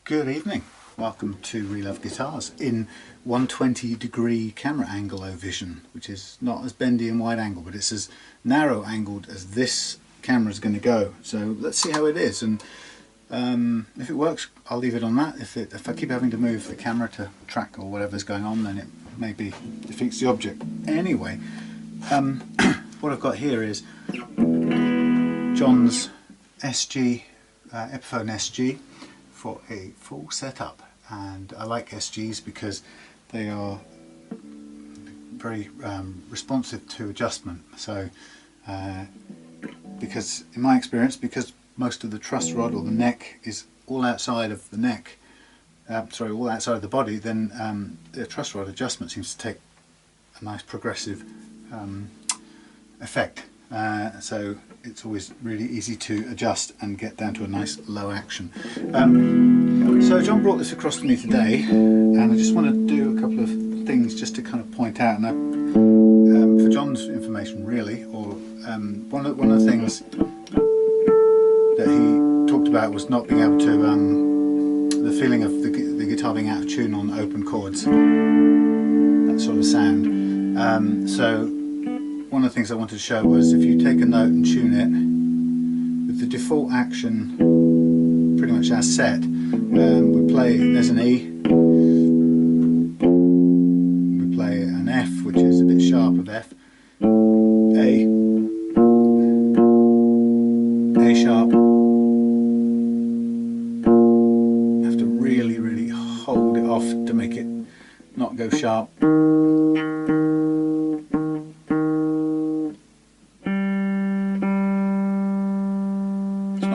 Good evening, welcome to Reloved Guitars in 120-degree camera angle vision, which is not as bendy and wide angle, but it's as narrow angled as this camera is going to go. So let's see how it is, and if it works I'll leave it on that. If I keep having to move the camera to track or whatever's going on, then it maybe defeats the object. Anyway, what I've got here is John's SG, Epiphone SG, for a full setup, and I like SGs because they are very responsive to adjustment. So because in my experience, because most of the truss rod or the neck is all outside of the neck, all outside of the body, then the truss rod adjustment seems to take a nice progressive effect. So it's always really easy to adjust and get down to a nice low action. So John brought this across to me today, and I just want to do a couple of things just to kind of point out, and for John's information really, or one of the things that he talked about was not being able to, the feeling of the guitar being out of tune on open chords, that sort of sound. So one of the things I wanted to show was, if you take a note and tune it with the default action pretty much as set, we play, there's an E, we play an F, which is a bit sharp of F, A sharp. You have to really hold it off to make it not go sharp.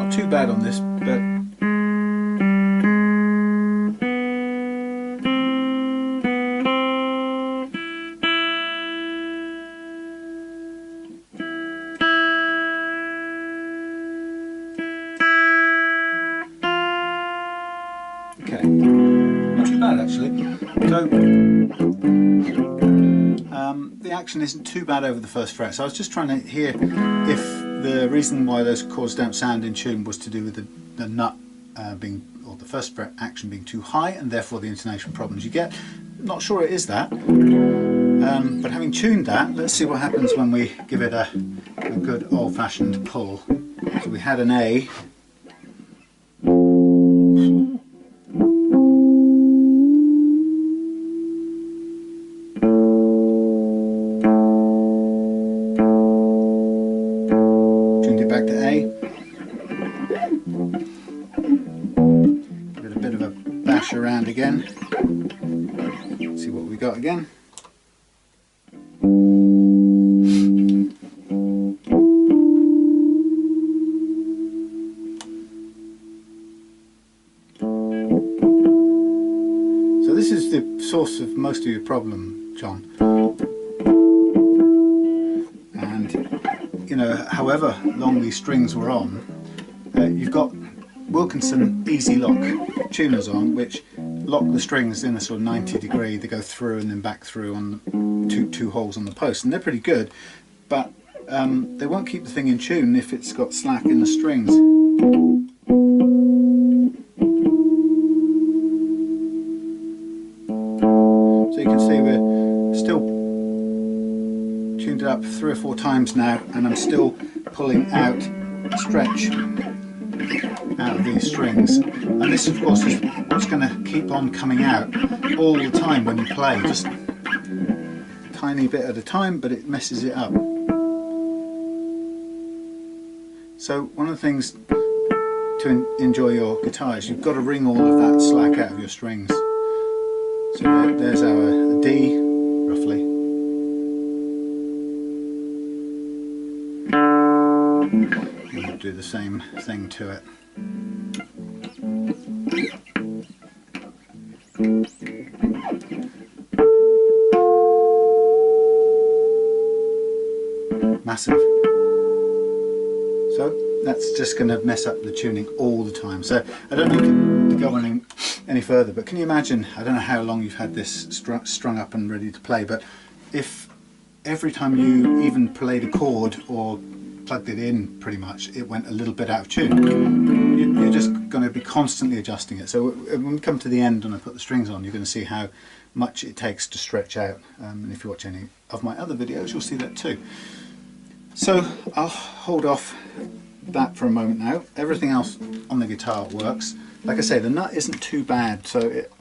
Too bad on this, but okay, not too bad actually. So the action isn't too bad over the first fret. So I was just trying to hear if the reason why those chords don't sound in tune was to do with the nut being, or the first fret action being too high, and therefore the intonation problems you get. Not sure it is that, but having tuned that, let's see what happens when we give it a good old-fashioned pull. So we had an A, back to A, give it a bit of a bash around again, see what we got again. So this is the source of most of your problem, John. You know, however long these strings were on, you've got Wilkinson easy lock tuners on, which lock the strings in a sort of 90-degree. They go through and then back through on the two holes on the post, and they're pretty good, but they won't keep the thing in tune if it's got slack in the strings. So you can see we're still tuned it up 3 or 4 times now, and I'm still pulling out stretch out of these strings, and this of course is what's going to keep on coming out all the time when you play, just a tiny bit at a time, but it messes it up. So one of the things to enjoy your guitar is you've got to wring all of that slack out of your strings. So there's our D roughly. We'll do the same thing to it. Massive. So that's just going to mess up the tuning all the time. So I don't need to go on any further, but can you imagine, I don't know how long you've had this strung up and ready to play, but if every time you even played a chord or plugged it in, pretty much, it went a little bit out of tune. you're just going to be constantly adjusting it. So when we come to the end and I put the strings on, you're going to see how much it takes to stretch out, and if you watch any of my other videos you'll see that too. So I'll hold off that for a moment now. Everything else on the guitar works. Like I say, the nut isn't too bad,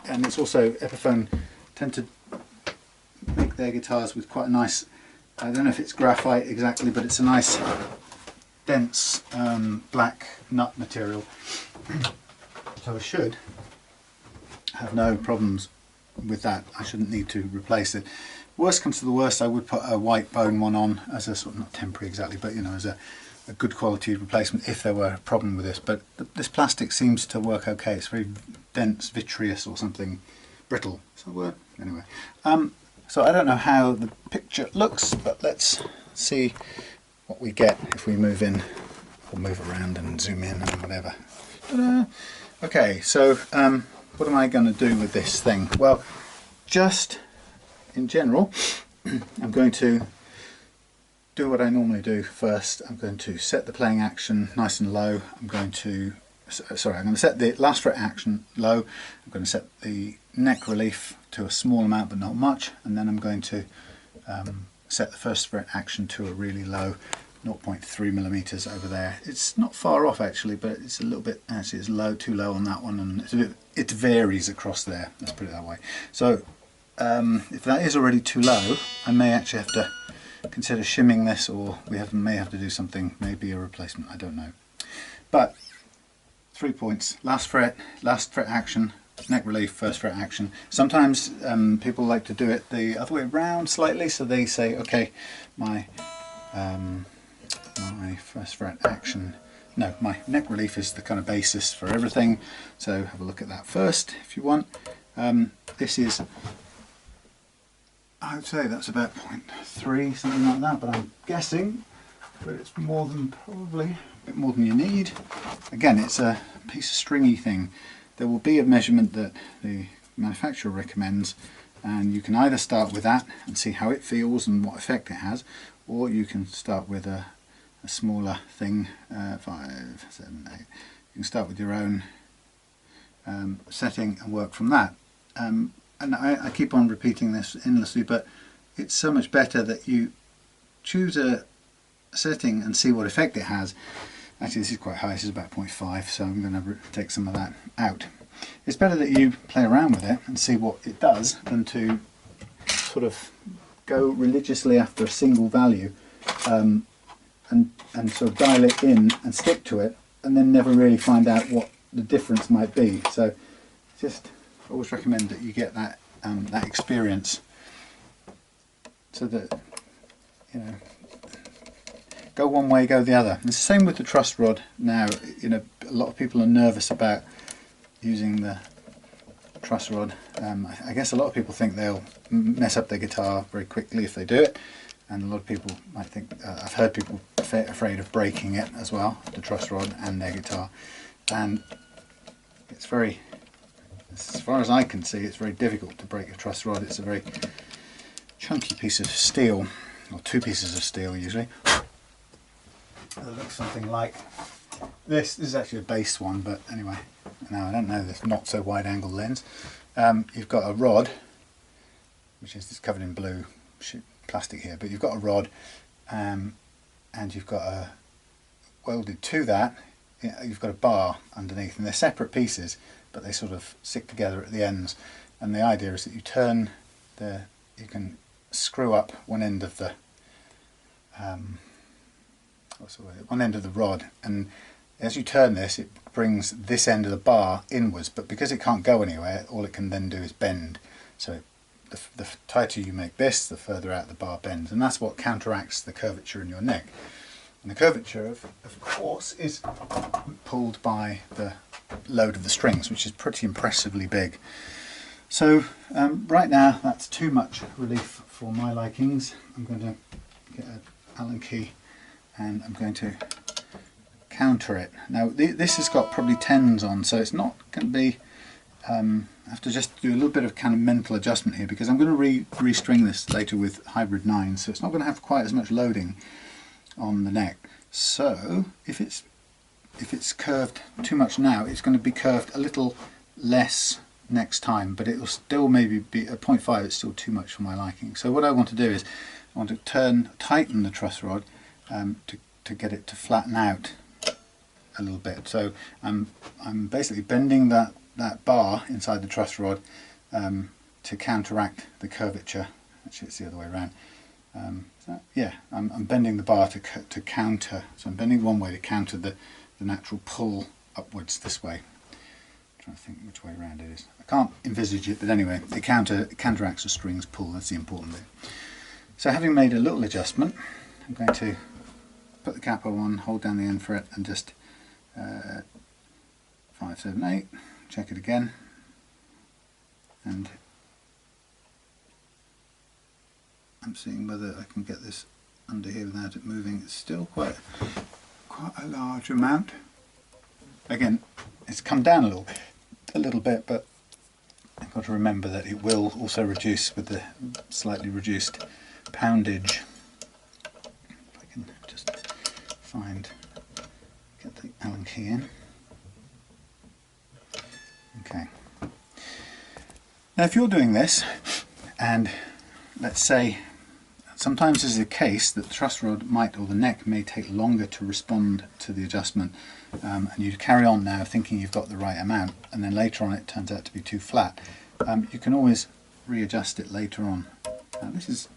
and it's also, Epiphone tend to make their guitars with quite a nice, I don't know if it's graphite exactly, but it's a nice dense black nut material. So I should have no problems with that. I shouldn't need to replace it. Worst comes to the worst, I would put a white bone one on as a sort of, not temporary exactly, but you know, as a good quality replacement if there were a problem with this. But this plastic seems to work okay. It's very dense, vitreous or something, brittle. So anyway, so I don't know how the picture looks, but let's see what we get if we move in or move around and zoom in and whatever. Okay, so what am I going to do with this thing? Well, just in general, I'm going to do what I normally do first. I'm going to set the playing action nice and low. I'm going to set the last fret action low. I'm going to set the neck relief to a small amount but not much, and then I'm going to set the first fret action to a really low 0.3 millimeters over there. It's not far off actually, but it's a little bit, actually it's low, too low on that one, and it varies across there, let's put it that way. So if that is already too low, I may actually have to consider shimming this, or may have to do something, maybe a replacement, I don't know. But 3 points: last fret action, neck relief, first fret action. Sometimes people like to do it the other way around slightly, so they say, okay, my first fret action, no, my neck relief is the kind of basis for everything, so have a look at that first if you want. This is, I would say that's about 0.3, something like that, but I'm guessing, but it's more than, probably a bit more than you need. Again, it's a piece of stringy thing. There will be a measurement that the manufacturer recommends, and you can either start with that and see how it feels and what effect it has, or you can start with a smaller thing, 5, 7, 8. You can start with your own setting and work from that. And I keep on repeating this endlessly, but it's so much better that you choose a setting and see what effect it has. Actually, this is quite high, this is about 0.5, so I'm going to take some of that out. It's better that you play around with it and see what it does than to sort of go religiously after a single value and sort of dial it in and stick to it and then never really find out what the difference might be. So just always recommend that you get that that experience, so that, you know, go one way, go the other. And it's the same with the truss rod now. You know, a lot of people are nervous about using the truss rod. I guess a lot of people think they'll mess up their guitar very quickly if they do it, and a lot of people might think, I've heard people afraid of breaking it as well, the truss rod and their guitar, and it's very, as far as I can see, it's very difficult to break a truss rod. It's a very chunky piece of steel, or two pieces of steel usually. It looks something like this. This is actually a base one, but anyway, now I don't know this not so wide angle lens. You've got a rod, which is covered in blue plastic here, but you've got a rod, and you've got a, welded to that, you've got a bar underneath, and they're separate pieces, but they sort of stick together at the ends. And the idea is that you turn you can screw up one end of the one end of the rod, and as you turn this, it brings this end of the bar inwards, but because it can't go anywhere, all it can then do is bend. So the tighter you make this, the further out the bar bends, and that's what counteracts the curvature in your neck. And the curvature, of course, is pulled by the load of the strings, which is pretty impressively big. So right now, that's too much relief for my likings. I'm going to get an Allen key and I'm going to counter it. Now this has got probably 10s on, so it's not going to be, I have to just do a little bit of kind of mental adjustment here, because I'm going to restring this later with hybrid 9s, so it's not going to have quite as much loading on the neck. So if it's if it's curved too much now, it's going to be curved a little less next time, but it will still maybe be at 0.5. It's still too much for my liking. So what I want to do is I want to tighten the truss rod to get it to flatten out a little bit. So I'm basically bending that bar inside the truss rod to counteract the curvature. Actually, it's the other way around. So yeah, I'm bending the bar to counter. So I'm bending one way to counter the natural pull upwards this way. I'm trying to think which way around it is. I can't envisage it, but anyway, it counteracts the string's pull. That's the important bit. So having made a little adjustment, I'm going to put the capo on, hold down the end for it, and just 5, 7, 8. Check it again, and I'm seeing whether I can get this under here without it moving. It's still quite a large amount. Again, it's come down a little bit, but I've got to remember that it will also reduce with the slightly reduced poundage. If I can just get the Allen key in. Okay. Now if you're doing this, and let's say sometimes there's a case that the truss rod might, or the neck may take longer to respond to the adjustment, and you carry on now thinking you've got the right amount, and then later on it turns out to be too flat, you can always readjust it later on. Now this is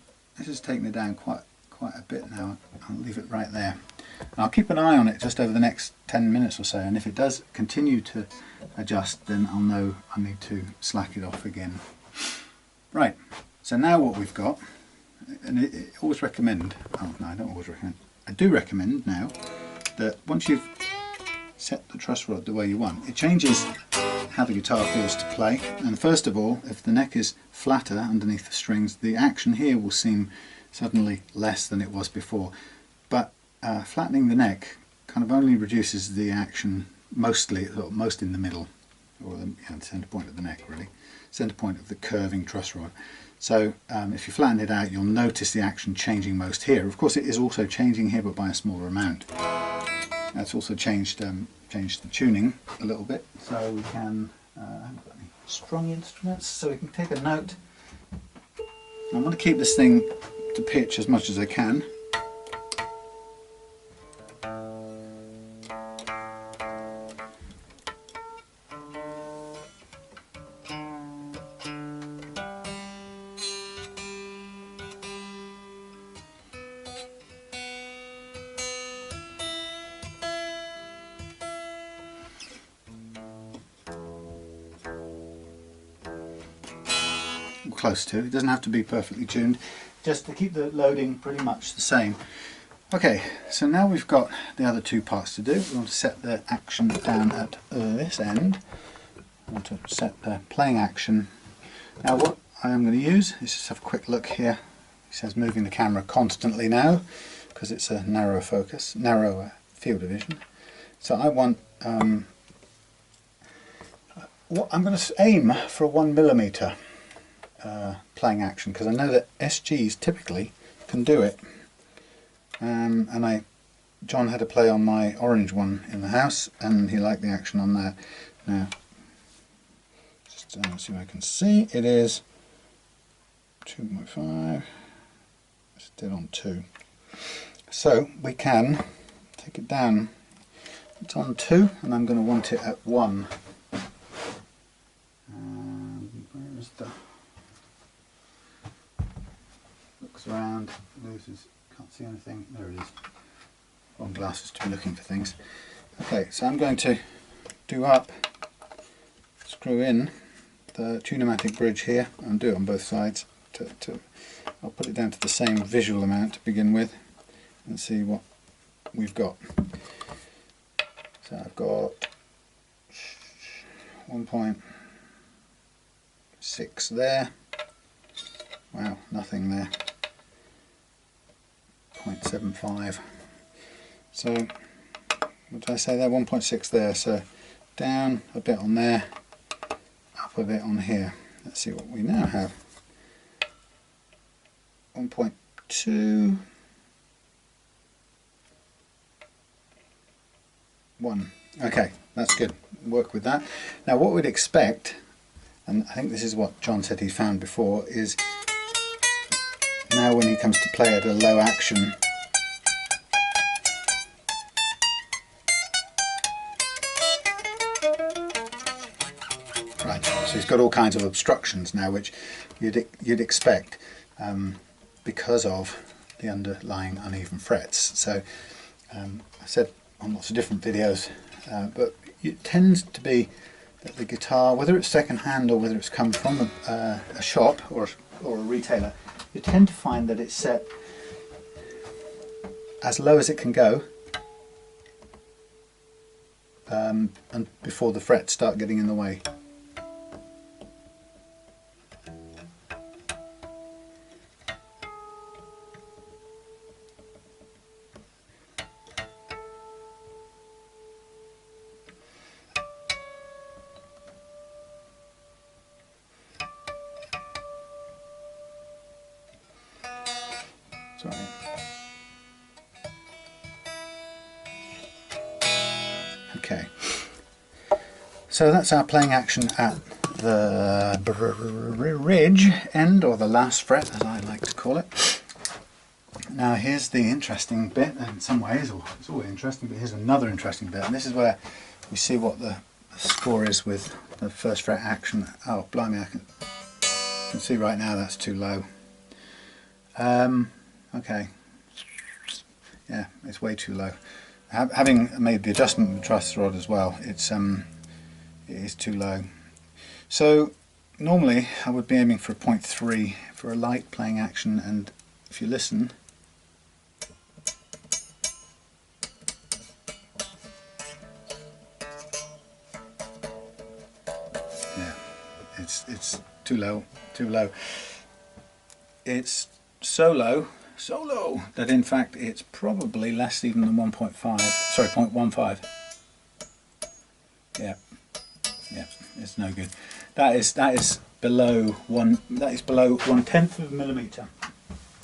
taking it down quite a bit now. I'll leave it right there. And I'll keep an eye on it just over the next 10 minutes or so, and if it does continue to adjust, then I'll know I need to slack it off again. Right, so now what we've got, and I always recommend, oh no, I don't always recommend, I do recommend now that once you've set the truss rod the way you want, it changes how the guitar feels to play. And first of all, if the neck is flatter underneath the strings, the action here will seem suddenly less than it was before. But flattening the neck kind of only reduces the action most in the middle, or the centre point of the neck, really, centre point of the curving truss rod. So if you flatten it out, you'll notice the action changing most here. Of course, it is also changing here, but by a smaller amount. That's also changed the tuning a little bit, so we can. I haven't got any strung instruments, so we can take a note. I want to keep this thing to pitch as much as I can. Close to. It doesn't have to be perfectly tuned, just to keep the loading pretty much the same. Okay, so now we've got the other two parts to do. We want to set the action down at this end. I want to set the playing action. Now what I am going to use is just have a quick look here. It says moving the camera constantly now because it's a narrow focus, narrow field of vision. So I want I'm going to aim for a 1mm playing action, because I know that SGs typically can do it, and John had to play on my orange one in the house and he liked the action on that. Now just see if I can see, it is 2.5, it's dead on 2, so we can take it down. It's on 2 and I'm going to want it at 1. Where is the around, loses, can't see anything, there it is, wrong glasses to be looking for things. Okay, so I'm going to do up, screw in the Tune-o-matic bridge here, and do it on both sides. I'll put it down to the same visual amount to begin with and see what we've got. So I've got 1.6 there, wow, nothing there. 0.75. So what did I say there? 1.6 there. So down a bit on there, up a bit on here. Let's see what we now have. 1.2. 1. Okay, that's good. Work with that. Now what we'd expect, and I think this is what John said he found before, is now when he comes to play at a low action, right, so he's got all kinds of obstructions now, which you'd expect because of the underlying uneven frets. So I said on lots of different videos, but it tends to be that the guitar, whether it's second hand or whether it's come from a shop or a retailer, you tend to find that it's set as low as it can go, and before the frets start getting in the way. Sorry. Okay, so that's our playing action at the bridge end, or the last fret as I like to call it. Now here's the interesting bit, in some ways, or it's always interesting, but here's another interesting bit, and this is where we see what the score is with the first fret action. Oh blimey, I can see right now that's too low. Okay, yeah, it's way too low. Having made the adjustment with the truss rod as well, it is too low. So normally I would be aiming for a 0.3 for a light playing action, and if you listen, yeah, it's too low, too low. It's so low that in fact it's probably less even than 1.5, sorry, 0.15. Yeah, it's no good. That is below below 1/10 of a millimeter.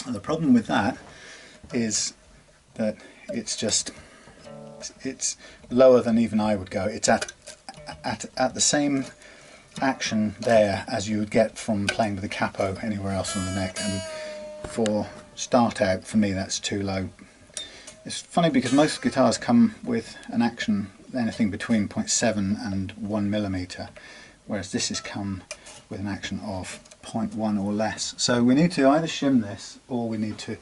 And the problem with that is that it's lower than even I would go. It's at the same action there as you would get from playing with a capo anywhere else on the neck, and for start out, for me, that's too low. It's funny because most guitars come with an action anything between 0.7 and 1 millimeter, whereas this has come with an action of 0.1 or less. So we need to either shim this, or we need to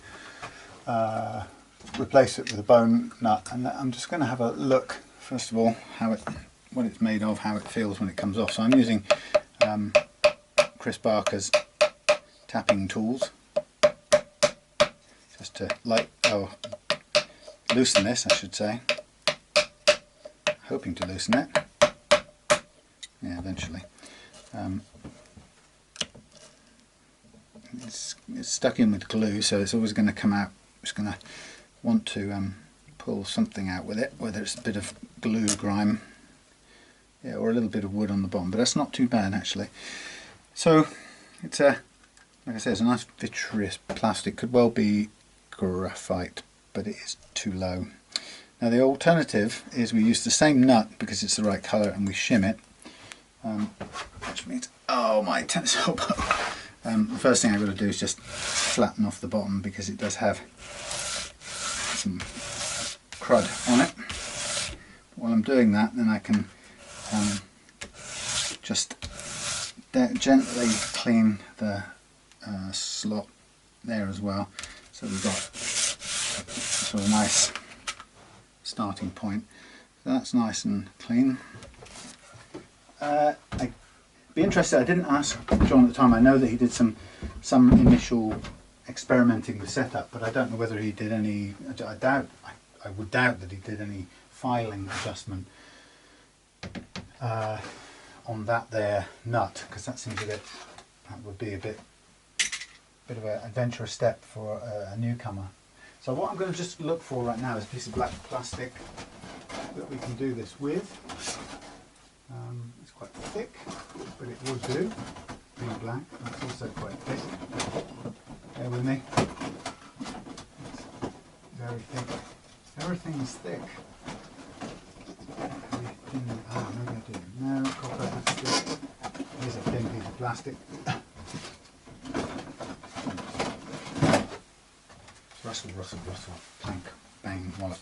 replace it with a bone nut. And I'm just going to have a look first of all what it's made of, how it feels when it comes off. So I'm using Chris Barker's tapping tools just to loosen this, I should say. Hoping to loosen it. Yeah, eventually. It's stuck in with glue, so it's always going to come out. It's going to want to pull something out with it, whether it's a bit of glue grime, yeah, or a little bit of wood on the bottom, but that's not too bad actually. So it's like I say, it's a nice vitreous plastic. Could well be graphite, but it is too low. Now the alternative is we use the same nut because it's the right colour, and we shim it, which means, oh my tennis elbow. The first thing I've got to do is just flatten off the bottom because it does have some crud on it. While I'm doing that, then I can just gently clean the slot there as well, so we've got sort of a nice starting point. So that's nice and clean. I'd be interested, I didn't ask John at the time, I know that he did some initial experimenting with setup, but I don't know whether he did any, I would doubt that he did any filing adjustment on that there nut, because that seems that would be a bit of an adventurous step for a newcomer. So what I'm going to just look for right now is a piece of black plastic that we can do this with. It's quite thick, but it will do. Being black, that's also quite thick. Bear with me. It's very thick. Everything is thick. maybe I do. No, copper has to do. Here's a thin piece of plastic. Rustle, rustle, rustle, clank, bang, wallop.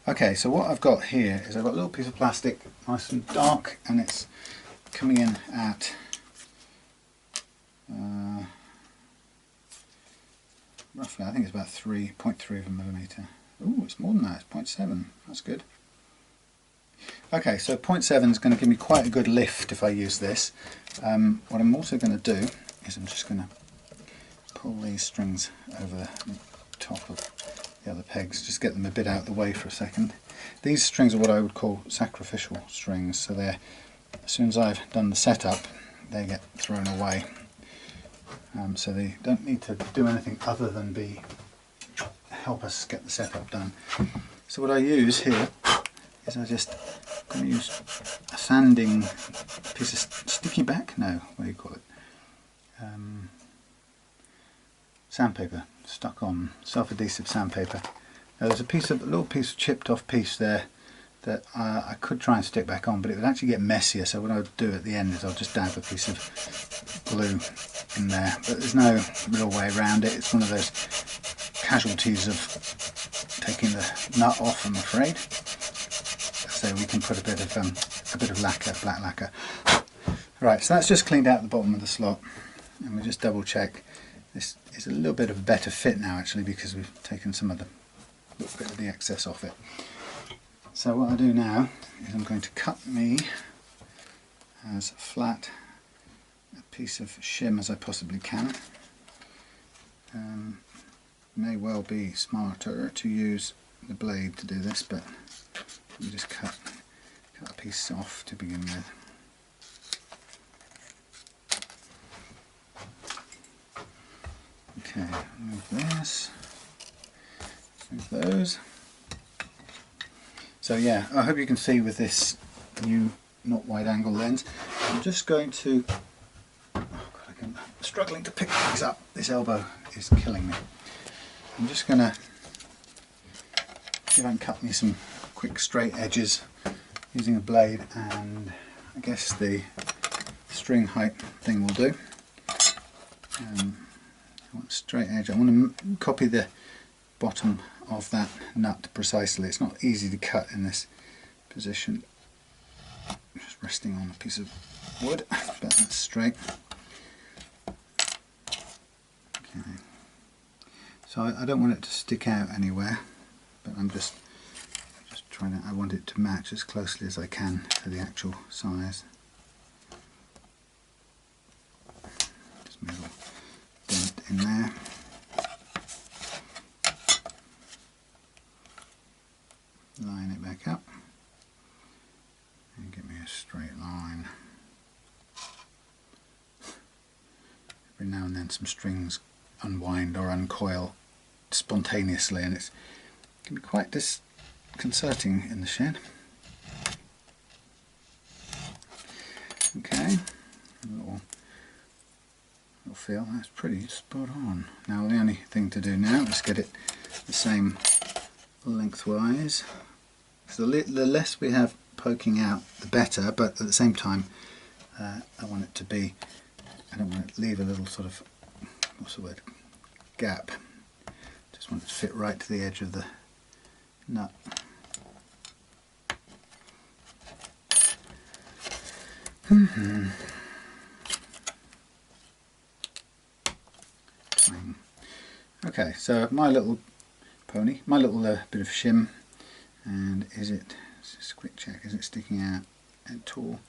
Okay, so what I've got here is I've got a little piece of plastic, nice and dark, and it's coming in at roughly, I think it's about 3.3 of a millimetre. Ooh, it's more than that, it's 0.7, that's good. Okay, so 0.7 is going to give me quite a good lift if I use this. What I'm also going to do is I'm just going to pull these strings over the top of the other pegs, just get them a bit out of the way for a second. These strings are what I would call sacrificial strings, so they're, as soon as I've done the setup, they get thrown away. So they don't need to do anything other than help us get the setup done. So what I use here is I'm going to use a sanding piece of sticky back? No, what do you call it? Sandpaper, stuck on, self-adhesive sandpaper. Now there's a little piece of chipped off piece there that I could try and stick back on, but it would actually get messier, so what I would do at the end is I'll just dab a piece of glue in there, but there's no real way around it. It's one of those casualties of taking the nut off, I'm afraid. So we can put a bit of lacquer, black lacquer. Right, so that's just cleaned out the bottom of the slot, and we just double check. This is a little bit of a better fit now actually, because we've taken some of the little bit of the excess off it. So what I do now is I'm going to cut me as flat a piece of shim as I possibly can. May well be smarter to use the blade to do this, but you just cut a piece off to begin with. Okay, move this, move those. So yeah, I hope you can see with this new not wide angle lens, I'm just going to, oh God, I'm struggling to pick things up, this elbow is killing me. I'm just going to see if I can cut me some quick straight edges using a blade, and I guess the string height thing will do. I want straight edge. I want to copy the bottom of that nut precisely. It's not easy to cut in this position. Just resting on a piece of wood, but that's straight. Okay. So I don't want it to stick out anywhere, but I'm just trying to, I want it to match as closely as I can to the actual size. Just a little dent in there. Line it back up and give me a straight line. Every now and then some strings unwind or uncoil spontaneously, and it can be quite disconcerting in the shed. Okay, a little feel, that's pretty spot on. Now the only thing to do now is get it the same lengthwise. So the less we have poking out, the better, but at the same time I want it to be, I don't want it to leave a little sort of, what's the word, gap. Just want it to fit right to the edge of the nut. Okay, so my little pony, my little bit of shim, and is it, just a quick check, is it sticking out at all?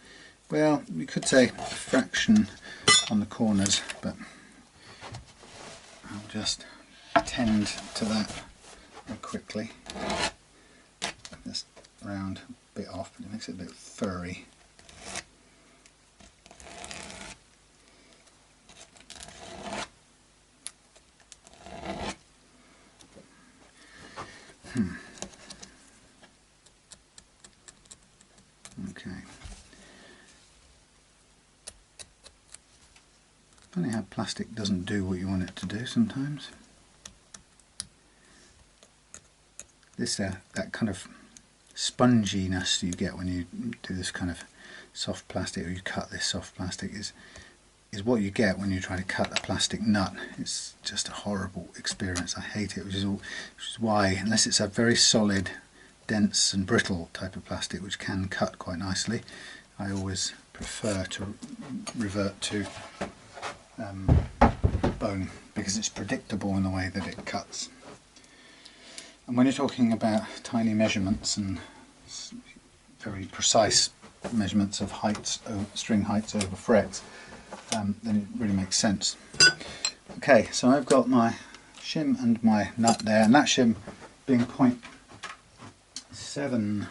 Well, we could say a fraction on the corners, but I'll just tend to that very quickly. This round bit off, but it makes it a bit furry. Okay. Funny how plastic doesn't do what you want it to do sometimes. This that kind of sponginess you get when you do this kind of soft plastic, or you cut this soft plastic, is what you get when you try to cut a plastic nut. It's just a horrible experience. I hate it, which is why, unless it's a very solid, dense and brittle type of plastic which can cut quite nicely, I always prefer to revert to bone, because it's predictable in the way that it cuts. And when you're talking about tiny measurements and very precise measurements of heights, string heights over frets, then it really makes sense. Okay, so I've got my shim and my nut there, and that shim being 0.7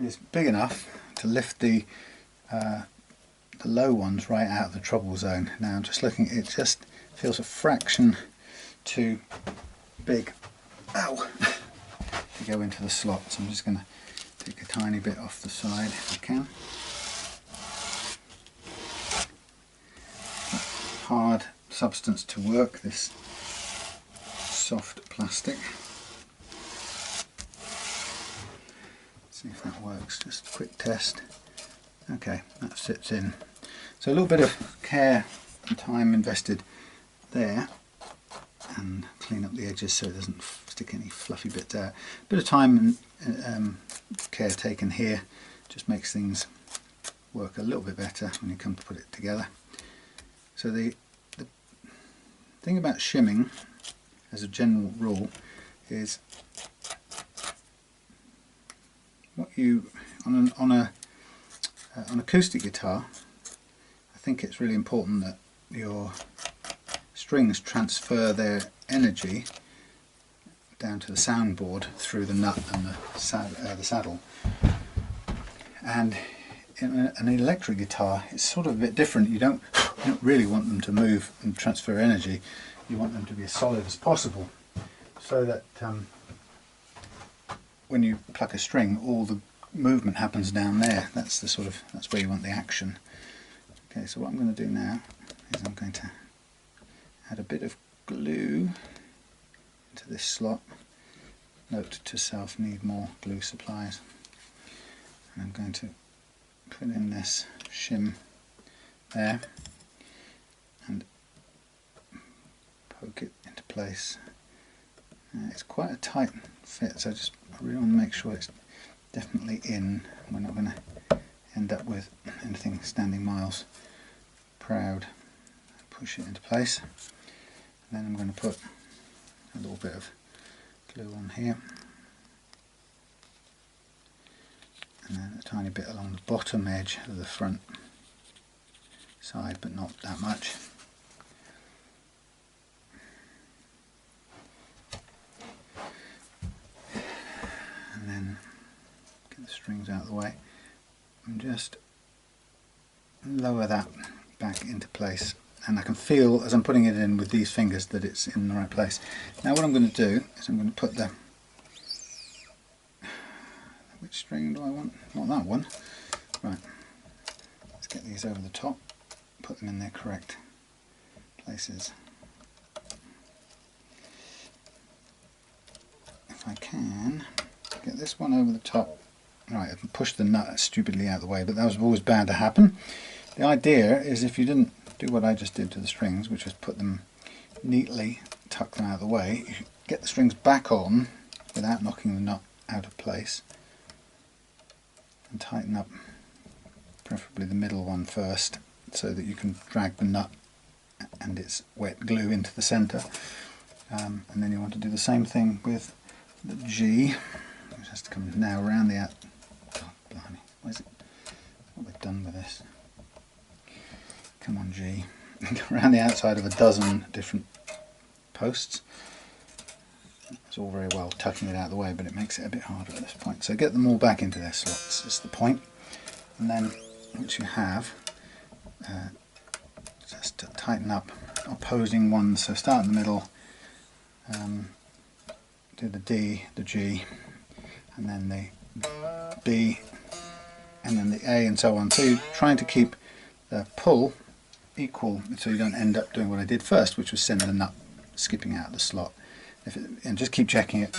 is big enough to lift the low ones right out of the treble zone. Now I'm just looking, it just feels a fraction too big, ow, to go into the slot, so I'm just going to take a tiny bit off the side if I can. Hard substance to work, this soft plastic. See if that works, just a quick test. Okay, that sits in. So a little bit of care and time invested there, and clean up the edges so it doesn't stick any fluffy bits out. A bit of time and care taken here just makes things work a little bit better when you come to put it together. So the thing about shimming, as a general rule, is what you on an acoustic guitar, I think it's really important that your strings transfer their energy down to the soundboard through the nut and the saddle. And in an electric guitar, it's sort of a bit different. You don't really want them to move and transfer energy. You want them to be as solid as possible, so that when you pluck a string, all the movement happens down there. That's where you want the action. Okay, so what I'm going to do now is I'm going to add a bit of glue into this slot. Note to self, need more glue supplies. And I'm going to put in this shim there and poke it into place. It's quite a tight fit, so I really want to make sure it's definitely in. We're not going to end up with anything standing miles proud. Push it into place. And then I'm going to put a little bit of glue on here, and then a tiny bit along the bottom edge of the front side, but not that much. And then get the strings out of the way and just lower that back into place. And I can feel as I'm putting it in with these fingers that it's in the right place. Now what I'm going to do is I'm going to put which string do I want? Not that one. Right, let's get these over the top, put them in their correct places. If I can get this one over the top. Right, I can push the nut stupidly out of the way, but that was always bound to happen. The idea is, if you didn't do what I just did to the strings, which was put them neatly, tuck them out of the way, you get the strings back on without knocking the nut out of place, and tighten up preferably the middle one first, so that you can drag the nut and its wet glue into the centre. And then you want to do the same thing with the G, which has to come now around the out. God, blimey, where's it? What have they done with this? Come on, G. Around the outside of a dozen different posts. It's all very well tucking it out of the way, but it makes it a bit harder at this point. So get them all back into their slots is the point. And then once you have, just to tighten up opposing ones. So start in the middle, do the D, the G, and then the B, and then the A, and so on. So you're trying to keep the pull equal, so you don't end up doing what I did first, which was send the nut skipping out of the slot. And just keep checking it.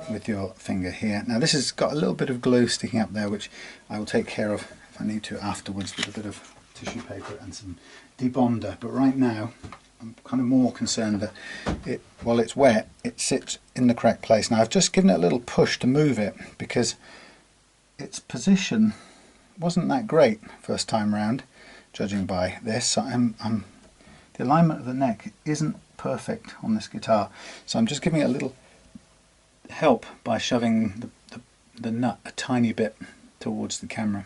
with your finger here. Now this has got a little bit of glue sticking up there, which I will take care of if I need to afterwards with a bit of tissue paper and some debonder, but right now I'm kind of more concerned that while it's wet, it sits in the correct place. Now I've just given it a little push to move it because its position wasn't that great first time round, judging by this. The alignment of the neck isn't perfect on this guitar, so I'm just giving it a little help by shoving the nut a tiny bit towards the camera,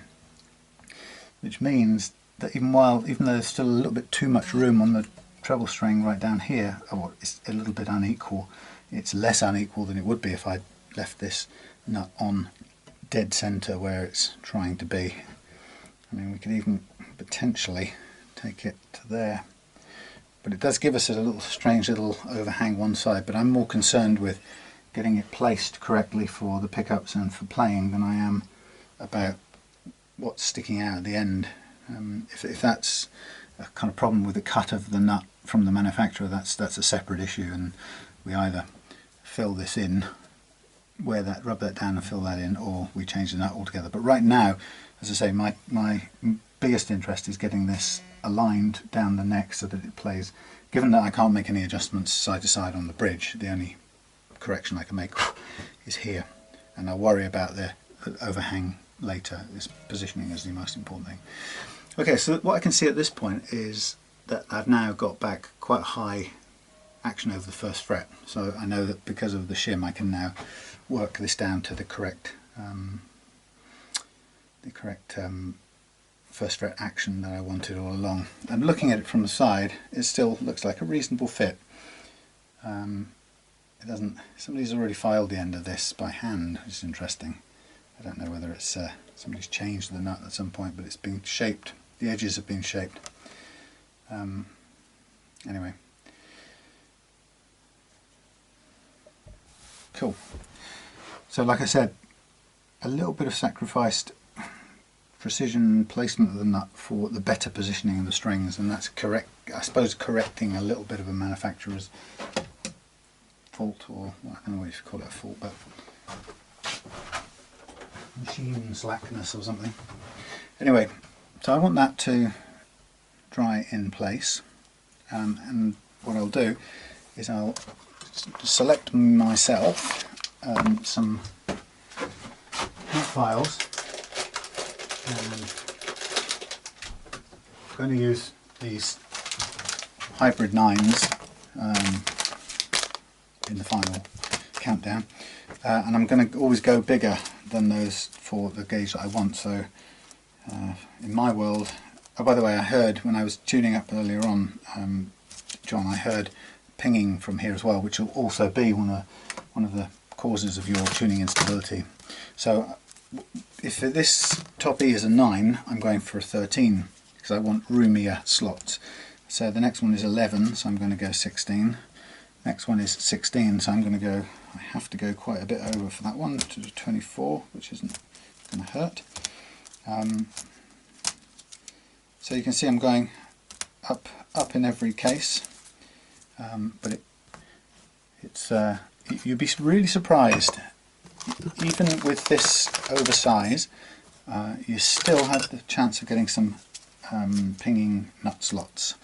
which means that even though there's still a little bit too much room on the treble string right down here, or it's a little bit unequal, it's less unequal than it would be if I left this nut on dead center where it's trying to be. I mean, we could even potentially take it to there, but it does give us a little strange little overhang one side, but I'm more concerned with getting it placed correctly for the pickups and for playing than I am about what's sticking out at the end. If that's a kind of problem with the cut of the nut from the manufacturer, that's a separate issue, and we either fill this in, rub that down and fill that in, or we change the nut altogether. But right now, as I say, my biggest interest is getting this aligned down the neck so that it plays. Given that I can't make any adjustments side to side on the bridge, the only correction I can make is here, and I'll worry about the overhang later. This positioning is the most important thing. Okay, so what I can see at this point is that I've now got back quite high action over the first fret, so I know that because of the shim I can now work this down to the correct first fret action that I wanted all along. And looking at it from the side, it still looks like a reasonable fit. It doesn't. Somebody's already filed the end of this by hand, which is interesting. I don't know whether it's somebody's changed the nut at some point, but it's been shaped. The edges have been shaped. Anyway, cool. So, like I said, a little bit of sacrificed precision placement of the nut for the better positioning of the strings, and that's correct. I suppose correcting a little bit of a manufacturer's fault, or well, I don't know what you should call it, a fault, but machine slackness or something. Anyway, so I want that to dry in place, and what I'll do is I'll select myself some files, and I'm going to use these hybrid 9s in the final countdown, and I'm going to always go bigger than those for the gauge that I want. So in my world, oh, by the way, I heard when I was tuning up earlier on, John, I heard pinging from here as well, which will also be one of the causes of your tuning instability. So if this top E is a 9, I'm going for a 13 because I want roomier slots. So the next one is 11, so I'm going to go 16. Next one is 16, so I'm going to go, I have to go quite a bit over for that one, to 24, which isn't going to hurt. So you can see I'm going up in every case, but you'd be really surprised, even with this oversize, you still have the chance of getting some pinging nut slots.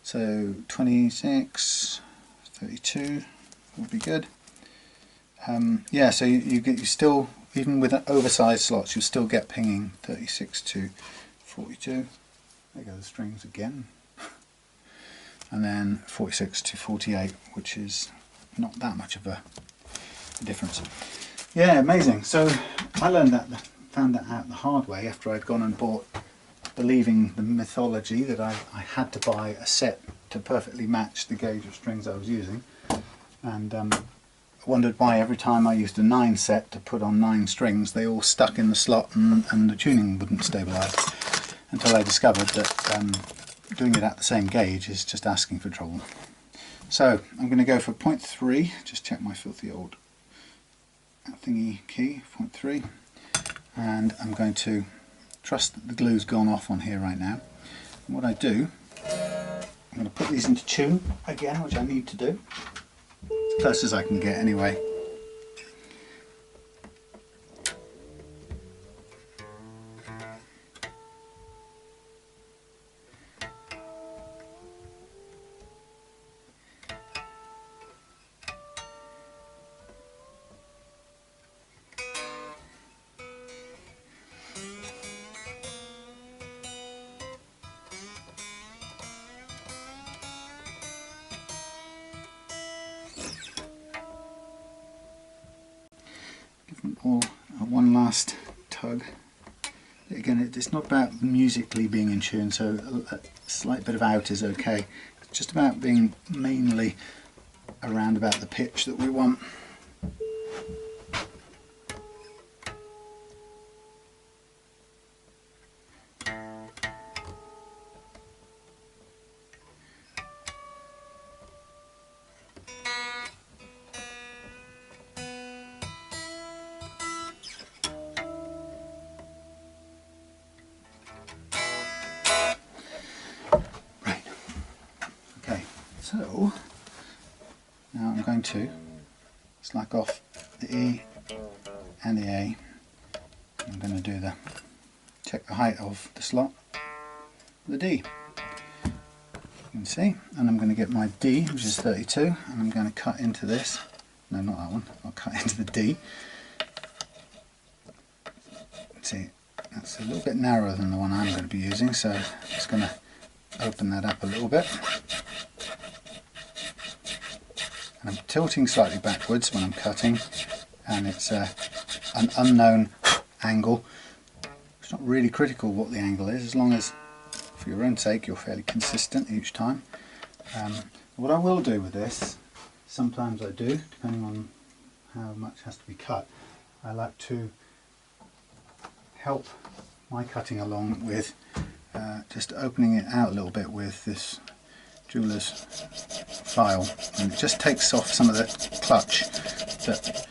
So 26, 32 will be good. Yeah, so you still, even with oversized slots, you still get pinging. 36 to 42. There go the strings again. And then 46 to 48, which is not that much of a difference. Yeah, amazing. So I found that out the hard way after I'd gone and bought, believing the mythology that I had to buy a set to perfectly match the gauge of strings I was using, and I wondered why every time I used a 9 set to put on 9 strings they all stuck in the slot and the tuning wouldn't stabilise, until I discovered that doing it at the same gauge is just asking for trouble. So I'm going to go for 0.3, just check my filthy old thingy key, 0.3, and I'm going to trust that the glue's gone off on here right now. And what I do, I'm going to put these into tune again, which I need to do as close as I can get anyway. all one last tug. Again, it's not about musically being in tune, so a slight bit of out is okay. It's just about being mainly around about the pitch that we want. So now I'm going to slack off the E and the A. I'm going to do check the height of the slot, the D. You can see, and I'm going to get my D, which is 32, and I'm going to cut into this. No, not that one. I'll cut into the D. See, that's a little bit narrower than the one I'm going to be using, so I'm just going to open that up a little bit. I'm tilting slightly backwards when I'm cutting, and it's an unknown angle. It's not really critical what the angle is, as long as for your own sake you're fairly consistent each time. What I will do with this, sometimes I do, depending on how much has to be cut, I like to help my cutting along with just opening it out a little bit with this jeweler's file, and it just takes off some of the clutch that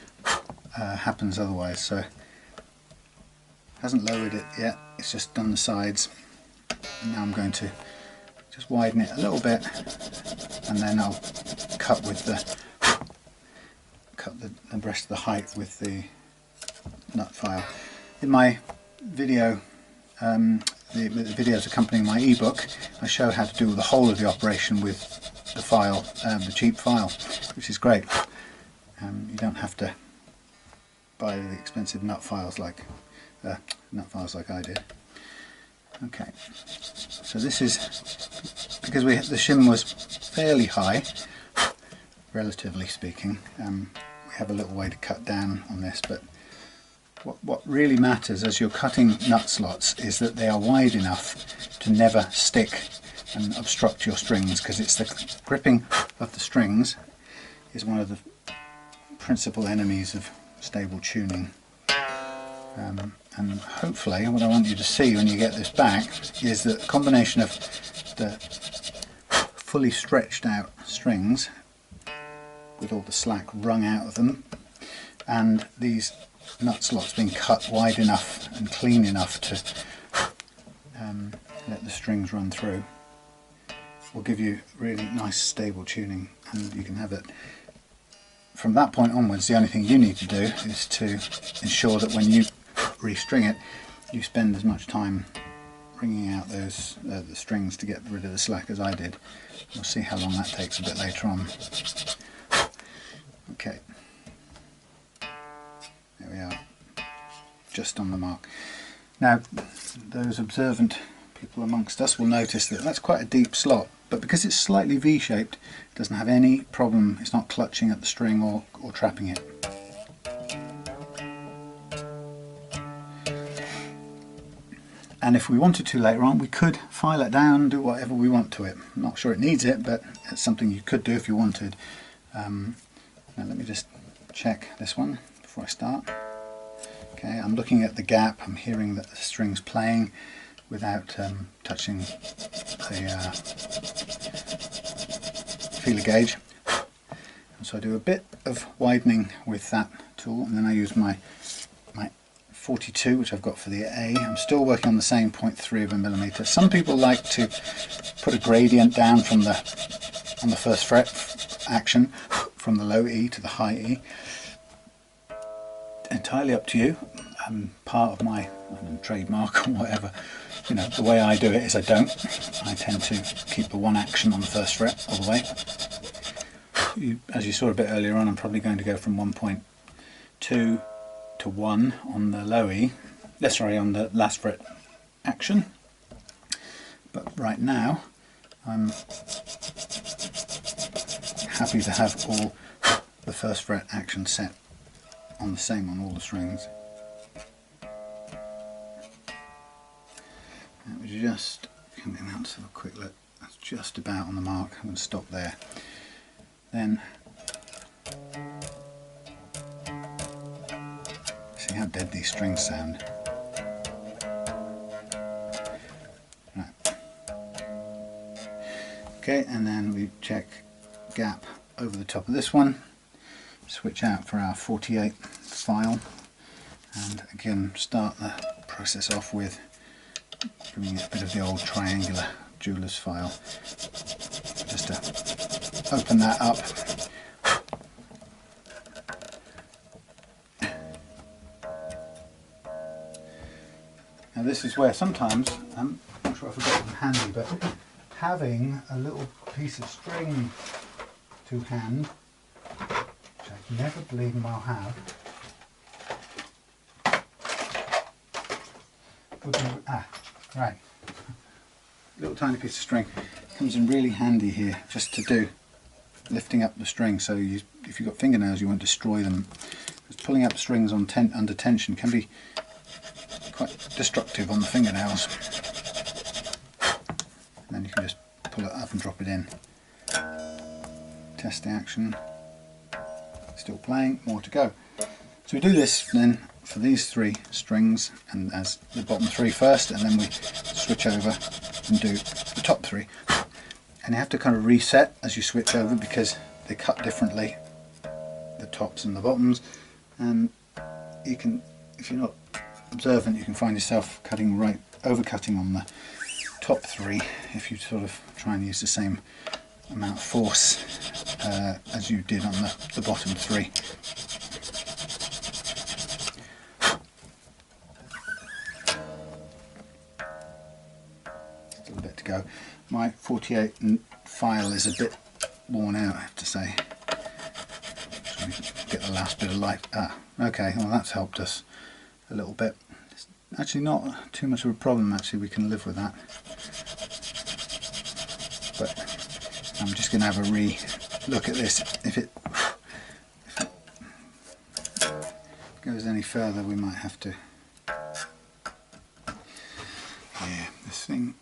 happens otherwise. So hasn't lowered it yet, it's just done the sides, and now I'm going to just widen it a little bit, and then I'll cut with the rest of the height with the nut file. In my video, the videos accompanying my ebook, I show how to do the whole of the operation with the file, the cheap file, which is great. You don't have to buy the expensive nut files like I did. Okay, so this is because the shim was fairly high, relatively speaking. We have a little way to cut down on this, but what really matters as you're cutting nut slots is that they are wide enough to never stick and obstruct your strings, because it's the gripping of the strings is one of the principal enemies of stable tuning. And hopefully what I want you to see when you get this back is that the combination of the fully stretched out strings with all the slack wrung out of them and these nut slots being cut wide enough and clean enough to let the strings run through will give you really nice stable tuning, and you can have it from that point onwards. The only thing you need to do is to ensure that when you restring it, you spend as much time wringing out those the strings to get rid of the slack as I did. We'll see how long that takes a bit later on. Okay. There we are, just on the mark. Now, those observant people amongst us will notice that that's quite a deep slot, but because it's slightly V-shaped, it doesn't have any problem, it's not clutching at the string or trapping it. And if we wanted to later on, we could file it down, do whatever we want to it. I'm not sure it needs it, but it's something you could do if you wanted. Now let me just check this one before I start. Okay, I'm looking at the gap, I'm hearing that the string's playing without touching the feeler gauge. And so I do a bit of widening with that tool, and then I use my 42, which I've got for the A. I'm still working on the same 0.3 of a millimeter. Some people like to put a gradient down from on the first fret action, from the low E to the high E. Entirely up to you. Part of my trademark or whatever, you know, the way I do it is I don't. I tend to keep the one action on the first fret all the way. As you saw a bit earlier on, I'm probably going to go from 1.2 to 1 on the low E, sorry, on the last fret action. But right now I'm happy to have all the first fret action set on the same on all the strings. That was just coming out, let's have a quick look. That's just about on the mark. I'm going to stop there. Then see how dead these strings sound. Right. Okay, and then we check gap over the top of this one. Switch out for our 48 file, and again start the process off with bringing a bit of the old triangular jeweler's file, just to open that up. Now this is where sometimes, I'm not sure if I've got them handy, but having a little piece of string to hand, which I never believe I'll have, would be, right, little tiny piece of string comes in really handy here, just to do lifting up the string. So if you've got fingernails, you won't destroy them, because pulling up strings on under tension can be quite destructive on the fingernails. And then you can just pull it up and drop it in. Test the action. Still playing, more to go. So we do this then for these three strings, and as the bottom three first, and then we switch over and do the top three. And you have to kind of reset as you switch over, because they cut differently, the tops and the bottoms, and you can, if you're not observant, you can find yourself overcutting on the top three if you sort of try and use the same amount of force as you did on the bottom three. Still a bit to go. My 48 file is a bit worn out, I have to say. Try and get the last bit of light. Okay, well that's helped us a little bit. It's actually not too much of a problem, actually, we can live with that. But I'm just going to have a re-look at this. If it goes any further, we might have to. Yeah, this thing,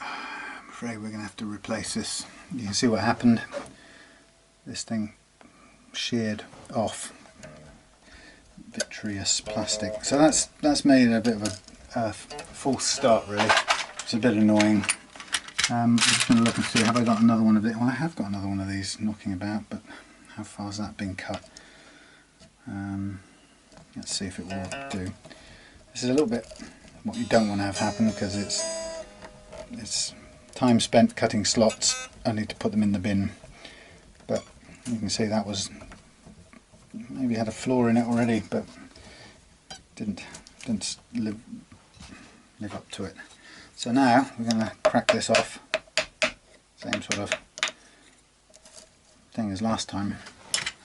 I'm afraid we're going to have to replace this. You can see what happened. This thing sheared off. Vitreous plastic. So that's made a bit of a false start, really. It's a bit annoying. I'm just going to look and see, have I got another one of these? Well, I have got another one of these knocking about, but how far has that been cut? Let's see if it will do. This is a little bit what you don't want to have happen, because it's time spent cutting slots only to put them in the bin. But you can see that was, maybe had a flaw in it already, but didn't live up to it. So now we're going to crack this off, same sort of thing as last time.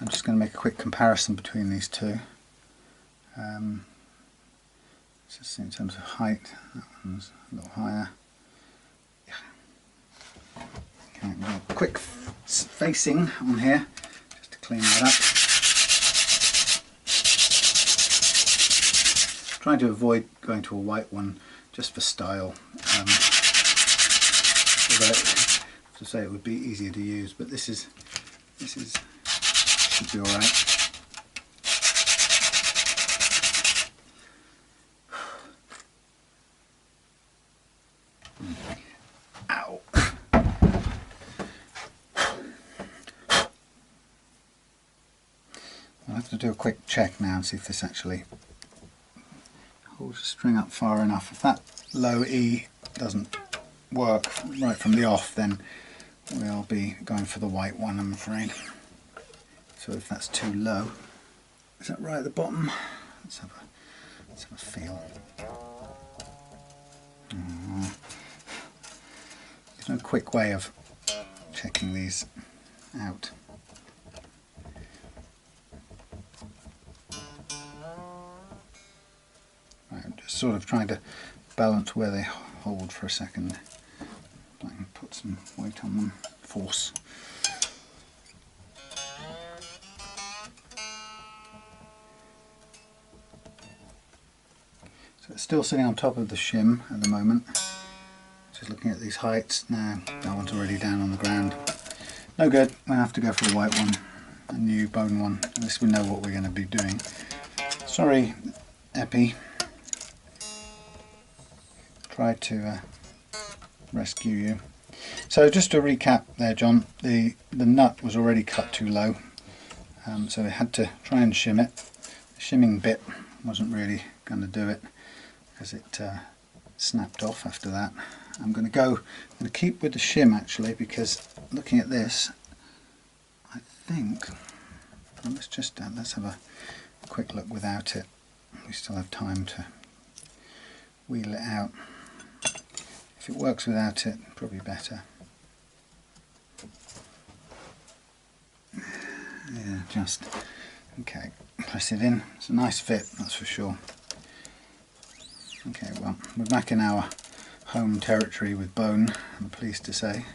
I'm just going to make a quick comparison between these two. Just in terms of height, that one's a little higher. Yeah. Okay, we've got a quick facing on here, just to clean that up. Trying to avoid going to a white one just for style. Although, to say, it would be easier to use, but this is should be all right. Ow! I'll have to do a quick check now and see if this actually holds the string up far enough. If that low E doesn't work right from the off, then we'll be going for the white one, I'm afraid. So if that's too low, is that right at the bottom? Let's have a feel. There's no quick way of checking these out. Right, I'm just sort of trying to balance where they hold for a second. I can put some weight on them, force. So it's still sitting on top of the shim at the moment. Just looking at these heights now. That one's already down on the ground. No good. We'll have to go for a white one, a new bone one. At least we know what we're going to be doing. Sorry, Epi. Tried to rescue you. So just to recap there, John, the nut was already cut too low, so we had to try and shim it. The shimming bit wasn't really going to do it because it snapped off after that. I'm going to keep with the shim actually, because looking at this, I think, well, let's have a quick look without it. We still have time to wheel it out. If it works without it, probably better. Yeah, just okay. Press it in. It's a nice fit, that's for sure. Okay, well, we're back in our home territory with bone, I'm pleased to say.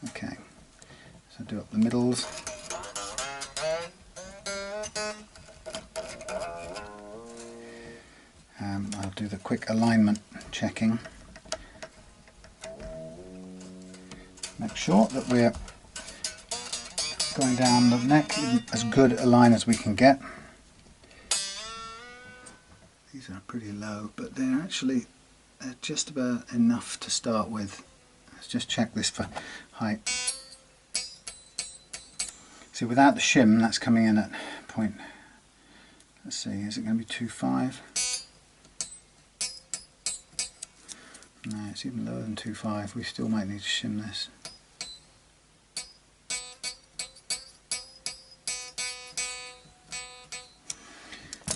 Okay, so do up the middles. I'll do the quick alignment checking. Make sure that we're going down the neck in as good a line as we can get. These are pretty low, but they're just about enough to start with. Let's just check this for height. See, without the shim, that's coming in at point, let's see, is it going to be 2.5? No, it's even lower than 2.5. We still might need to shim this.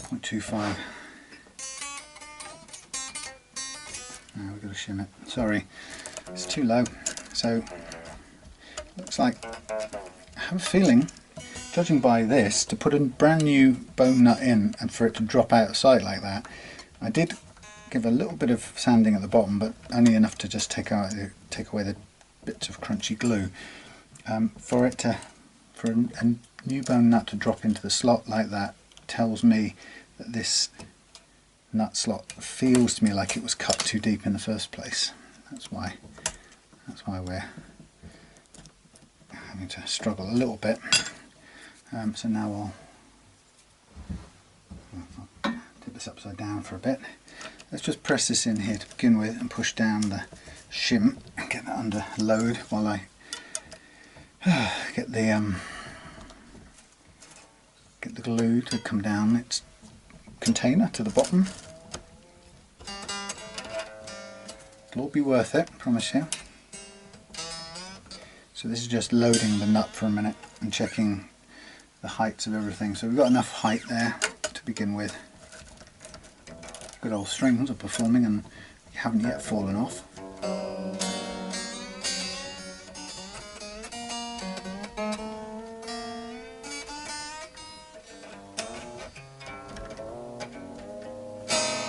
0.25. Now we've got to shim it. Sorry, it's too low. So looks like, I have a feeling, judging by this, to put a brand new bone nut in and for it to drop out of sight like that, I did give a little bit of sanding at the bottom, but only enough to just take away the bits of crunchy glue. For a new bone nut to drop into the slot like that tells me that this nut slot feels to me like it was cut too deep in the first place. That's why we're having to struggle a little bit. So now I'll tip this upside down for a bit. Let's just press this in here to begin with and push down the shim and get that under load while I get the glue to come down its container to the bottom. It'll all be worth it, I promise you. So this is just loading the nut for a minute and checking the heights of everything. So we've got enough height there to begin with. Good old strings are performing and you haven't yet fallen off.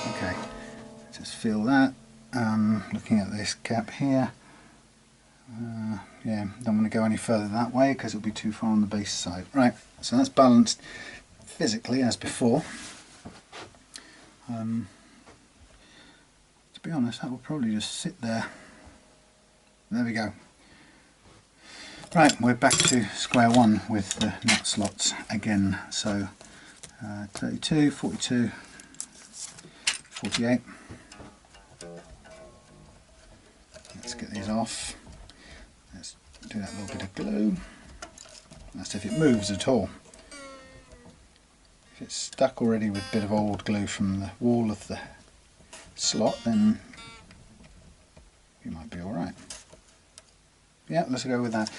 Okay, just feel that. Looking at this gap here, yeah, don't want to go any further that way because it'll be too far on the bass side. Right, so that's balanced physically as before. To be honest, that will probably just sit there. There we go. Right, we're back to square one with the nut slots again. So 32, 42, 48. Let's get these off. Let's do that little bit of glue. That's if it moves at all. If it's stuck already with a bit of old glue from the wall of the slot, then you might be alright. Yeah, let's go with that.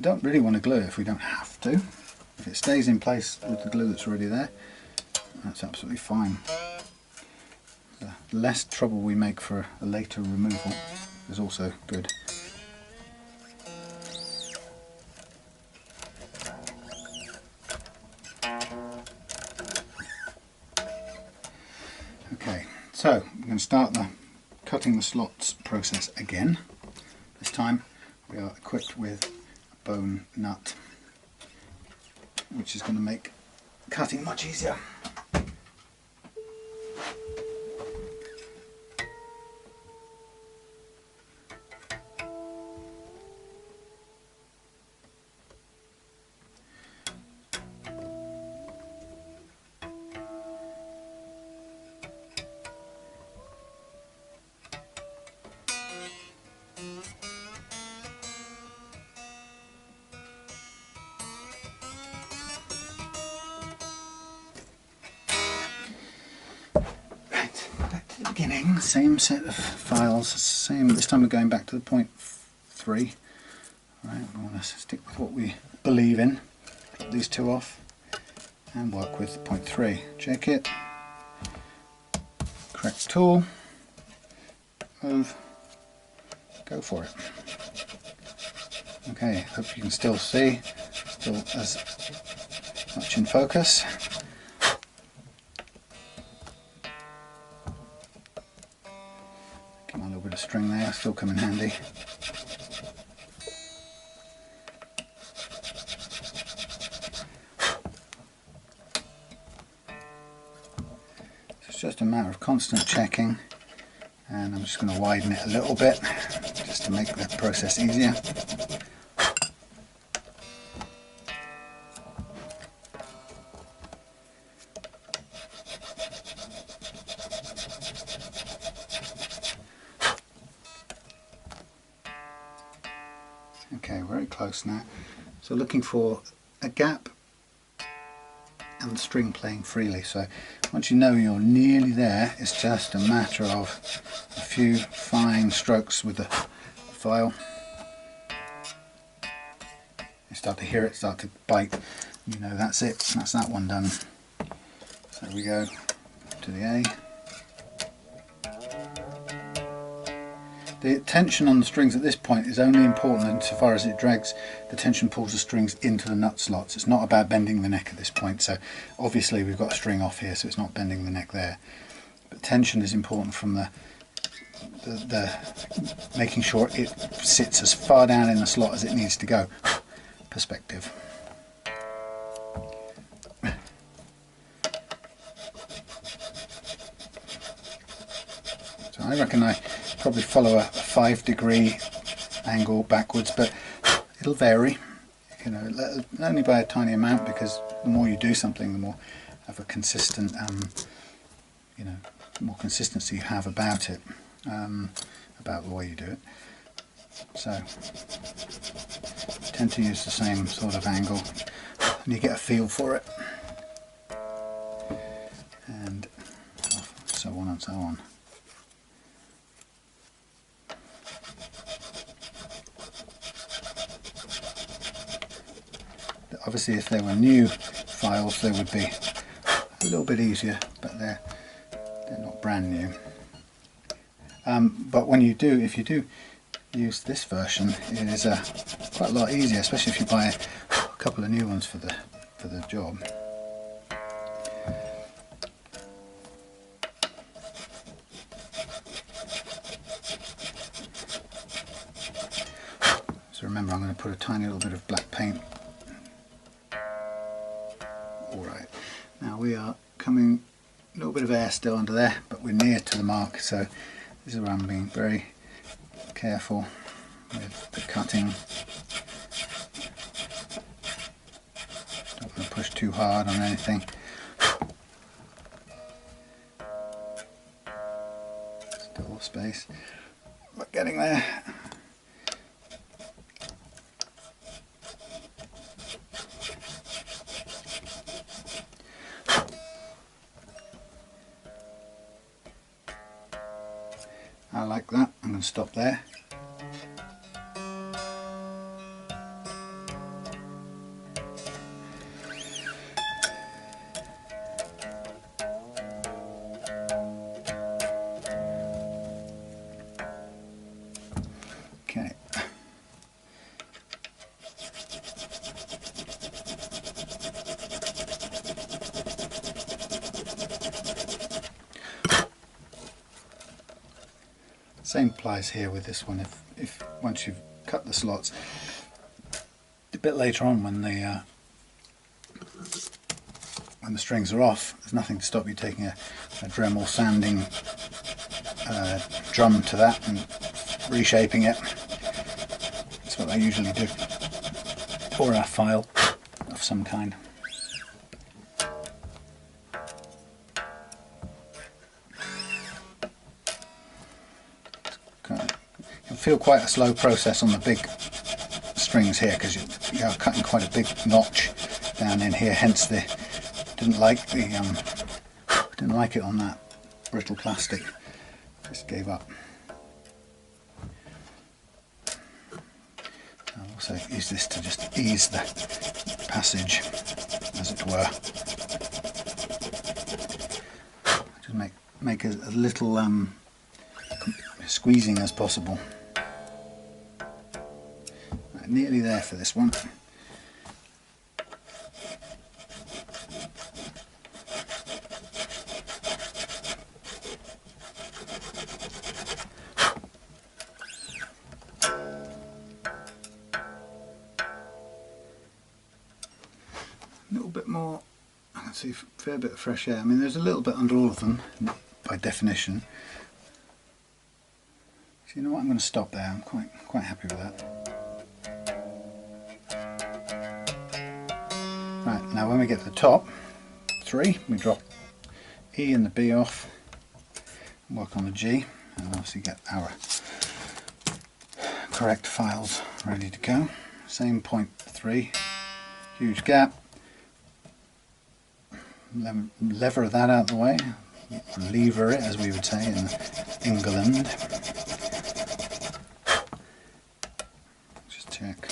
Don't really want to glue if we don't have to. If it stays in place with the glue that's already there, that's absolutely fine. The less trouble we make for a later removal is also good. Okay, so we're going to start the cutting the slots process again. This time we are equipped with a bone nut which is going to make cutting much easier. Beginning, same set of files, same, this time we're going back to the 0.3. Right, we want to stick with what we believe in, drop these two off and work with 0.3. Check it, correct tool, move, go for it. Okay, hope you can still see, still as much in focus. A little bit of string there, still come in handy. So it's just a matter of constant checking, and I'm just going to widen it a little bit just to make the process easier. Okay, very close now. So looking for a gap and the string playing freely. So once you know you're nearly there, it's just a matter of a few fine strokes with the file. You start to hear it start to bite. You know that's it. That's that one done. So we go to the A. The tension on the strings at this point is only important insofar as it drags, the tension pulls the strings into the nut slots. It's not about bending the neck at this point, so obviously we've got a string off here, so it's not bending the neck there. But tension is important from the making sure it sits as far down in the slot as it needs to go perspective. So I reckon I probably follow a 5-degree angle backwards, but it'll vary, you know, only by a tiny amount, because the more you do something, the more of a consistent, you know, the more consistency you have about it, about the way you do it. So tend to use the same sort of angle, and you get a feel for it, and so on and so on. Obviously if they were new files they would be a little bit easier, but they're not brand new. But when you do, if you do use this version, it is quite a lot easier, especially if you buy a couple of new ones for the job. So remember, I'm going to put a tiny little bit of black paint. Alright, now we are coming a little bit of air still under there, but we're near to the mark, so this is where I'm being very careful with the cutting. Don't want to push too hard on anything. Still space, but getting there. I like that. I'm going to stop there. Okay. Same applies here with this one. If once you've cut the slots, a bit later on when the when the strings are off, there's nothing to stop you taking a Dremel sanding drum to that and reshaping it. That's what I usually do, or a file of some kind. It can feel quite a slow process on the big strings here because you are cutting quite a big notch down in here. Hence, the didn't like it on that brittle plastic. Just gave up. I'll also use this to just ease the passage, as it were. Just make as little squeezing as possible. Right, nearly there for this one. A little bit more, I can see a fair bit of fresh air. I mean, there's a little bit under all of them by definition. So you know what, I'm going to stop there. I'm quite happy with that. Right, now when we get to the top 3, we drop E and the B off, and work on the G, and obviously get our correct files ready to go. Same point 3, huge gap. Lever that out the way, lever it as we would say in England. Just check.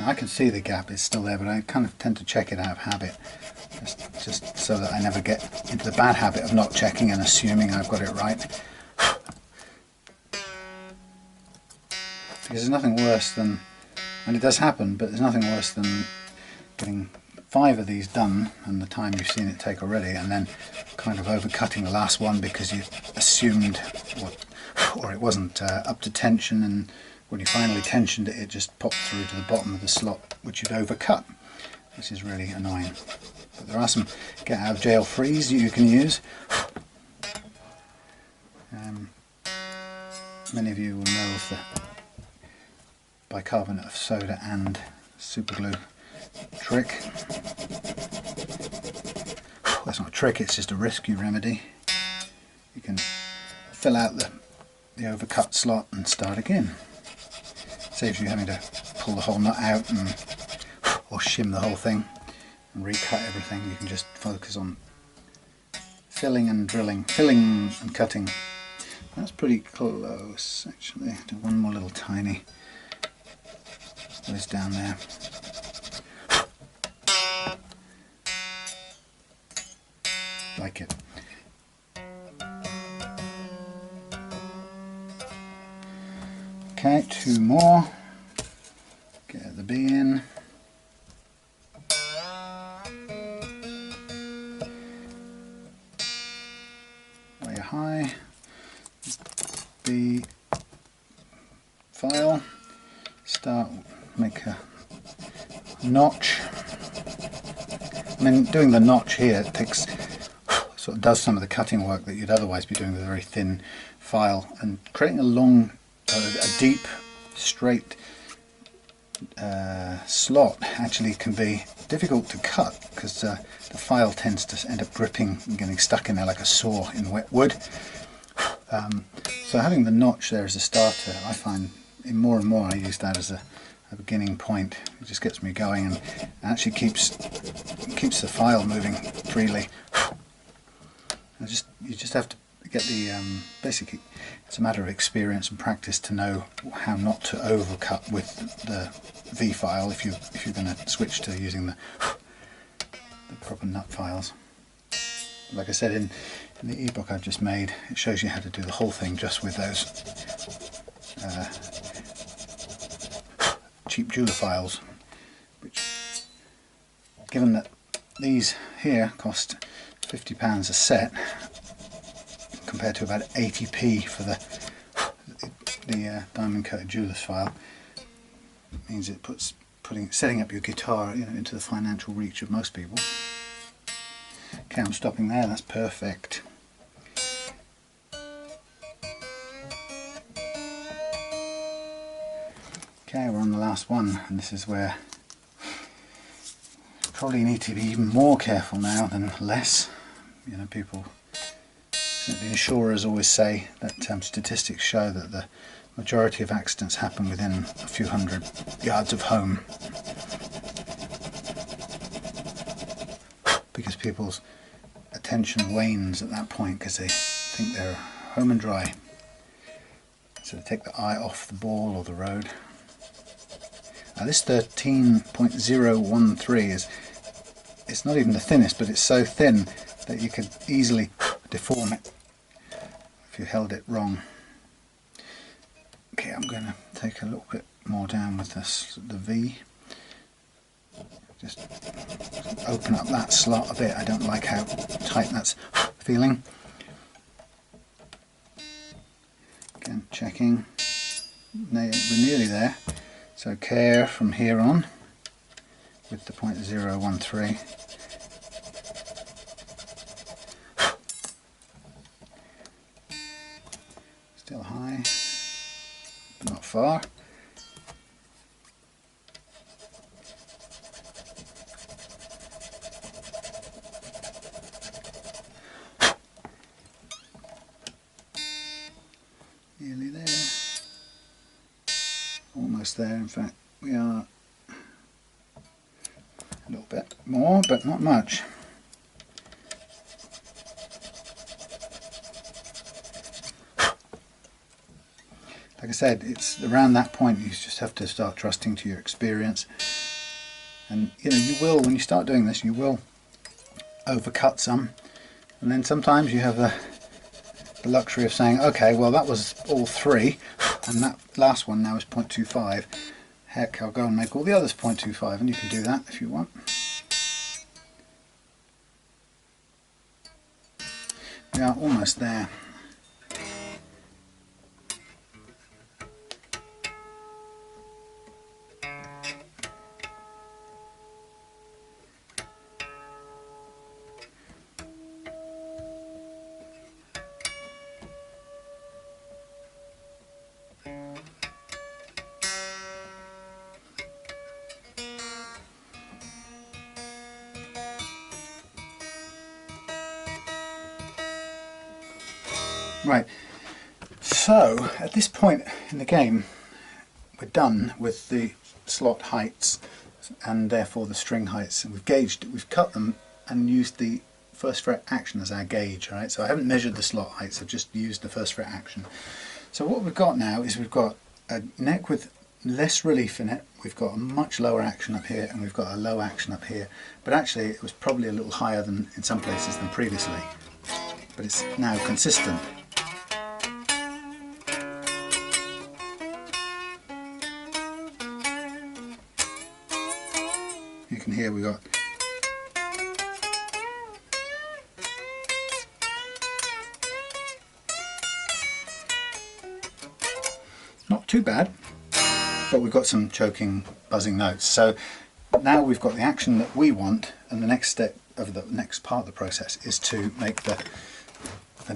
Now I can see the gap is still there, but I kind of tend to check it out of habit. Just so that I never get into the bad habit of not checking and assuming I've got it right. Because there's nothing worse than, and it does happen, but there's nothing worse than getting 5 of these done and the time you've seen it take already, and then kind of overcutting the last one because you assumed or it wasn't up to tension, and when you finally tensioned it, it just popped through to the bottom of the slot which you'd overcut. This is really annoying. But there are some get out of jail frees you can use. Many of you will know of the bicarbonate of soda and superglue trick. That's not a trick, it's just a rescue remedy. You can fill out the overcut slot and start again. Saves you having to pull the whole nut out or shim the whole thing and recut everything. You can just focus on filling and drilling, filling and cutting. That's pretty close actually. Do one more little tiny whiz down there. Like it. Okay, 2 more. Get the B in. Way high. B file. Start, make a notch. I mean, doing the notch here takes, sort of does some of the cutting work that you'd otherwise be doing with a very thin file, and creating a long, a deep, straight slot actually can be difficult to cut because the file tends to end up gripping and getting stuck in there like a saw in wet wood. So having the notch there as a starter, I find more and more I use that as a beginning point. It just gets me going and actually keeps the file moving freely. You just have to get the basically it's a matter of experience and practice to know how not to overcut with the V file if you're going to switch to using the proper nut files. Like I said, in the ebook I've just made, it shows you how to do the whole thing just with those cheap jeweler files, which, given that these here cost £50 a set compared to about 80p for the diamond coated jeweller's file. It means it puts setting up your guitar, you know, into the financial reach of most people. Okay, I'm stopping there. That's perfect. Okay, we're on the last one, and this is where you probably need to be even more careful now than less. You know, people, the insurers always say that statistics show that the majority of accidents happen within a few hundred yards of home, because people's attention wanes at that point because they think they're home and dry. So they take the eye off the ball or the road. Now this 13.013 is, it's not even the thinnest, but it's so thin that you could easily deform it if you held it wrong. Okay, I'm going to take a little bit more down with this, the V. Just open up that slot a bit. I don't like how tight that's feeling. Again, checking. We're nearly there. So care from here on with the 0.013. Still high, but not far. Nearly there. Almost there, in fact. We are a little bit more, but not much. Like I said, it's around that point you just have to start trusting to your experience. And you know, you will, when you start doing this, you will overcut some. And then sometimes you have the luxury of saying, okay, well that was all 3, and that last one now is 0.25. Heck, I'll go and make all the others 0.25, and you can do that if you want. We are almost there. Right, so at this point in the game we're done with the slot heights and therefore the string heights, and we've gauged it, we've cut them and used the first fret action as our gauge. Right, so I haven't measured the slot heights, I've just used the first fret action. So what we've got now is we've got a neck with less relief in it, we've got a much lower action up here, and we've got a low action up here, but actually it was probably a little higher than in some places than previously, but it's now consistent. You can hear we got not too bad, but we've got some choking, buzzing notes. So now we've got the action that we want, and the next step of the next part of the process is to make the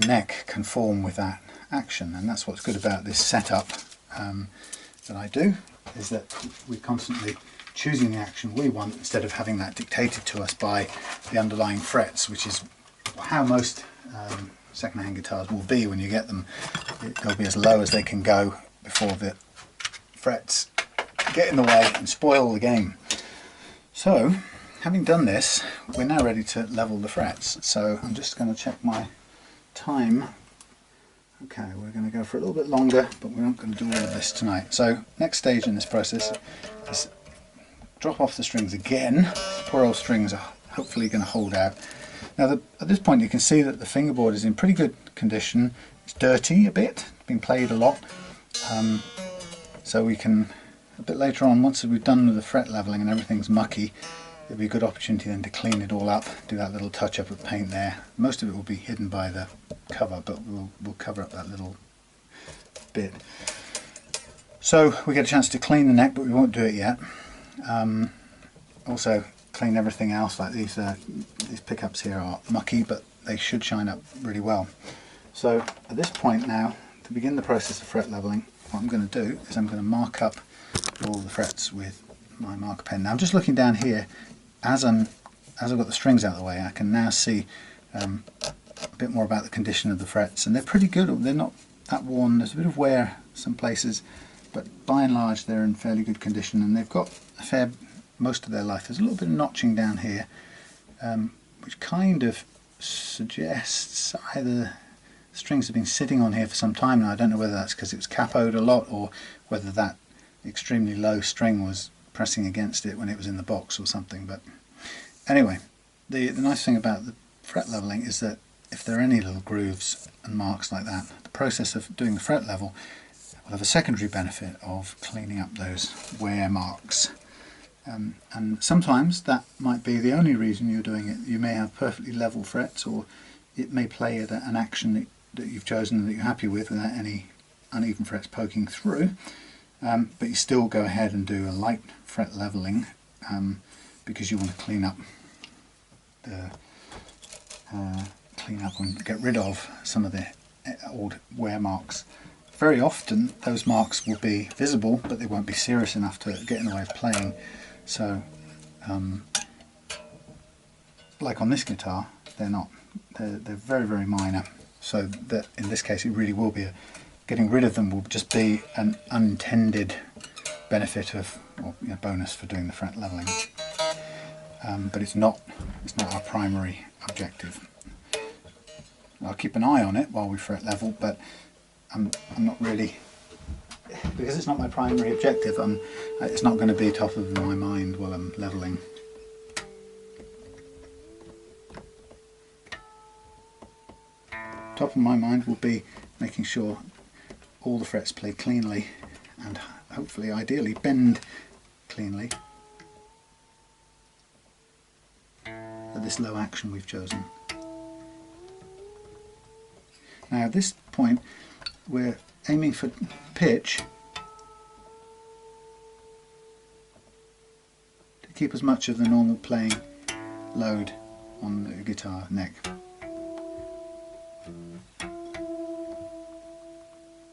neck conform with that action, and that's what's good about this setup that I do, is that we're constantly choosing the action we want instead of having that dictated to us by the underlying frets, which is how most second-hand guitars will be when you get them. They'll be as low as they can go before the frets get in the way and spoil the game. So having done this, we're now ready to level the frets. So I'm just going to check my time. Okay, we're going to go for a little bit longer, but we're not going to do all of this tonight. So next stage in this process is drop off the strings again. Poor old strings are hopefully going to hold out. Now at this point you can see that the fingerboard is in pretty good condition. It's dirty a bit, it's been played a lot. So we can, a bit later on, once we've done with the fret leveling and everything's mucky, it'll be a good opportunity then to clean it all up, do that little touch up of paint there. Most of it will be hidden by the cover, but we'll cover up that little bit. So we get a chance to clean the neck, but we won't do it yet. Also clean everything else, like these pickups here are mucky, but they should shine up really well. So at this point now, to begin the process of fret leveling, what I'm going to do is I'm going to mark up all the frets with my marker pen. Now I'm just looking down here, as I've got the strings out of the way, I can now see a bit more about the condition of the frets, and they're pretty good. They're not that worn. There's a bit of wear some places, but by and large they're in fairly good condition, and they've got most of their life. There's a little bit of notching down here, which kind of suggests either strings have been sitting on here for some time now. I don't know whether that's because it was capoed a lot, or whether that extremely low string was pressing against it when it was in the box or something. But anyway, the nice thing about the fret leveling is that if there are any little grooves and marks like that, the process of doing the fret level will have a secondary benefit of cleaning up those wear marks. And sometimes that might be the only reason you're doing it. You may have perfectly level frets, or it may play at an action that you've chosen that you're happy with without any uneven frets poking through, but you still go ahead and do a light fret leveling because you want to clean up and get rid of some of the old wear marks. Very often those marks will be visible, but they won't be serious enough to get in the way of playing. So, like on this guitar, they're not. They're very, very minor. So that in this case, it really will be getting rid of them will just be an unintended benefit of, or bonus for doing the fret leveling. But it's not our primary objective. I'll keep an eye on it while we fret level, but I'm not really, because it's not my primary objective. It's not going to be top of my mind while I'm leveling. Top of my mind will be making sure all the frets play cleanly and hopefully, ideally, bend cleanly at this low action we've chosen. Now at this point we're aiming for pitch to keep as much of the normal playing load on the guitar neck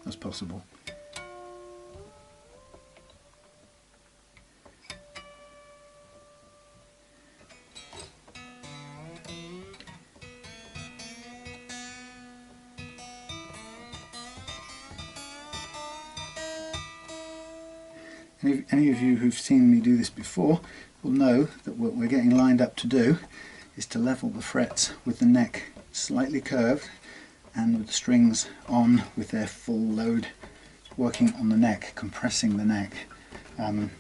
as possible. Any of you who've seen me do this before will know that what we're getting lined up to do is to level the frets with the neck slightly curved and with the strings on with their full load working on the neck, compressing the neck. And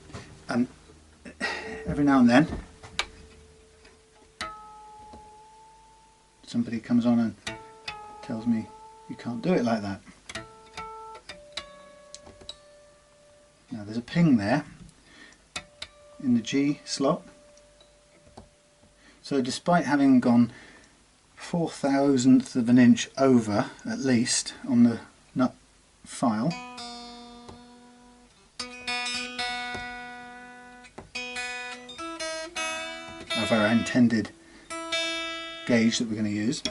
every now and then somebody comes on and tells me you can't do it like that. Now there's a ping there in the G slot, so despite having gone 4/1000th of an inch over at least on the nut file, of our intended gauge that we're going to use,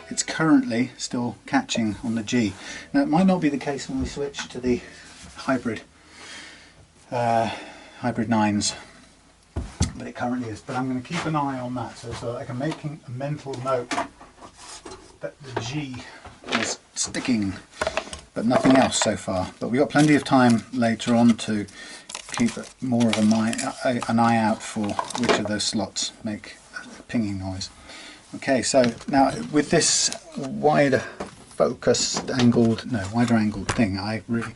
it's currently still catching on the G. Now it might not be the case when we switch to the hybrid 9s, but it currently is. But I'm going to keep an eye on that so I can make a mental note that the G is sticking, but nothing else so far. But we've got plenty of time later on to keep more of an eye out for which of those slots make a pinging noise. Okay, so now with this wider angled thing, I really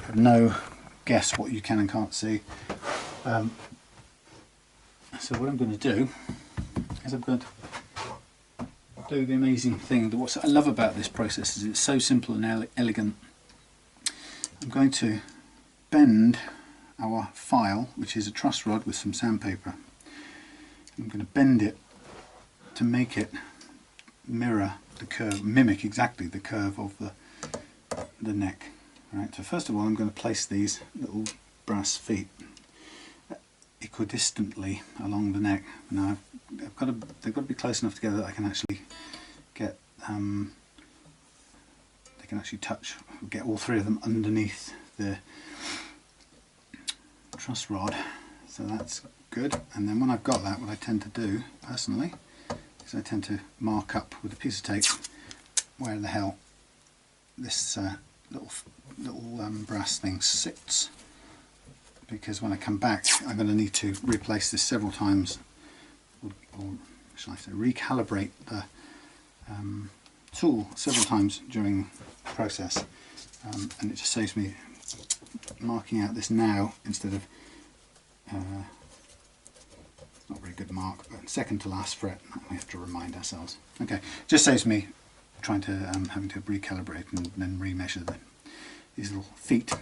have no guess what you can and can't see. So what I'm going to do is I'm going to do the amazing thing. What I love about this process is it's so simple and elegant. I'm going to bend our file, which is a truss rod with some sandpaper. I'm going to bend it to make it mirror the curve, mimic exactly the curve of the neck. Right, so first of all I'm going to place these little brass feet equidistantly along the neck. Now they've got to be close enough together that I can actually get they can actually get all three of them underneath the truss rod, so that's good. And then when I've got that, what I tend to do personally is I tend to mark up with a piece of tape where the hell this little brass thing sits, because when I come back I'm going to need to replace this several times, or shall I say recalibrate the tool several times during the process, and it just saves me marking out this now instead of it's not a very good mark, but second to last fret, we have to remind ourselves. Okay, just saves me trying to having to recalibrate and then remeasure these little feet.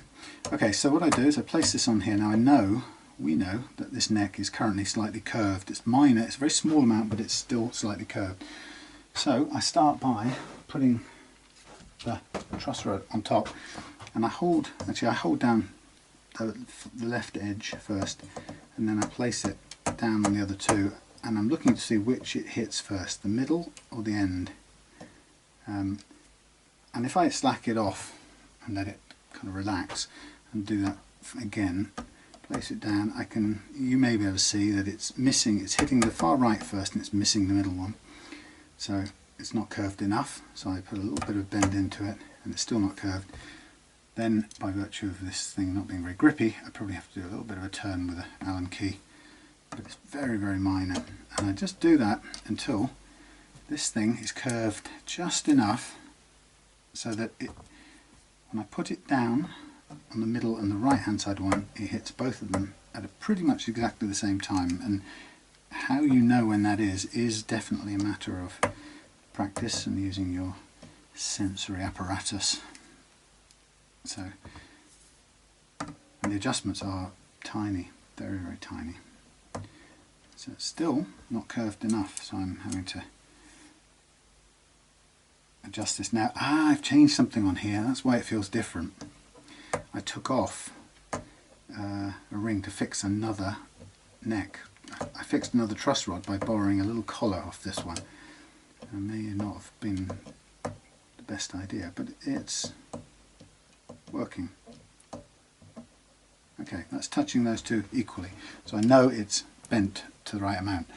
Okay, so what I do is I place this on here. Now we know that this neck is currently slightly curved. It's minor, it's a very small amount, but it's still slightly curved. So I start by putting the truss rod on top, and I hold down the left edge first, and then I place it down on the other two, and I'm looking to see which it hits first, the middle or the end. And if I slack it off and let it kind of relax and do that again, place it down, you may be able to see that it's hitting the far right first and it's missing the middle one. So it's not curved enough, so I put a little bit of bend into it and it's still not curved. Then by virtue of this thing not being very grippy, I probably have to do a little bit of a turn with an Allen key, but it's very, very minor. And I just do that until this thing is curved just enough so that when I put it down on the middle and the right hand side one, it hits both of them at pretty much exactly the same time. And how you know when that is definitely a matter of practice and using your sensory apparatus. So, and the adjustments are tiny, very, very tiny. So it's still not curved enough, so I'm having to adjust this now. I've changed something on here, that's why it feels different. I took off a ring to fix another neck. I fixed another truss rod by borrowing a little collar off this one. It may not have been the best idea, but it's working. Okay, that's touching those two equally, so I know it's bent to the right amount.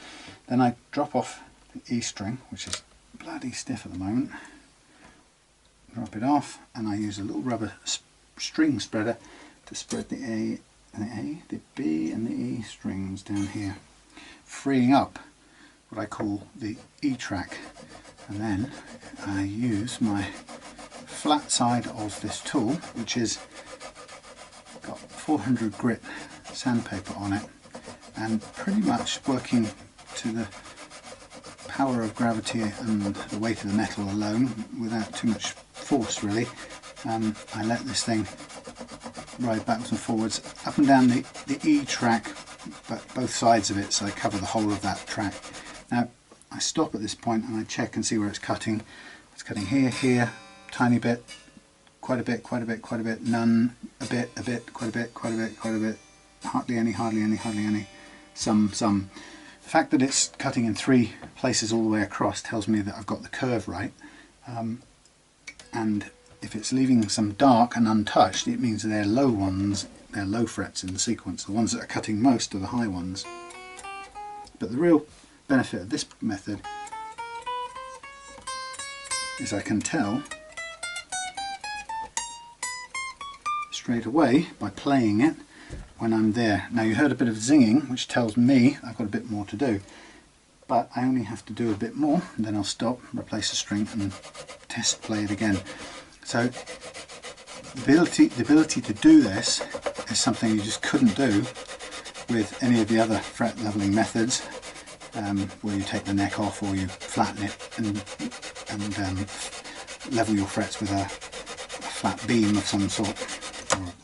Then I drop off the E string, which is bloody stiff at the moment, drop it off, and I use a little rubber string spreader to spread the A, the B and the E strings down here, freeing up what I call the E track. And then I use my flat side of this tool, which is got 400 grit sandpaper on it, and pretty much working to the power of gravity and the weight of the metal alone without too much force really. I let this thing ride backwards and forwards up and down the E track, but both sides of it, so I cover the whole of that track. Now I stop at this point and I check and see where it's cutting. It's cutting here, here, tiny bit, quite a bit, quite a bit, quite a bit, none, a bit, quite a bit, quite a bit, quite a bit, hardly any, hardly any, hardly any, some. The fact that it's cutting in 3 places all the way across tells me that I've got the curve right. And if it's leaving some dark and untouched, it means they're low ones, they're low frets in the sequence. The ones that are cutting most are the high ones. But the real benefit of this method is I can tell straight away by playing it when I'm there. Now you heard a bit of zinging, which tells me I've got a bit more to do, but I only have to do a bit more and then I'll stop, replace the string and test play it again. So the ability to do this is something you just couldn't do with any of the other fret leveling methods, where you take the neck off or you flatten it and level your frets with a flat beam of some sort,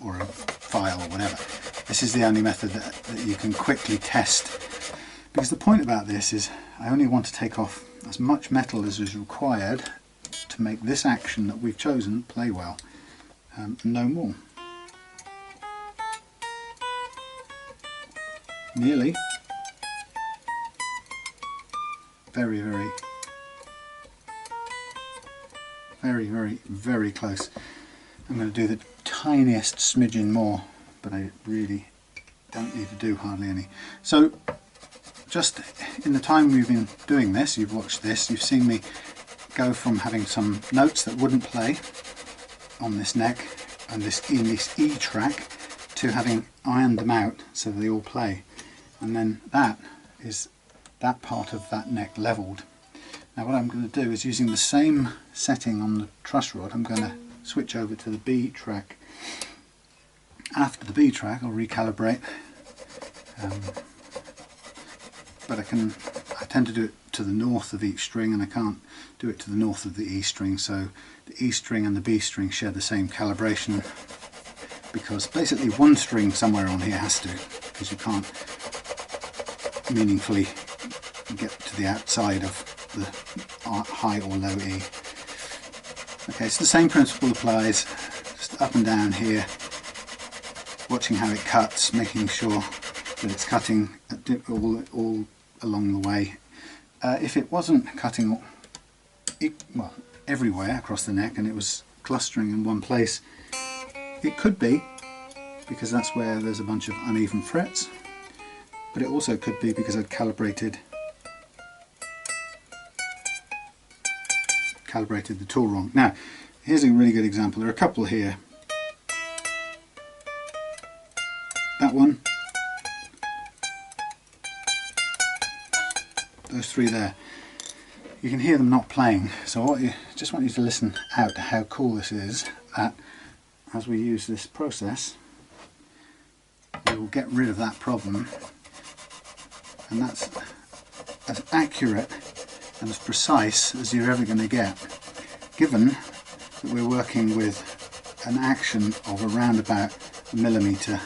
or a file or whatever. This is the only method that you can quickly test, because the point about this is I only want to take off as much metal as is required to make this action that we've chosen play well, no more. Nearly. Very, very, very, very, very close. I'm going to do the tiniest smidgen more, but I really don't need to do hardly any. So just in the time we've been doing this, you've watched this, you've seen me go from having some notes that wouldn't play on this neck and in this E track to having ironed them out so they all play. And then that is that part of that neck leveled. Now what I'm going to do is, using the same setting on the truss rod, I'm going to switch over to the B track. After the B track I'll recalibrate, but I tend to do it to the north of each string, and I can't do it to the north of the E string, so the E string and the B string share the same calibration, because basically one string somewhere on here has to, because you can't meaningfully get to the outside of the high or low E. Okay, so the same principle applies, just up and down here, watching how it cuts, making sure that it's cutting all along the way. If it wasn't cutting well, everywhere across the neck and it was clustering in one place, it could be because that's where there's a bunch of uneven frets, but it also could be because I'd calibrated the tool wrong. Now here's a really good example. There are a couple here. That one, those three there. You can hear them not playing, so just want you to listen out to how cool this is, that as we use this process we will get rid of that problem, and that's as accurate and as precise as you're ever going to get, given that we're working with an action of around about a millimetre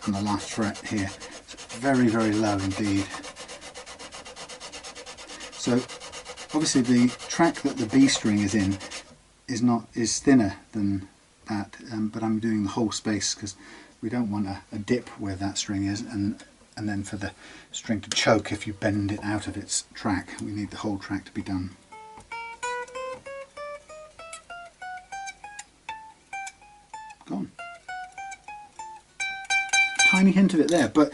on the last fret here. It's very, very low indeed. So obviously the track that the B string is in is thinner than that, but I'm doing the whole space because we don't want a dip where that string is, and then for the string to choke if you bend it out of its track. We need the whole track to be done. Gone. Tiny hint of it there, but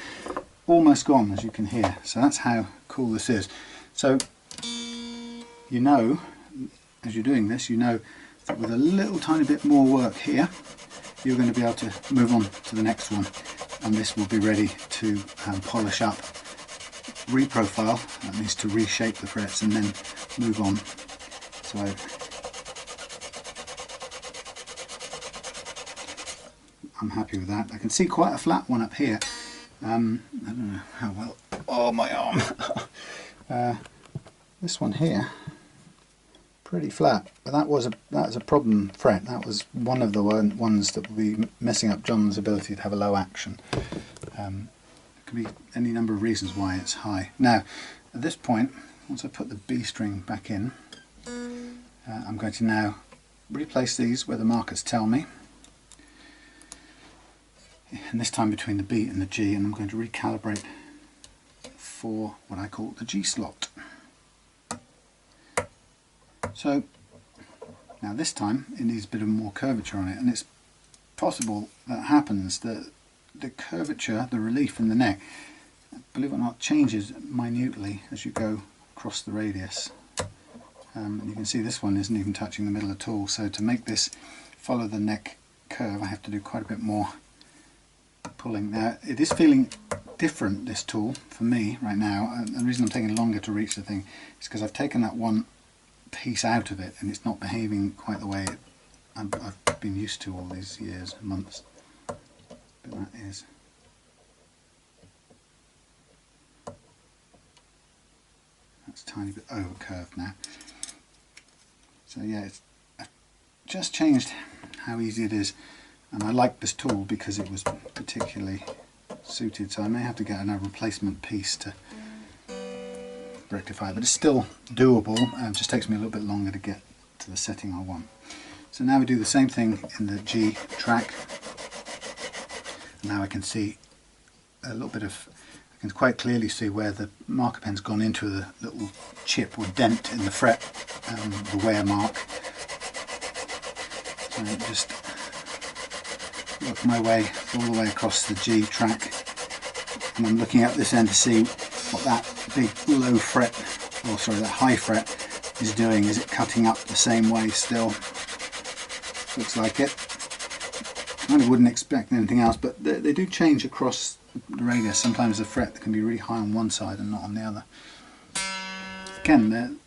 almost gone, as you can hear. So that's how cool this is. So you know, as you're doing this, you know that with a little tiny bit more work here, you're going to be able to move on to the next one, and this will be ready to polish up, reprofile, that means to reshape the frets, and then move on. So I'm happy with that. I can see quite a flat one up here. I don't know how well. Oh, my arm! This one here, pretty flat, but that was a problem fret. That was one of the ones that will be messing up John's ability to have a low action. There could be any number of reasons why it's high. Now, at this point, once I put the B string back in, I'm going to now replace these where the markers tell me, and this time between the B and the G, and I'm going to recalibrate for what I call the G slot. So now this time it needs a bit of more curvature on it, and it's possible that happens that the curvature, the relief in the neck, believe it or not, changes minutely as you go across the radius. And you can see this one isn't even touching the middle at all, so to make this follow the neck curve I have to do quite a bit more pulling. Now it is feeling different, this tool, for me right now, and the reason I'm taking longer to reach the thing is because I've taken that one piece out of it and it's not behaving quite the way I've been used to all these years and months. But that is that's a tiny bit over curved now. So yeah, I've just changed how easy it is and I like this tool because it was particularly suited, so I may have to get another replacement piece to rectify it, but it's still doable and just takes me a little bit longer to get to the setting I want. So now we do the same thing in the G track. Now I can see a little bit of, I can quite clearly see where the marker pen's gone into the little chip or dent in the fret, the wear mark. So I just work my way all the way across the G track, and I'm looking at this end to see what that big low fret, or sorry, that high fret is doing. Is it cutting up the same way still? Looks like it. I wouldn't expect anything else, but they do change across the radius. Sometimes the fret can be really high on one side and not on the other. Again,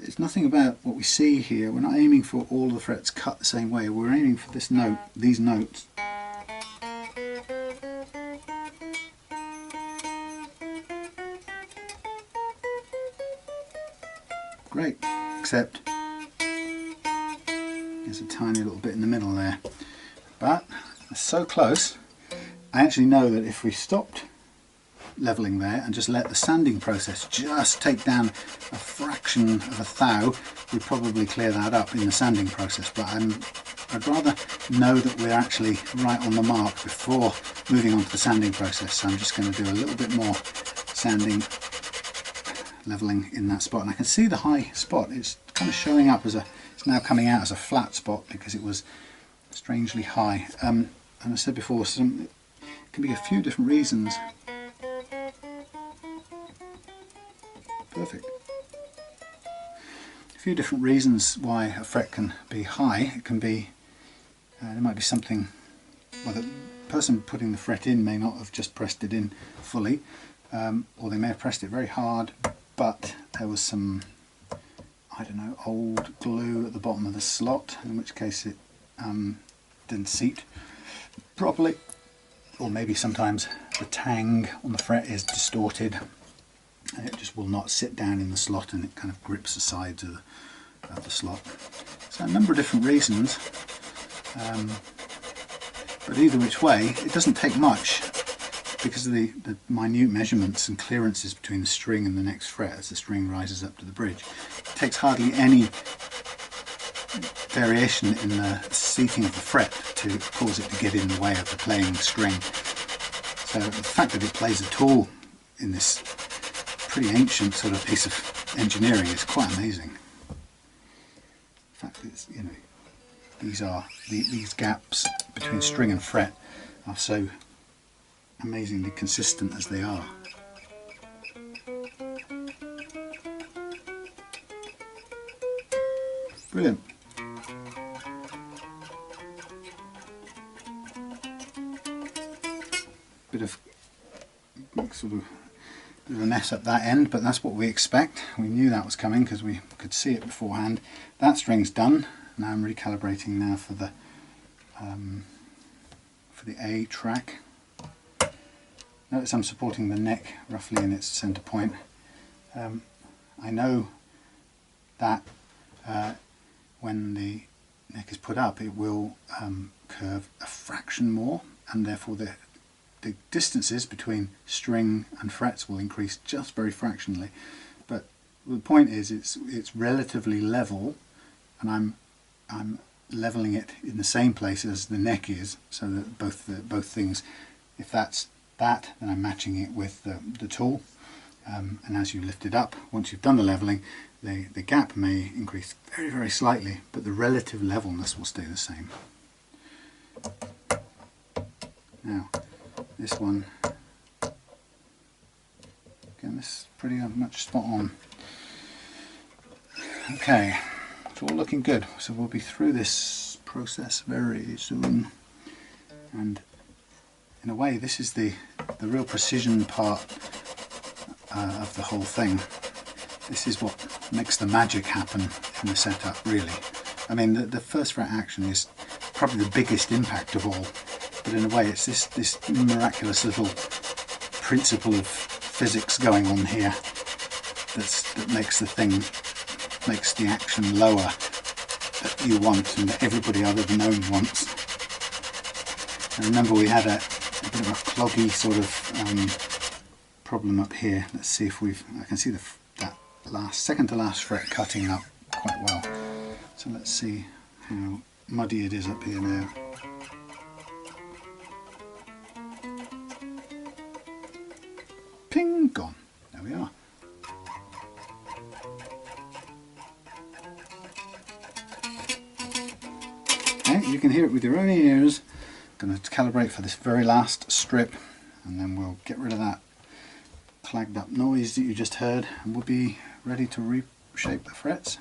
it's nothing about what we see here. We're not aiming for all the frets cut the same way. We're aiming for this note, these notes. Great, except there's a tiny little bit in the middle there. But it's so close, I actually know that if we stopped leveling there and just let the sanding process just take down a fraction of a thou, we'd probably clear that up in the sanding process. But I'd rather know that we're actually right on the mark before moving on to the sanding process. So I'm just going to do a little bit more sanding, leveling in that spot. And I can see the high spot. It's kind of showing up as a, it's now coming out as a flat spot because it was strangely high. And I said before, it can be a few different reasons. Perfect. A few different reasons why a fret can be high. It can be, there might be something, well, the person putting the fret in may not have just pressed it in fully, or they may have pressed it very hard, but there was some, I don't know, old glue at the bottom of the slot, in which case it didn't seat properly. Or maybe sometimes the tang on the fret is distorted and it just will not sit down in the slot, and it kind of grips the sides of the slot. So a number of different reasons, but either which way it doesn't take much, because of the minute measurements and clearances between the string and the next fret as the string rises up to the bridge. It takes hardly any variation in the seating of the fret to cause it to get in the way of the playing string. So the fact that it plays at all in this pretty ancient sort of piece of engineering is quite amazing. The fact that it's, you know, these gaps between string and fret are so amazingly consistent as they are. Brilliant. Bit of sort of a mess at that end, but that's what we expect. We knew that was coming because we could see it beforehand. That string's done. Now I'm recalibrating now for the A track. Notice I'm supporting the neck roughly in its center point. I know that when the neck is put up, it will curve a fraction more, and therefore the distances between string and frets will increase just very fractionally. But the point is, it's relatively level, and I'm leveling it in the same place as the neck is, so that both things, if that's that, then I'm matching it with the tool. And as you lift it up, once you've done the leveling, the gap may increase very, very slightly, but the relative levelness will stay the same. Now, this one, again, this is pretty much spot on. Okay, it's all looking good, so we'll be through this process very soon. And in a way, this is the real precision part of the whole thing. This is what makes the magic happen in the setup, really. I mean, the first fret action is probably the biggest impact of all, but in a way it's this miraculous little principle of physics going on here that makes the thing, makes the action lower that you want and that everybody other than Ohm wants. I remember we had a bit of a cloggy sort of problem up here. Let's see if I can see that second to last fret cutting up quite well. So let's see how muddy it is up here now. Ping, gone. There we are. Okay, you can hear it with your own ears. I'm going to calibrate for this very last strip, and then we'll get rid of that clagged up noise that you just heard, and we'll be ready to reshape the frets.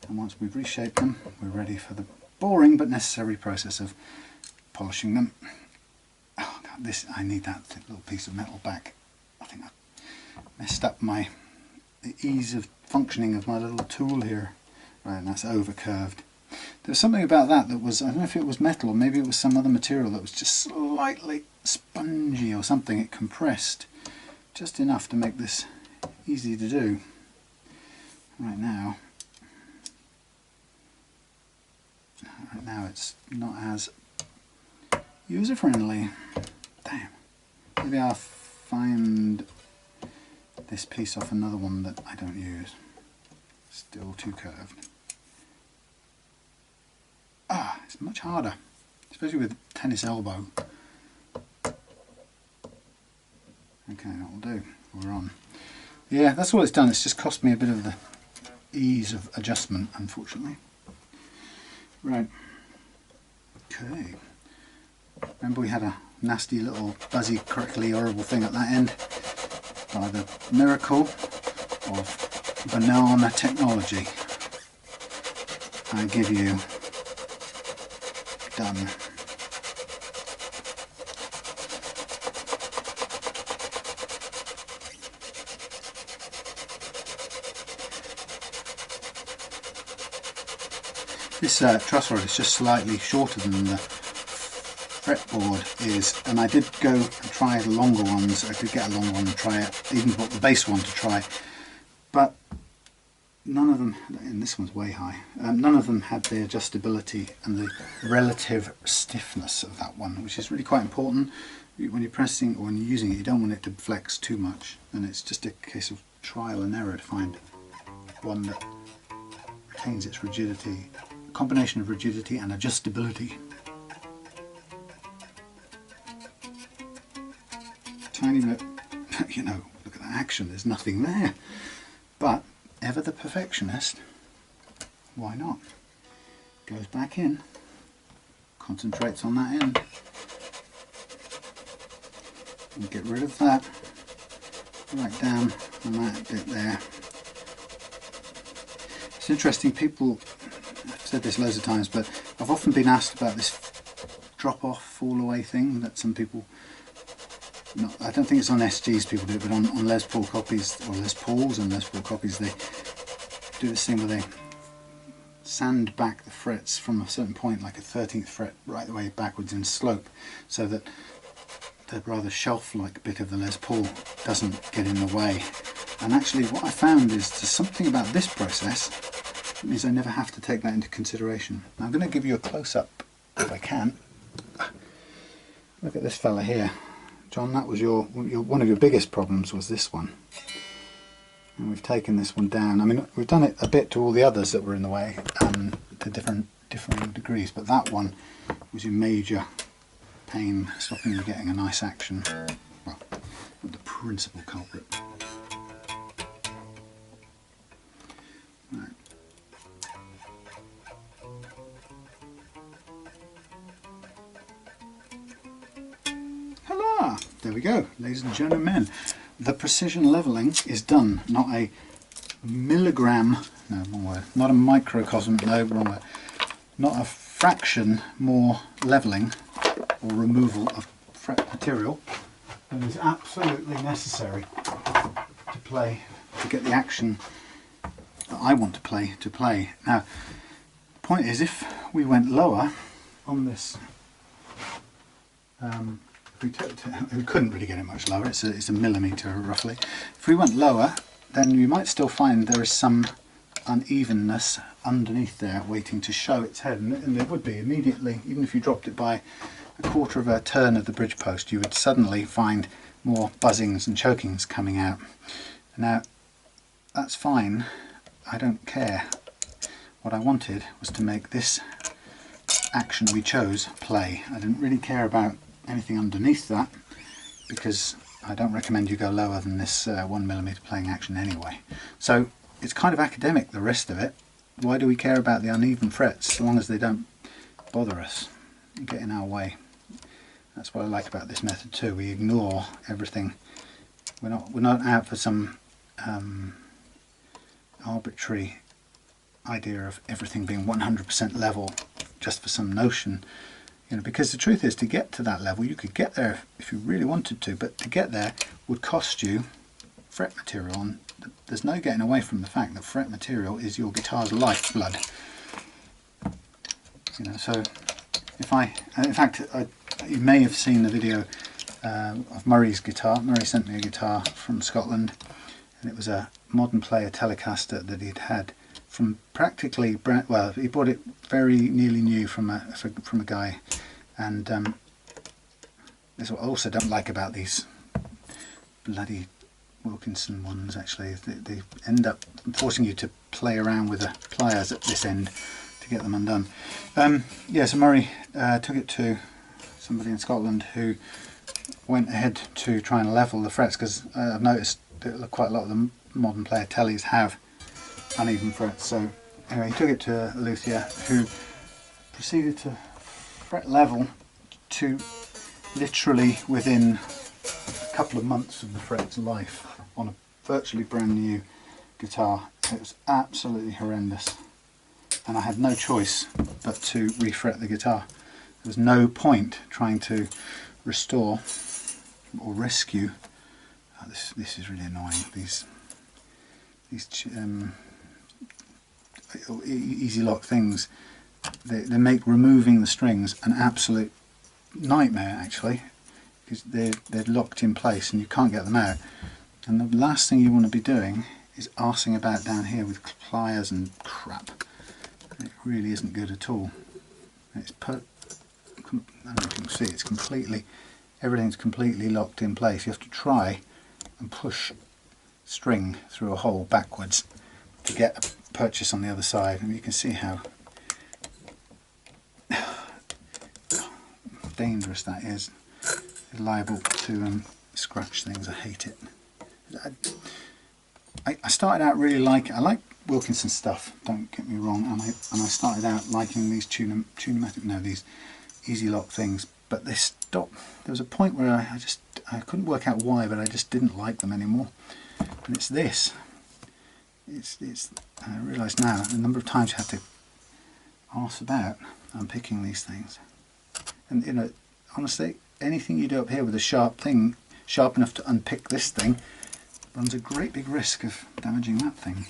And once we've reshaped them, we're ready for the boring but necessary process of polishing them. Oh God, I need that little piece of metal back. I think I messed up the ease of functioning of my little tool here. Right, and that's over curved. There was something about that was, I don't know if it was metal or maybe it was some other material that was just slightly spongy or something. It compressed just enough to make this easy to do. Right now it's not as user-friendly. Damn. Maybe I'll find this piece off another one that I don't use. Still too curved. Ah, it's much harder, especially with tennis elbow. Okay, that'll do. We're on. Yeah, that's all it's done. It's just cost me a bit of the ease of adjustment, unfortunately. Right. Okay. Remember we had a nasty little buzzy, crackly, horrible thing at that end? By the miracle of banana technology, I give you done. This truss rod is just slightly shorter than the fretboard is, and I did go and try the longer ones. I did get a longer one and try it, even bought the base one to try, but none of them, and this one's way high, none of them had the adjustability and the relative stiffness of that one, which is really quite important. When you're pressing or when you're using it, you don't want it to flex too much, and it's just a case of trial and error to find one that retains its rigidity, a combination of rigidity and adjustability. Tiny bit, you know, look at that action, there's nothing there, but ever the perfectionist, why not? Goes back in, concentrates on that end, and get rid of that, right down on that bit there. It's interesting, people, I've said this loads of times, but I've often been asked about this drop off, fall away thing that some people, I don't think it's on SGs people do it, but on Les Paul copies, or Les Pauls and Les Paul copies, they do this thing where they sand back the frets from a certain point, like a 13th fret, right the way backwards in slope, so that the rather shelf-like bit of the Les Paul doesn't get in the way. And actually what I found is there's something about this process that means I never have to take that into consideration. Now I'm going to give you a close-up, if I can. Look at this fella here. John, that was one of your biggest problems was this one, and we've taken this one down. I mean, we've done it a bit to all the others that were in the way, to different degrees, but that one was your major pain, stopping you getting a nice action. Well, the principal culprit. Right. There we go, ladies and gentlemen. The precision leveling is done, not a milligram, no, wrong word, not a microcosm, no, wrong word, not a fraction more leveling or removal of fret material than is absolutely necessary to get the action that I want to play. Now, the point is, if we went lower on this, we couldn't really get it much lower, it's a millimetre roughly. If we went lower, then you might still find there is some unevenness underneath there waiting to show its head, and there would be immediately, even if you dropped it by quarter of a turn of the bridge post, you would suddenly find more buzzings and chokings coming out. Now that's fine, I don't care. What I wanted was to make this action we chose play. I didn't really care about anything underneath that, because I don't recommend you go lower than this 1mm playing action anyway. So it's kind of academic, the rest of it. Why do we care about the uneven frets as long as they don't bother us and get in our way? That's what I like about this method too. We ignore everything. We're not out for some arbitrary idea of everything being 100% level just for some notion. You know, because the truth is, to get to that level, you could get there if you really wanted to, but to get there would cost you fret material, and there's no getting away from the fact that fret material is your guitar's lifeblood. You know, so if in fact, you may have seen the video of Murray's guitar. Murray sent me a guitar from Scotland, and it was a Modern Player Telecaster that he'd had from practically well, he bought it very nearly new from a guy, and this is what I also don't like about these bloody Wilkinson ones. Actually, they end up forcing you to play around with the pliers at this end to get them undone. Yeah, so Murray took it to somebody in Scotland who went ahead to try and level the frets, because I've noticed that quite a lot of the Modern Player Tellies have uneven frets. So anyway, he took it to a luthier who proceeded to fret level to literally within a couple of months of the fret's life on a virtually brand new guitar. It was absolutely horrendous, and I had no choice but to refret the guitar. There was no point trying to restore or rescue. Oh, this is really annoying. These easy lock things, they make removing the strings an absolute nightmare, actually, because they're locked in place and you can't get them out. And the last thing you want to be doing is arsing about down here with pliers and crap. It really isn't good at all. It's I don't know if you can see, it's completely, everything's completely locked in place. You have to try and push string through a hole backwards to get a purchase on the other side, and you can see how dangerous that is. It's liable to scratch things. I hate it. I started out really I like Wilkinson stuff, don't get me wrong, and I started out liking these these easy lock things, but they stopped. There was a point where I couldn't work out why, but I just didn't like them anymore. And it's this. I realise now the number of times you have to arse about unpicking these things. And you know, honestly, anything you do up here with a sharp enough to unpick this thing, runs a great big risk of damaging that thing.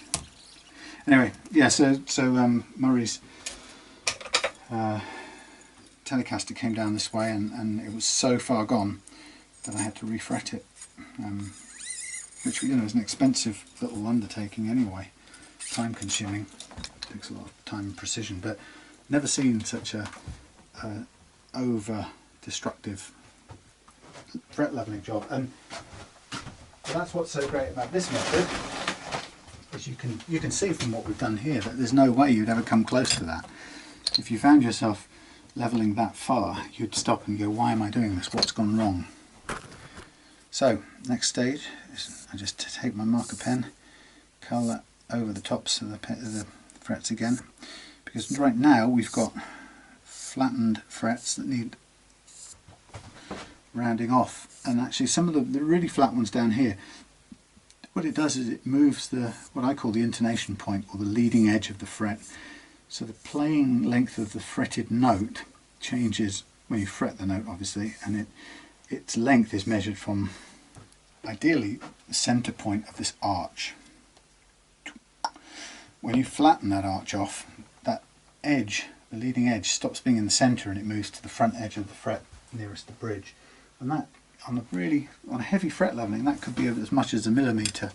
Anyway, yeah, so Murray's Telecaster came down this way, and it was so far gone that I had to refret it, which, you know, is an expensive little undertaking anyway, time consuming, takes a lot of time and precision, but never seen such a over destructive fret leveling job. And that's what's so great about this method, is you can see from what we've done here that there's no way you'd ever come close to that. If you found yourself leveling that far, you'd stop and go, why am I doing this? What's gone wrong? So next stage is I just take my marker pen, curl that over the tops of the frets again, because right now we've got flattened frets that need rounding off, and actually some of the really flat ones down here, what it does is it moves what I call the intonation point, or the leading edge of the fret. So the playing length of the fretted note changes when you fret the note, obviously, and its length is measured from ideally the center point of this arch. When you flatten that arch off, that edge, the leading edge, stops being in the center and it moves to the front edge of the fret nearest the bridge. And that, on a heavy fret leveling, that could be as much as a millimetre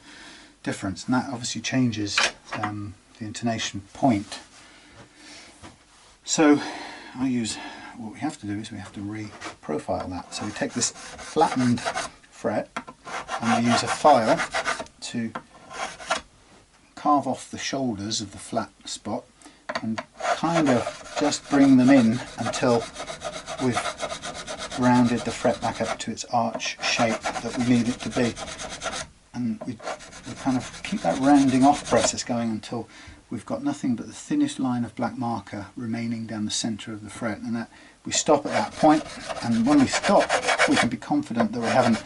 difference, and that obviously changes the intonation point. So I use what we have to do is we have to re-profile that. So we take this flattened fret and we use a file to carve off the shoulders of the flat spot and kind of just bring them in until we've rounded the fret back up to its arch shape that we need it to be. And we kind of keep that rounding off process going until we've got nothing but the thinnest line of black marker remaining down the centre of the fret, and that we stop at that point, and when we stop we can be confident that we haven't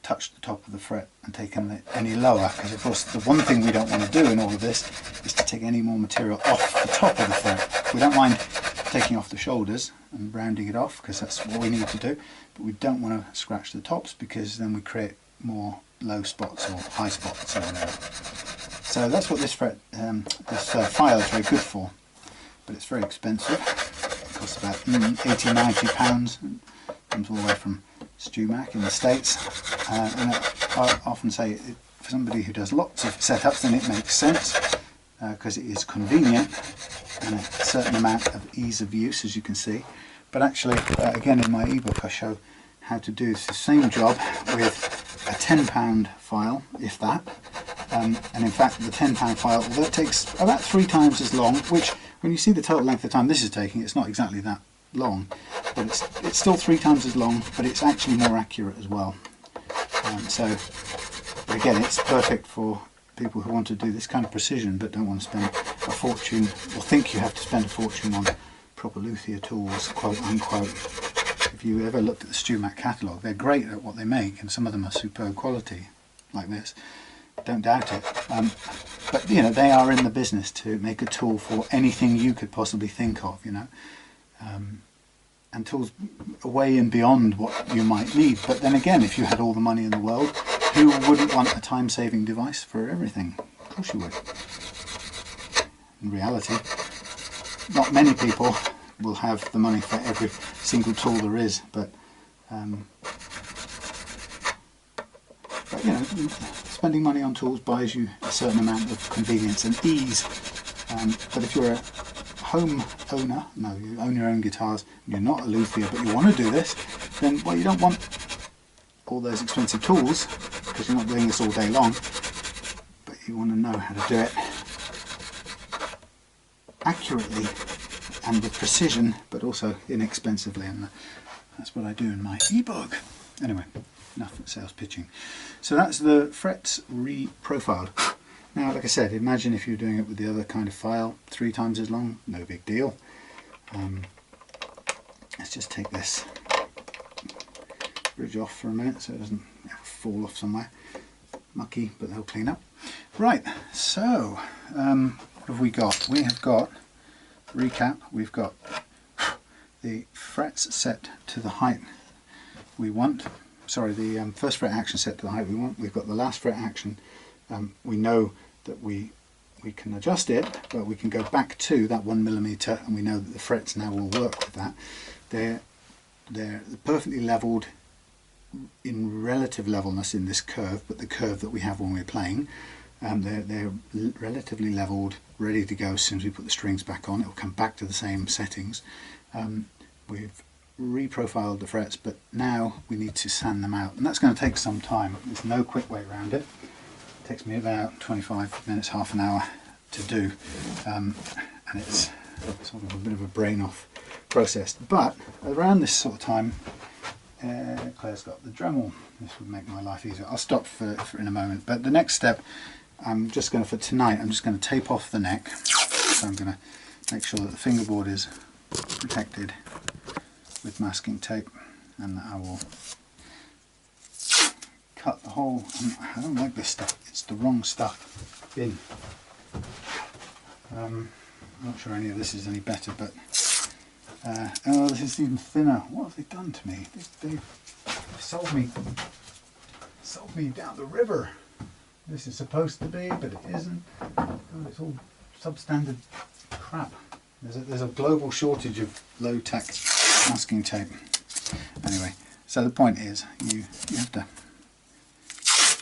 touched the top of the fret and taken it any lower, because of course the one thing we don't want to do in all of this is to take any more material off the top of the fret. We don't mind taking off the shoulders and rounding it off because that's what we need to do, but we don't want to scratch the tops because then we create more low spots or high spots or whatever. So that's what this fret, this file is very good for, but it's very expensive. It costs about £80–90. It comes all the way from StuMac in the States, and I often say for somebody who does lots of setups then it makes sense because it is convenient and a certain amount of ease of use, as you can see. But actually, again, in my ebook I show how to do the same job with a £10 file, if that. And in fact the £10 file, although it takes about 3 times as long, which when you see the total length of time this is taking, it's not exactly that long, but it's still 3 times as long, but it's actually more accurate as well. So again, it's perfect for people who want to do this kind of precision but don't want to spend a fortune, or think you have to spend a fortune on proper luthier tools, quote unquote. If you ever looked at the StuMac catalogue, they're great at what they make, and some of them are superb quality, like this. Don't doubt it. But you know, they are in the business to make a tool for anything you could possibly think of, you know. And tools way and beyond what you might need. But then again, if you had all the money in the world, who wouldn't want a time-saving device for everything? Of course you would. In reality, not many people will have the money for every single tool there is, but you know, spending money on tools buys you a certain amount of convenience and ease. But if you're a home owner, no, you own your own guitars, and you're not a luthier, but you want to do this, then well, you don't want all those expensive tools because you're not doing this all day long, but you want to know how to do it accurately and with precision, but also inexpensively, and that's what I do in my ebook. Anyway, enough sales pitching. So that's the frets re-profiled. Now, like I said, imagine if you're doing it with the other kind of file, 3 times as long, no big deal. Let's just take this bridge off for a minute so it doesn't fall off somewhere. Mucky, but they'll clean up. Right, so what have we got? We have got, recap, we've got the frets set to the height we want. Sorry, the first fret action set to the height we want. We've got the last fret action. We know that we can adjust it, but we can go back to that 1mm, and we know that the frets now will work with that. They're perfectly leveled in relative levelness in this curve, but the curve that we have when we're playing, they're relatively leveled, ready to go as soon as we put the strings back on. It will come back to the same settings. We've reprofiled the frets, but now we need to sand them out, and that's going to take some time. There's no quick way around it. It takes me about 25 minutes, half an hour to do, and it's sort of a bit of a brain off process. But around this sort of time, Claire's got the Dremel. This would make my life easier. I'll stop for in a moment, but the next step, I'm just going to, for tonight, I'm just going to tape off the neck. So I'm going to make sure that the fingerboard is protected with masking tape, and I will cut the hole. I don't like this stuff, it's the wrong stuff in. I'm not sure any of this is any better, but oh, this is even thinner. What have they done to me? They've sold me down the river. This is supposed to be, but it isn't. God, it's all substandard crap. There's a global shortage of low-tech masking tape. Anyway, so the point is, you have to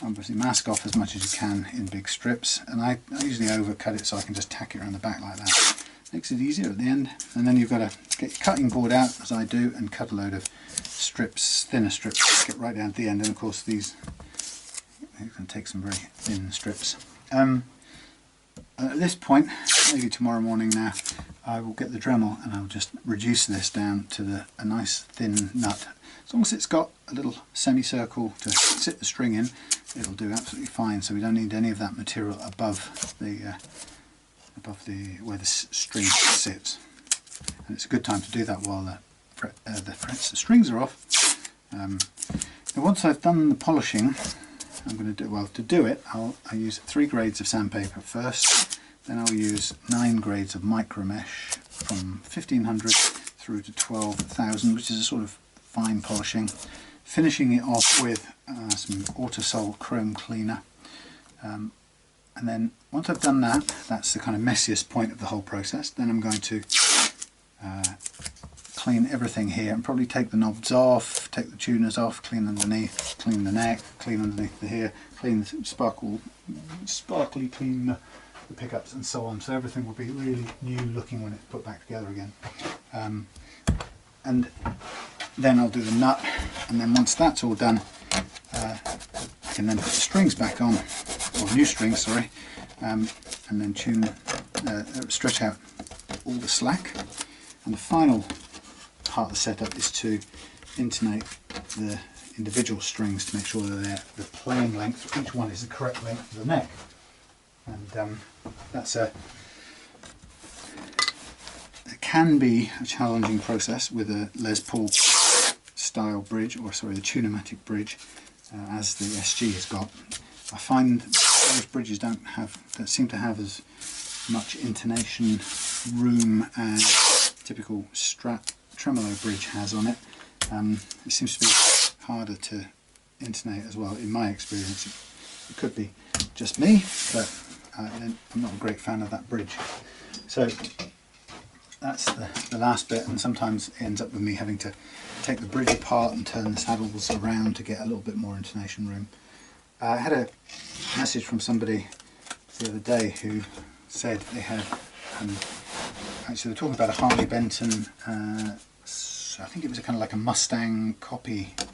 obviously mask off as much as you can in big strips, and I usually overcut it so I can just tack it around the back like that. makes it easier at the end. And then you've got to get your cutting board out, as I do, and cut a load of strips, thinner strips, get right down to the end. And of course these, you can take some very thin strips. At this point, maybe tomorrow morning now, I will get the Dremel and I'll just reduce this down to a nice thin nut. As long as it's got a little semicircle to sit the string in, it'll do absolutely fine. So we don't need any of that material above the where the string sits. And it's a good time to do that while the strings are off. Now once I've done the polishing, I'm going to do, well, to do it, I'll use 3 grades of sandpaper first, then I'll use 9 grades of micro mesh from 1500 through to 12,000, which is a sort of fine polishing, finishing it off with some Autosol chrome cleaner. And then once I've done that, that's the kind of messiest point of the whole process, then I'm going to clean everything here and probably take the knobs off, take the tuners off, clean underneath, clean the neck, clean underneath the here, clean the sparkly clean the pickups and so on, so everything will be really new looking when it's put back together again. And then I'll do the nut, and then once that's all done, I can then put the strings back on, or new strings, sorry, and then tune, stretch out all the slack. And the final part of the setup is to intonate the individual strings to make sure that the playing length for each one is the correct length for the neck. And that's it can be a challenging process with a Les Paul style bridge, or sorry, the Tunematic bridge, as the SG has got. I find those bridges don't seem to have as much intonation room as typical Strat tremolo bridge has on it. It seems to be harder to intonate as well, in my experience. It could be just me, but I'm not a great fan of that bridge. So that's the last bit, and sometimes it ends up with me having to take the bridge apart and turn the saddles around to get a little bit more intonation room. I had a message from somebody the other day who said they had, actually they're talking about a Harley Benton, I think it was a kind of like a Mustang copy, I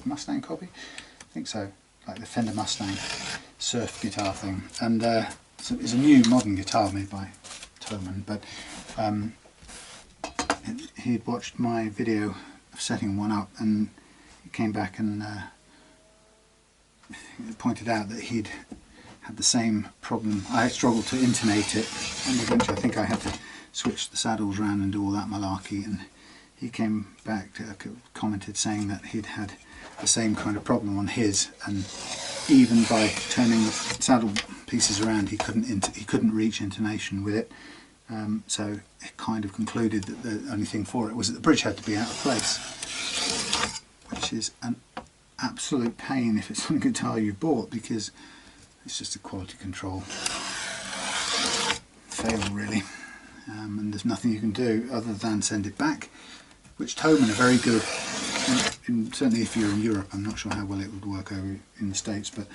think so, like the Fender Mustang surf guitar thing, and so it's a new modern guitar made by Thomann, but he'd watched my video of setting one up, and he came back and pointed out that he'd had the same problem. I struggled to intonate it, and eventually I think I had to switch the saddles around and do all that malarkey, and he came back, commented saying that he'd had the same kind of problem on his, and even by turning the saddle pieces around he couldn't reach intonation with it. So it kind of concluded that the only thing for it was that the bridge had to be out of place, which is an absolute pain if it's on a guitar you bought, because it's just a quality control fail really, and there's nothing you can do other than send it back, which Thomann are very good, certainly if you're in Europe. I'm not sure how well it would work over in the States, but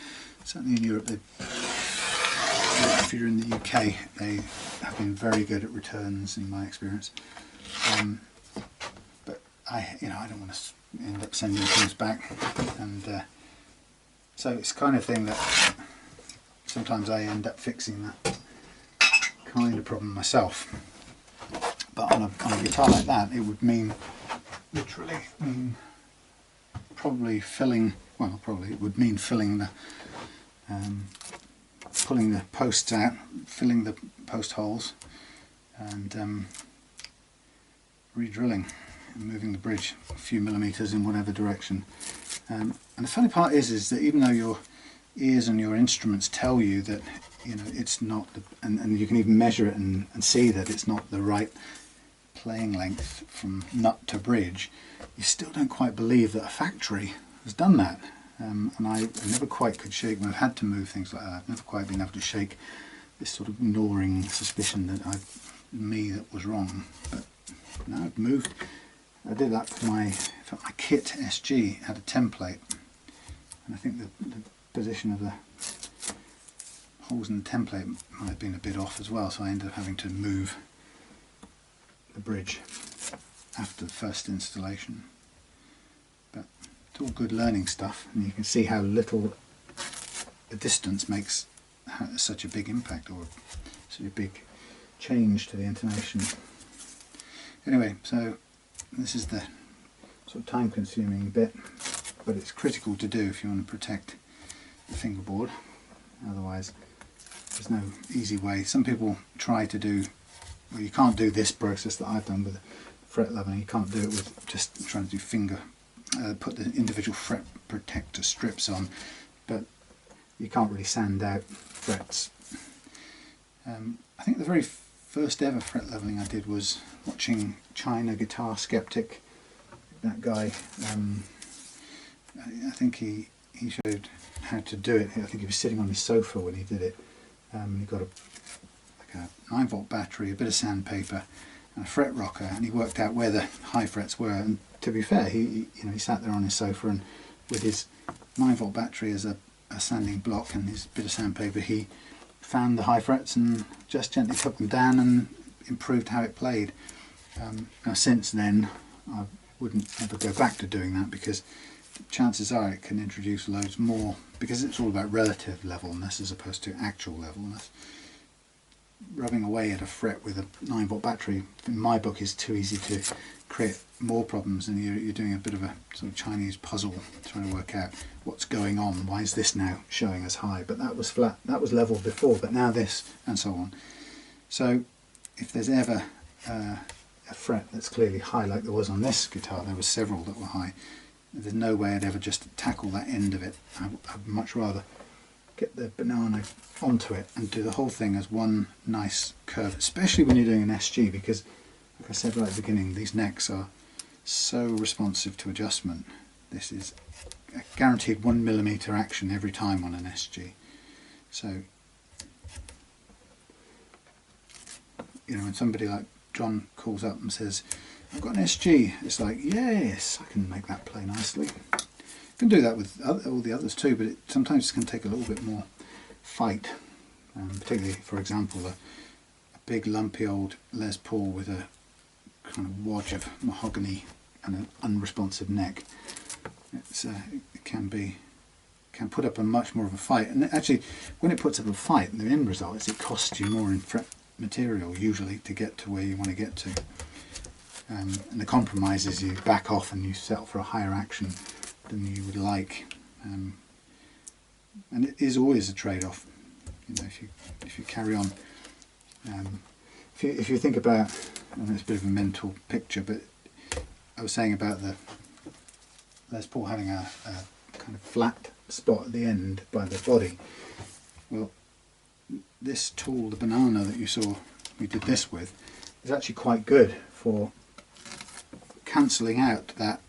certainly in Europe, if you're in the UK, they have been very good at returns in my experience. But I don't want to end up sending things back, and so it's the kind of thing that sometimes I end up fixing that kind of problem myself. But on a guitar like that, it would mean literally probably filling, well, probably it would mean filling the pulling the posts out, filling the post holes, and re-drilling and moving the bridge a few millimeters in whatever direction. And the funny part is that even though your ears and your instruments tell you that it's not, and you can even measure it and see that it's not the right playing length from nut to bridge, you still don't quite believe that a factory has done that. And I never quite could shake, when I've had to move things like that, I've never quite been able to shake this sort of gnawing suspicion that that was wrong. But now I've moved. I did that for my kit SG, had a template, and I think the position of the holes in the template might have been a bit off as well, so I ended up having to move the bridge after the first installation. But it's all good learning stuff, and you can see how little the distance makes such a big impact, or such a big change to the intonation. Anyway, so this is the sort of time consuming bit, but it's critical to do if you want to protect the fingerboard. Otherwise there's no easy way. Some people try to do, well, you can't do this process that I've done with fret leveling. You can't do it with just trying to do put the individual fret protector strips on, but you can't really sand out frets. I think the very first ever fret leveling I did was watching China Guitar Skeptic. That guy, I think he showed how to do it. I think he was sitting on his sofa when he did it. He got like a 9-volt battery, a bit of sandpaper, and a fret rocker, and he worked out where the high frets were. And to be fair, he sat there on his sofa, and with his 9-volt battery as a sanding block and his bit of sandpaper, he found the high frets and just gently took them down and improved how it played. Now since then I wouldn't ever go back to doing that, because chances are it can introduce loads more, because it's all about relative levelness as opposed to actual levelness. Rubbing away at a fret with a 9-volt battery, in my book, is too easy to create more problems, and you're doing a bit of a sort of Chinese puzzle trying to work out what's going on. Why is this now showing as high? But that was flat, that was level before, but now this, and so on. So if there's ever a fret that's clearly high, like there was on this guitar, there were several that were high, there's no way I'd ever just tackle that end of it. I'd much rather get the banana onto it and do the whole thing as one nice curve, especially when you're doing an SG, because like I said right at the beginning, these necks are so responsive to adjustment. This is a guaranteed 1mm action every time on an SG. So, you know, when somebody like John calls up and says, I've got an SG, it's like, yes, I can make that play nicely. You can do that with all the others too, but it sometimes can take a little bit more fight. Particularly, for example, a big lumpy old Les Paul with a kind of wodge of mahogany and an unresponsive neck. It can put up a much more of a fight, and actually when it puts up a fight, the end result is it costs you more in fret material usually to get to where you want to get to. And the compromise is you back off and you settle for a higher action than you would like, and it is always a trade-off. You know, if you carry on, if you think about, I know it's a bit of a mental picture, but I was saying about the Les Paul having a kind of flat spot at the end by the body. Well, this tool, the banana that you saw we did this with, is actually quite good for cancelling out that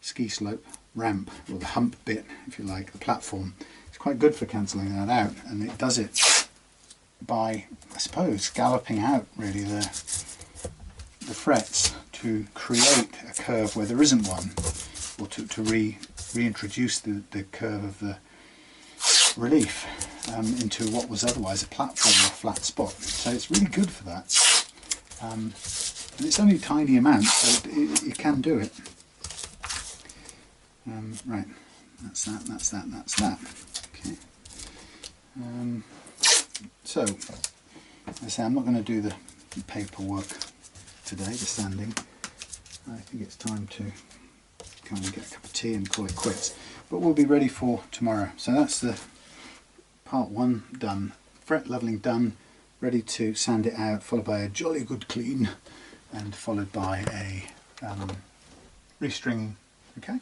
ski slope ramp, or the hump bit if you like, the platform. It's quite good for cancelling that out, and it does it by, I suppose, scalloping out really the frets to create a curve where there isn't one, or to reintroduce the curve of the relief into what was otherwise a platform or a flat spot. So it's really good for that, and it's only a tiny amount, so you can do it. Right, that's that. Okay. So, as I say, I'm not going to do the paperwork today, the sanding. I think it's time to kind of get a cup of tea and call it quits. But we'll be ready for tomorrow. So that's the part 1 done. Fret leveling done, ready to sand it out, followed by a jolly good clean, and followed by a restringing. Okay?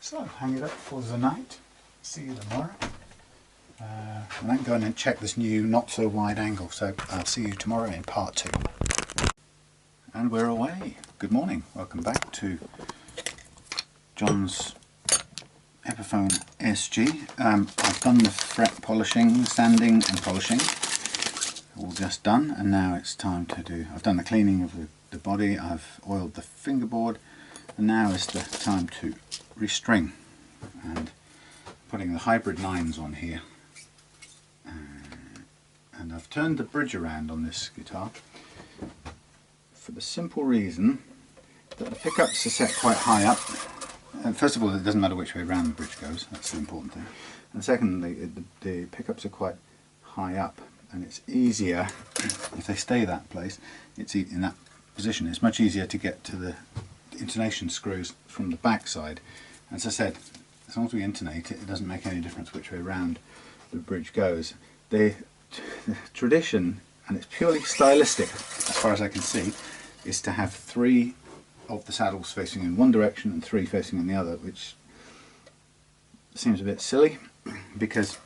So hang it up for the night. See you tomorrow. And I'm going and check this new not so wide angle, so I'll see you tomorrow in part 2. And we're away. Good morning, welcome back to John's Epiphone SG. I've done the fret polishing, sanding and polishing, all just done, and now it's time to do, I've done the cleaning of the body, I've oiled the fingerboard, and now is the time to restring, and putting the hybrid 9s on here. And I've turned the bridge around on this guitar for the simple reason that the pickups are set quite high up. And first of all, it doesn't matter which way around the bridge goes, that's the important thing. And secondly, the pickups are quite high up, and it's easier, if they stay that place, it's in that position, it's much easier to get to the intonation screws from the back side. As I said, as long as we intonate it, it doesn't make any difference which way around the bridge goes. The tradition, and it's purely stylistic as far as I can see, is to have 3 of the saddles facing in one direction and 3 facing in the other, which seems a bit silly because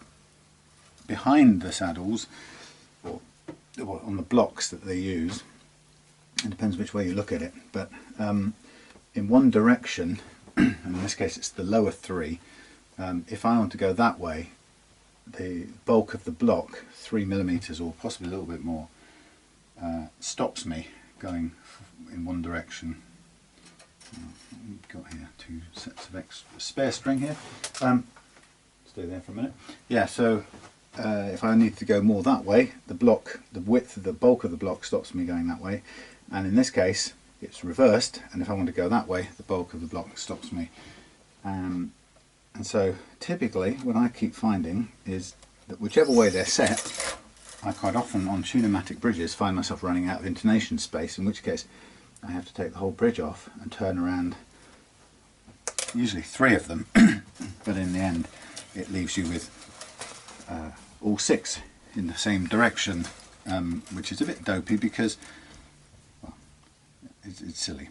behind the saddles, or on the blocks that they use, it depends which way you look at it, but in one direction, and in this case it's the lower 3, if I want to go that way, the bulk of the block, 3mm or possibly a little bit more, stops me going in one direction. We've got here 2 sets of extra spare string here. Stay there for a minute. Yeah, so if I need to go more that way, the width of the bulk of the block stops me going that way, and in this case it's reversed, and if I want to go that way, the bulk of the block stops me. And so typically what I keep finding is that whichever way they're set, I quite often on tunematic bridges find myself running out of intonation space, in which case I have to take the whole bridge off and turn around, usually 3 of them, but in the end it leaves you with all 6 in the same direction, which is a bit dopey because, well, it's silly.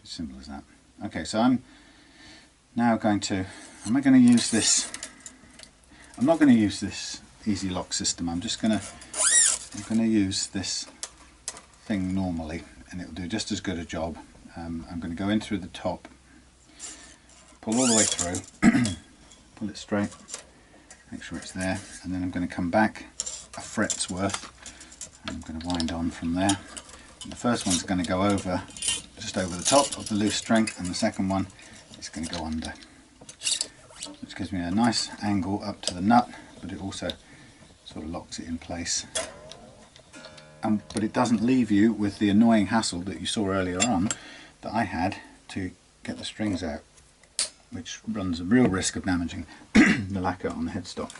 As simple as that. Okay, so I'm now going to, am I going to use this? I'm not going to use this easy lock system. I'm going to use this thing normally, and it will do just as good a job. I'm going to go in through the top, pull all the way through, pull it straight, make sure it's there, and then I'm going to come back a fret's worth, and I'm going to wind on from there. And the first one's going to go over, just over the top of the loose string, and the second one is going to go under, which gives me a nice angle up to the nut, but it also sort of locks it in place. But it doesn't leave you with the annoying hassle that you saw earlier on that I had to get the strings out, which runs a real risk of damaging the lacquer on the headstock.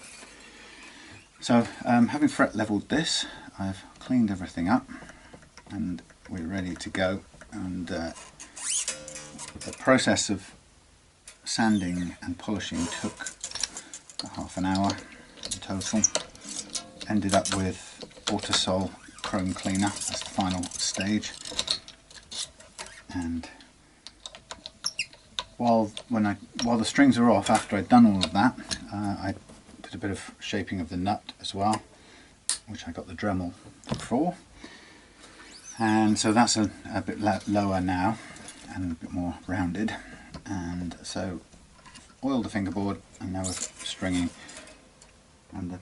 So having fret leveled this, I've cleaned everything up and we're ready to go. And the process of sanding and polishing took half an hour in total. Ended up with Autosol chrome cleaner as the final stage, and while the strings are off, after I'd done all of that, I did a bit of shaping of the nut as well, which I got the Dremel for, and so that's a bit lower now and a bit more rounded. And so oiled the fingerboard, and now we're stringing, and the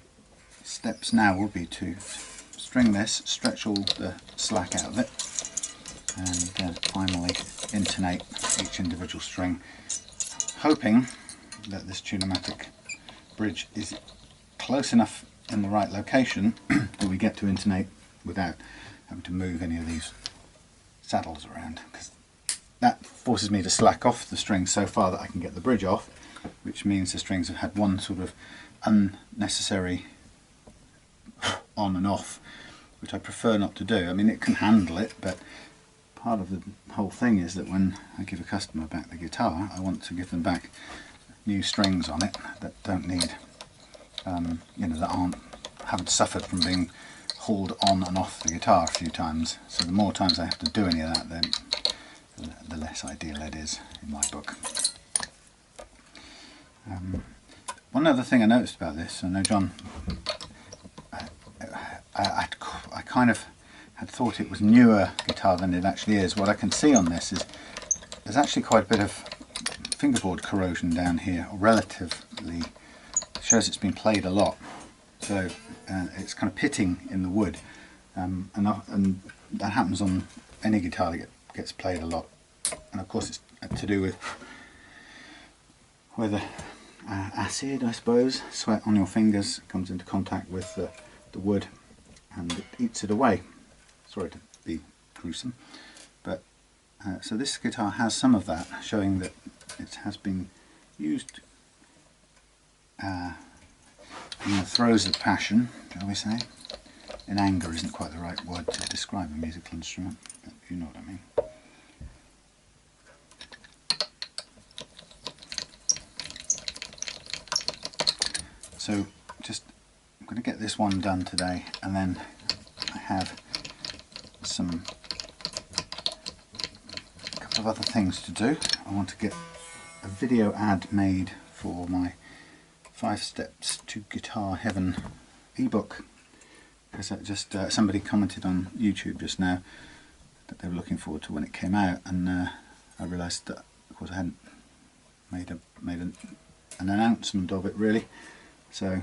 steps now will be to string this, stretch all the slack out of it, and finally intonate each individual string, hoping that this tunematic bridge is close enough in the right location that we get to intonate without having to move any of these saddles around, because that forces me to slack off the strings so far that I can get the bridge off, which means the strings have had one sort of unnecessary on and off, which I prefer not to do. I mean, it can handle it, but part of the whole thing is that when I give a customer back the guitar, I want to give them back new strings on it that don't need, you know, that haven't suffered from being hauled on and off the guitar a few times. So the more times I have to do any of that, then the less ideal it is in my book. One other thing I noticed about this, I know John, I kind of had thought it was newer guitar than it actually is. What I can see on this is there's actually quite a bit of fingerboard corrosion down here, or relatively. It shows it's been played a lot, so it's kind of pitting in the wood, and that happens on any guitar that gets played a lot. And of course it's to do with whether acid, I suppose, sweat on your fingers comes into contact with the wood and it eats it away. Sorry to be gruesome. But so this guitar has some of that, showing that it has been used in the throes of passion, shall we say. In anger isn't quite the right word to describe a musical instrument, but you know what I mean. So just, I'm going to get this one done today, and then I have a couple of other things to do. I want to get a video ad made for my 5 Steps to Guitar Heaven ebook, because just somebody commented on YouTube just now that they were looking forward to when it came out, and I realised that of course I hadn't made an announcement of it really. So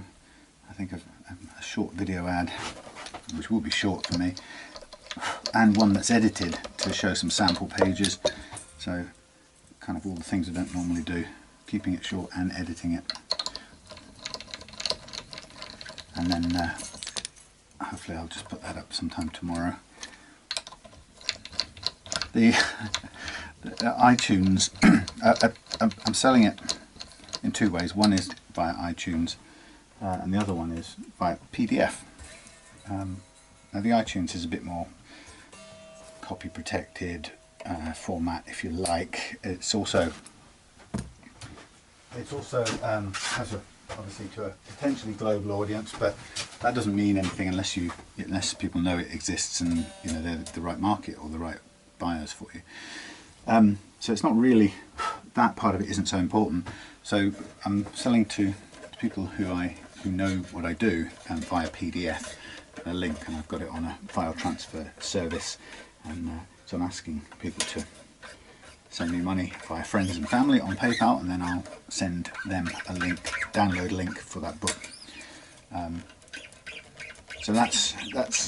I think a short video ad, which will be short for me, and one that's edited to show some sample pages, so kind of all the things I don't normally do, keeping it short and editing it. And then hopefully I'll just put that up sometime tomorrow. The iTunes, I'm selling it in 2 ways. One is via iTunes, and the other one is via PDF. Now the iTunes is a bit more copy protected format, if you like. It's also has obviously to a potentially global audience, but that doesn't mean anything unless people know it exists and you know they're the right market or the right buyers for you. So it's not really, that part of it isn't so important. So I'm selling to people who know what I do via PDF, a link, and I've got it on a file transfer service, and so I'm asking people to send me money via friends and family on PayPal, and then I'll send them a link, download link for that book. So that's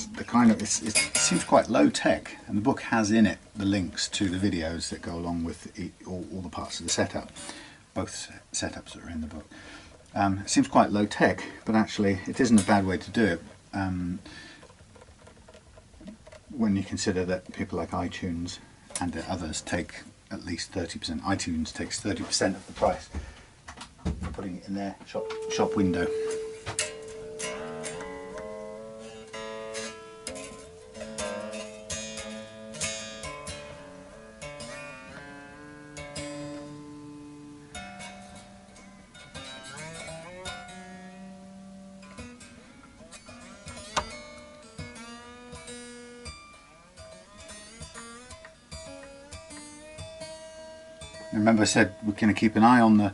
the kind of, it seems quite low tech, and the book has in it the links to the videos that go along with all the parts of the setup, both setups that are in the book. It seems quite low tech, but actually it isn't a bad way to do it when you consider that people like iTunes and others take at least 30%. iTunes takes 30% of the price for putting it in their shop window. Remember I said we're going to keep an eye on the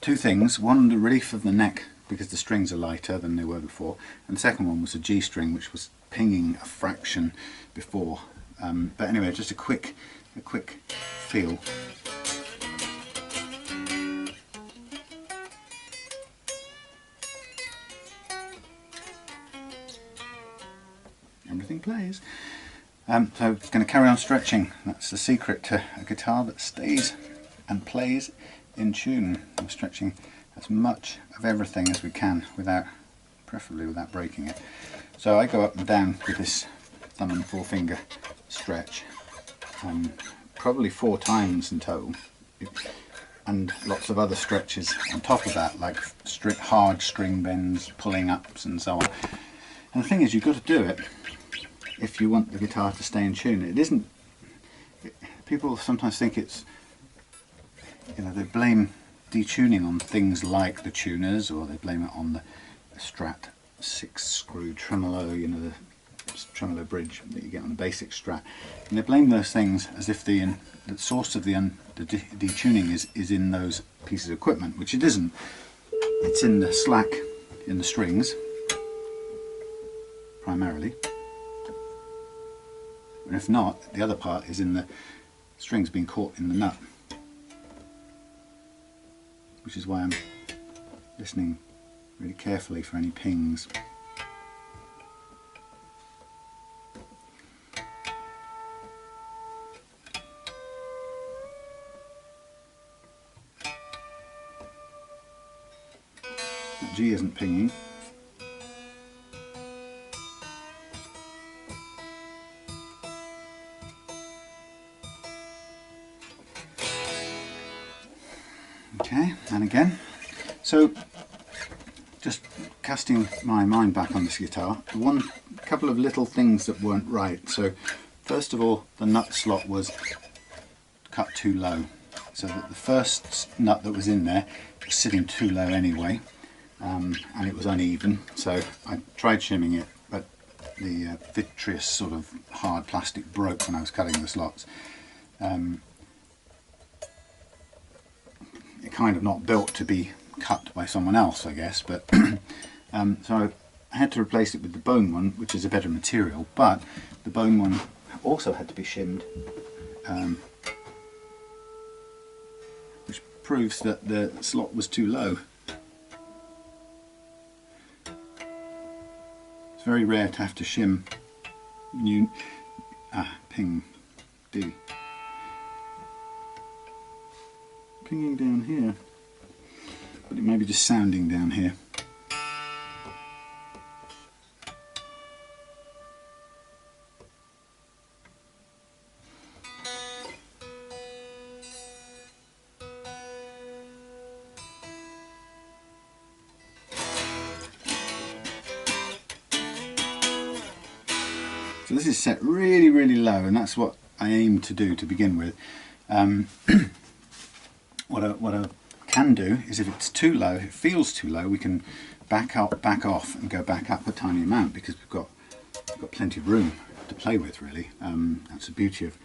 2 things. One, the relief of the neck, because the strings are lighter than they were before, and the second one was a G string, which was pinging a fraction before. But anyway, just a quick feel. Everything plays. So it's going to carry on stretching. That's the secret to a guitar that stays and plays in tune. I'm stretching as much of everything as we can, preferably without breaking it. So I go up and down with this thumb and forefinger stretch, probably 4 times in total, and lots of other stretches on top of that, like hard string bends, pulling ups and so on. And the thing is, you've got to do it if you want the guitar to stay in tune. It isn't, people sometimes think it's, you know, they blame detuning on things like the tuners, or they blame it on the Strat 6-screw tremolo, you know, the tremolo bridge that you get on a basic Strat, and they blame those things as if the source of the detuning is in those pieces of equipment, which it isn't. It's in the slack in the strings primarily, and if not, the other part is in the strings being caught in the nut, which is why I'm listening really carefully for any pings. That G isn't pinging. Okay, and again. So just casting my mind back on this guitar, couple of little things that weren't right. So first of all, the nut slot was cut too low, so that the first nut that was in there was sitting too low anyway, and it was uneven. So I tried shimming it, but the vitreous sort of hard plastic broke when I was cutting the slots. It kind of not built to be cut by someone else, I guess, but so I had to replace it with the bone one, which is a better material, but the bone one also had to be shimmed, which proves that the slot was too low. It's very rare to have to shim ping D. Pinging down here, but it may be just sounding down here. So this is set really, really low, and that's what I aim to do to begin with. What I can do is, if it's too low, if it feels too low, we can back off and go back up a tiny amount, because we've got plenty of room to play with, really. That's the beauty of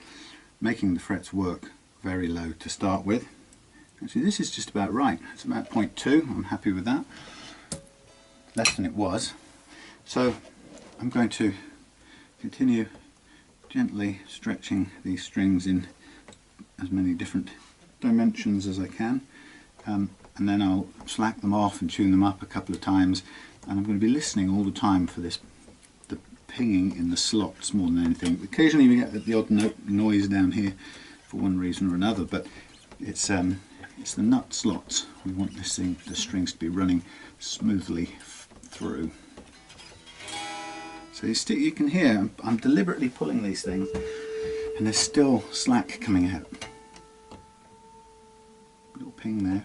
making the frets work very low to start with. Actually, this is just about right. It's about 0.2. I'm happy with that. Less than it was. So I'm going to continue gently stretching these strings in as many different dimensions as I can, and then I'll slack them off and tune them up a couple of times, and I'm going to be listening all the time for the pinging in the slots more than anything. Occasionally we get the odd noise down here for one reason or another, but it's the nut slots. We want the strings to be running smoothly through. So you can hear I'm deliberately pulling these things, and there's still slack coming out. Little ping there.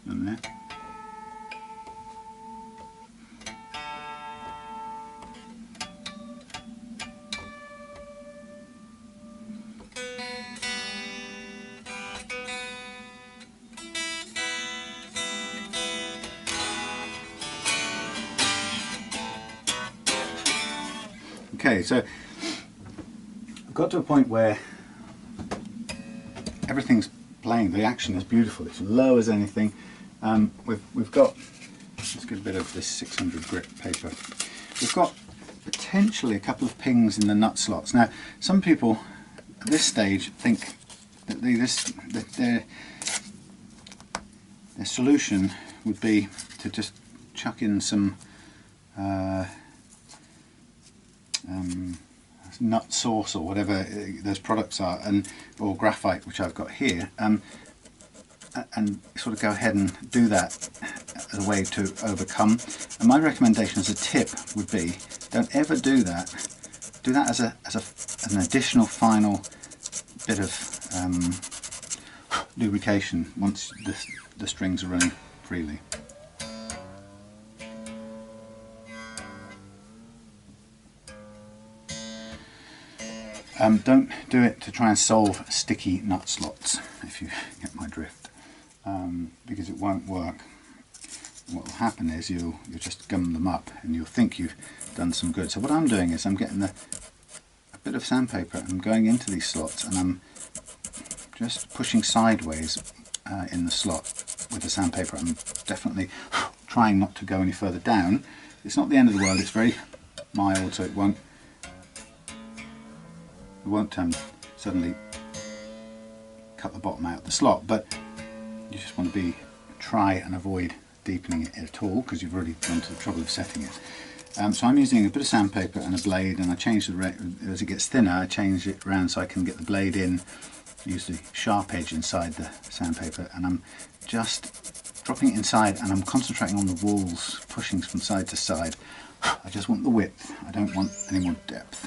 And there. Okay, so I've got to a point where everything's playing, the action is beautiful, it's low as anything. We've got, let's get a bit of this 600 grit paper. We've got potentially a couple of pings in the nut slots. Now, some people at this stage think that their solution would be to just chuck in some nut sauce or whatever those products are, or graphite, which I've got here, and sort of go ahead and do that as a way to overcome. And my recommendation as a tip would be, don't ever do that. Do that as an additional final bit of lubrication once the strings are running freely. Don't do it to try and solve sticky nut slots, if you get my drift, because it won't work. What will happen is you'll just gum them up and you'll think you've done some good. So what I'm doing is I'm getting a bit of sandpaper and going into these slots, and I'm just pushing sideways in the slot with the sandpaper. I'm definitely trying not to go any further down. It's not the end of the world, it's very mild, so it won't suddenly cut the bottom out of the slot, but you just want to try and avoid deepening it at all, because you've already gone to the trouble of setting it. So I'm using a bit of sandpaper and a blade, and I change as it gets thinner, I change it around so I can get the blade in, use the sharp edge inside the sandpaper, and I'm just dropping it inside and I'm concentrating on the walls, pushing from side to side. I just want the width, I don't want any more depth.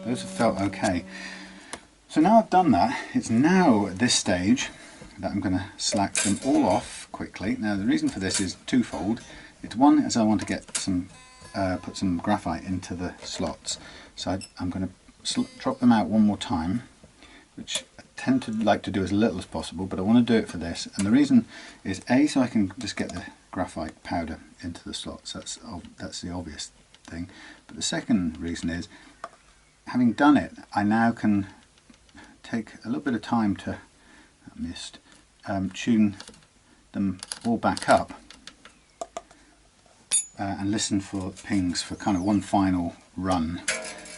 Those have felt okay. So now I've done that, it's now at this stage that I'm going to slack them all off quickly. Now the reason for this is twofold. It's one, as I want to get some, put some graphite into the slots. So I'm going to drop them out one more time, which I tend to like to do as little as possible, but I want to do it for this. And the reason is A, so I can just get the graphite powder into the slots. That's the obvious thing. But the second reason is, having done it, I now can take a little bit of time to tune them all back up and listen for pings for kind of one final run.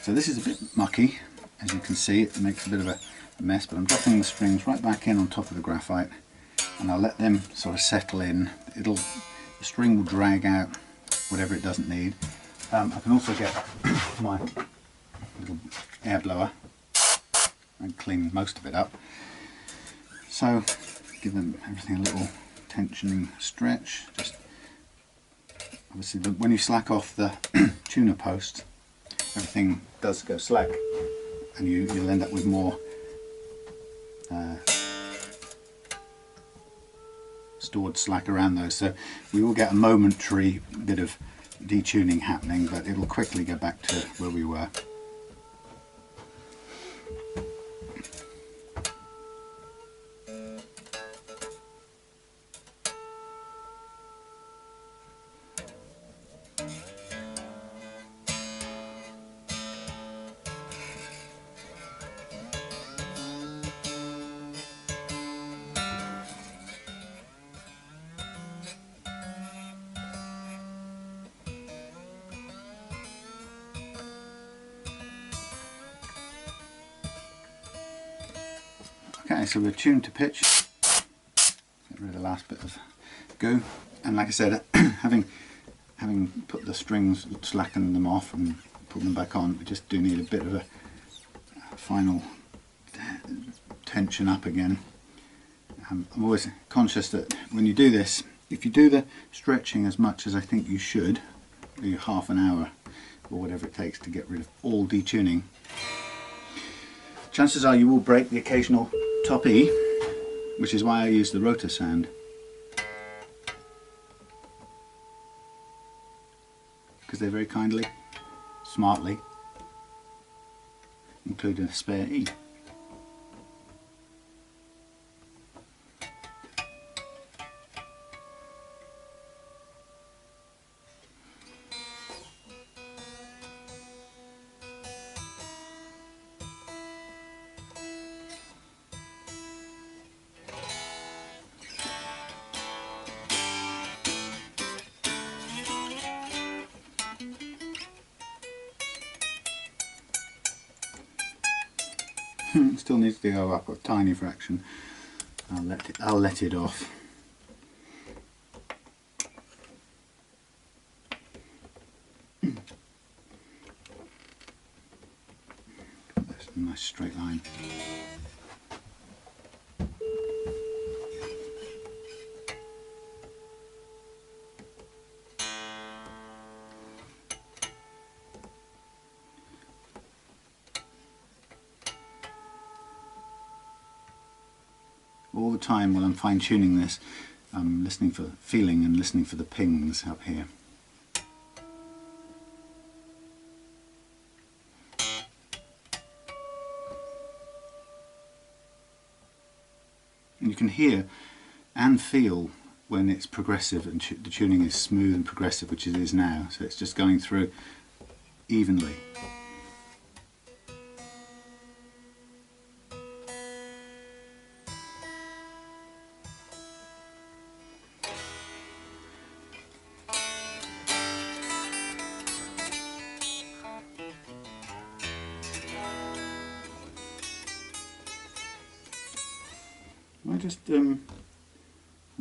So this is a bit mucky, as you can see. It makes a bit of a mess, but I'm dropping the strings right back in on top of the graphite and I'll let them sort of settle in. The string will drag out whatever it doesn't need. I can also get my little air blower and clean most of it up. So give them everything a little tensioning stretch. Just obviously when you slack off the tuner post, everything does go slack and you'll end up with more stored slack around those. So we will get a momentary bit of detuning happening, but it'll quickly go back to where we were. Okay, so we're tuned to pitch. Get rid of the last bit of goo, and like I said, having put the strings, slackened them off and put them back on, we just do need a bit of a final tension up again. I'm always conscious that when you do this, if you do the stretching as much as I think you should, do half an hour or whatever it takes to get rid of all detuning, chances are you will break the occasional top E, which is why I use the rotor sound. Because they very kindly, smartly include a spare E. Still needs to go up a tiny fraction. I'll let it off. That's a nice straight line. All the time while I'm fine-tuning this, I'm listening for feeling and listening for the pings up here. And you can hear and feel when it's progressive and the tuning is smooth and progressive, which it is now, so it's just going through evenly.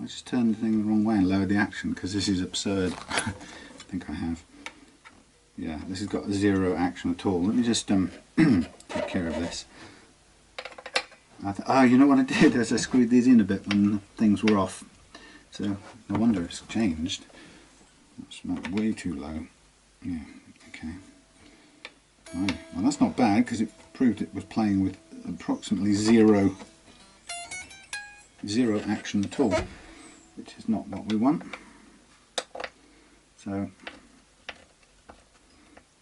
I just turned the thing the wrong way and lowered the action because this is absurd. I think I have. Yeah, this has got zero action at all. Let me just take care of this. Oh, you know what I did is I screwed these in a bit when things were off. So no wonder it's changed. That's not way too low. Yeah, okay. Right. Well, that's not bad because it proved it was playing with approximately zero action at all, which is not what we want. So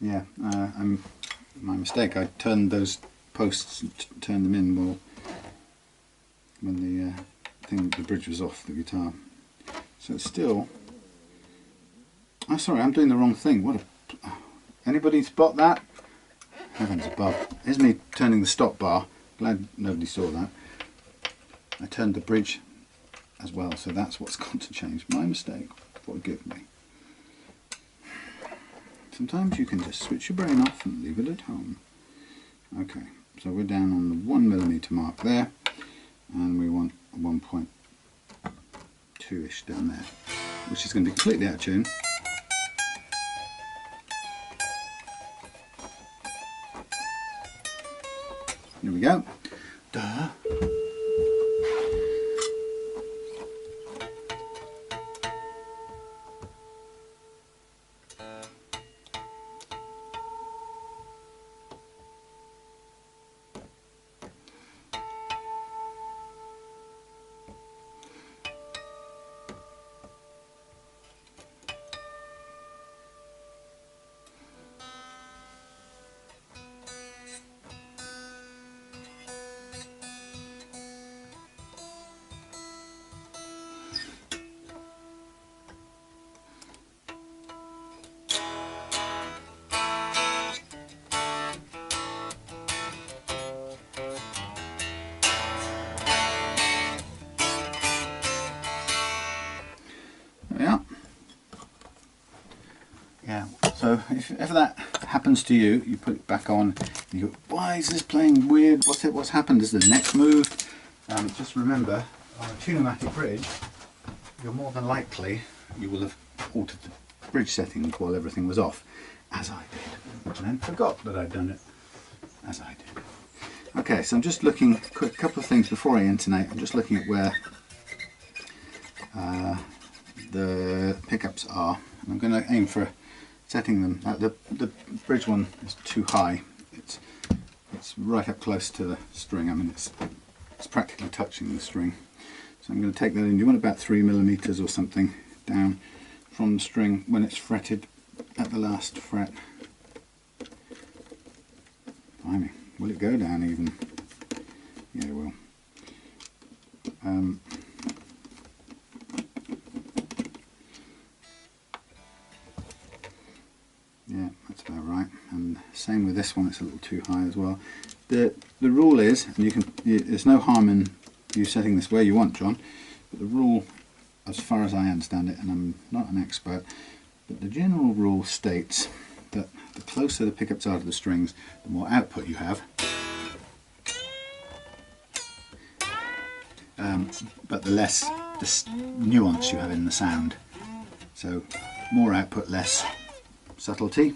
yeah, my mistake. I turned those posts, turned them in when the bridge was off the guitar. So it's still. Oh, sorry, I'm doing the wrong thing. What a! Anybody spot that? Heavens above! Here's me turning the stop bar. Glad nobody saw that. I turned the bridge as well, so that's what's got to change. My mistake. Forgive me. Sometimes you can just switch your brain off and leave it at home. Okay, so we're down on the 1mm mark there, and we want a 1.2-ish down there, which is going to be completely out of tune. Here we go. Duh. Yeah, so if ever that happens to you, you put it back on and you go, why is this playing weird? What's happened? Is the neck moved? Just remember, on a tune-o-matic bridge, you're more than likely, you will have altered the bridge settings while everything was off, as I did, and then forgot that I'd done it, as I did. Okay, so I'm just looking, a couple of things before I intonate. I'm just looking at where the pickups are, and I'm going to aim for setting them. The bridge one is too high. It's right up close to the string. I mean, it's practically touching the string. So I'm going to take that in. You want about 3mm or something down from the string when it's fretted at the last fret. Blimey, will it go down even? Yeah, it will. Yeah, that's about right. And same with this one, it's a little too high as well. The rule is, and there's no harm in you setting this where you want, John, but the rule, as far as I understand it, and I'm not an expert, but the general rule states that the closer the pickups are to the strings, the more output you have, but the less nuance you have in the sound. So more output, less subtlety.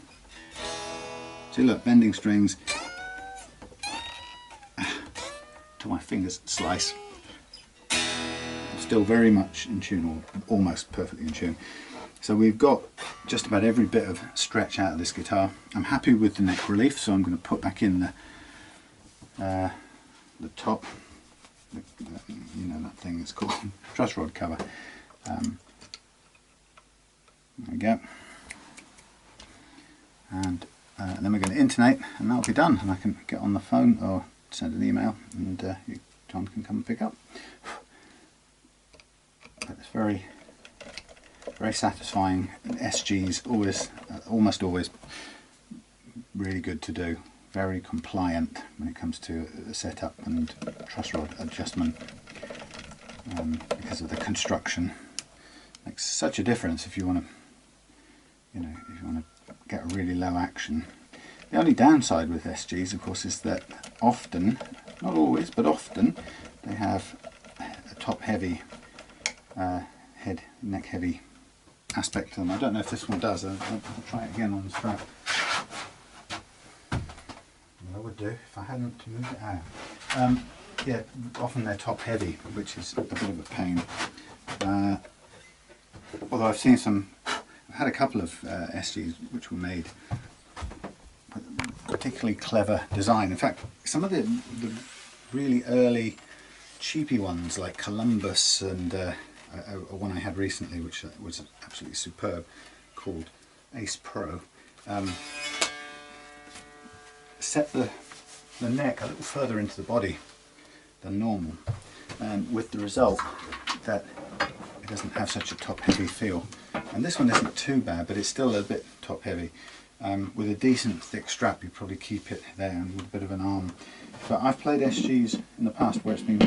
See, look, bending strings to my fingers slice. Still very much in tune, or almost perfectly in tune. So we've got just about every bit of stretch out of this guitar. I'm happy with the neck relief, so I'm going to put back in the top, you know, that thing it's called truss rod cover. There we go. And then we're going to intonate, and that'll be done, and I can get on the phone or send an email, and John can come and pick up. But it's very, very satisfying. SG's always, almost always, really good to do. Very compliant when it comes to the setup and truss rod adjustment, because of the construction. Makes such a difference if you want to, you know, if you want to get a really low action. The only downside with SGs, of course, is that often, not always, but often, they have a top heavy, neck heavy aspect to them. I don't know if this one does. I'll try it again on the strap. would do if I hadn't moved it out. Yeah, often they're top heavy, which is a bit of a pain. Although I've seen some, I've had a couple of SGs which were made with particularly clever design. In fact, some of the really early cheapy ones like Columbus and one I had recently which was absolutely superb called Ace Pro, set the neck a little further into the body than normal, with the result that it doesn't have such a top heavy feel. And this one isn't too bad, but it's still a bit top heavy. With a decent thick strap you probably keep it there, and with a bit of an arm. But I've played SGs in the past where it's been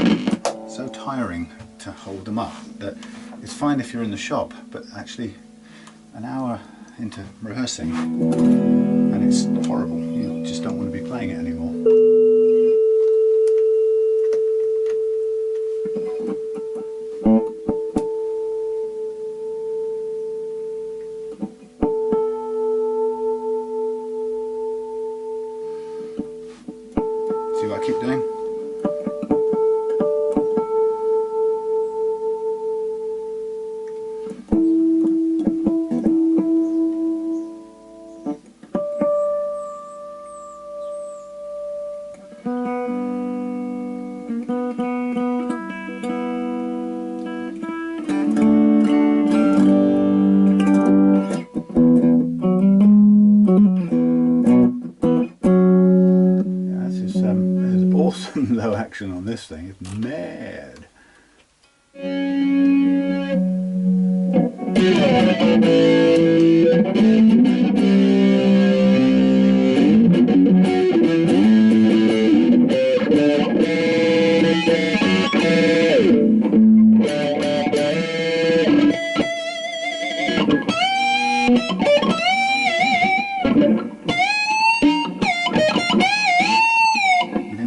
so tiring to hold them up that it's fine if you're in the shop, but actually an hour into rehearsing and it's horrible. You just don't want to be playing it anymore. See what I keep doing? Awesome low action on this thing, it's mad.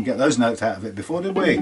Get those notes out of it before, did we?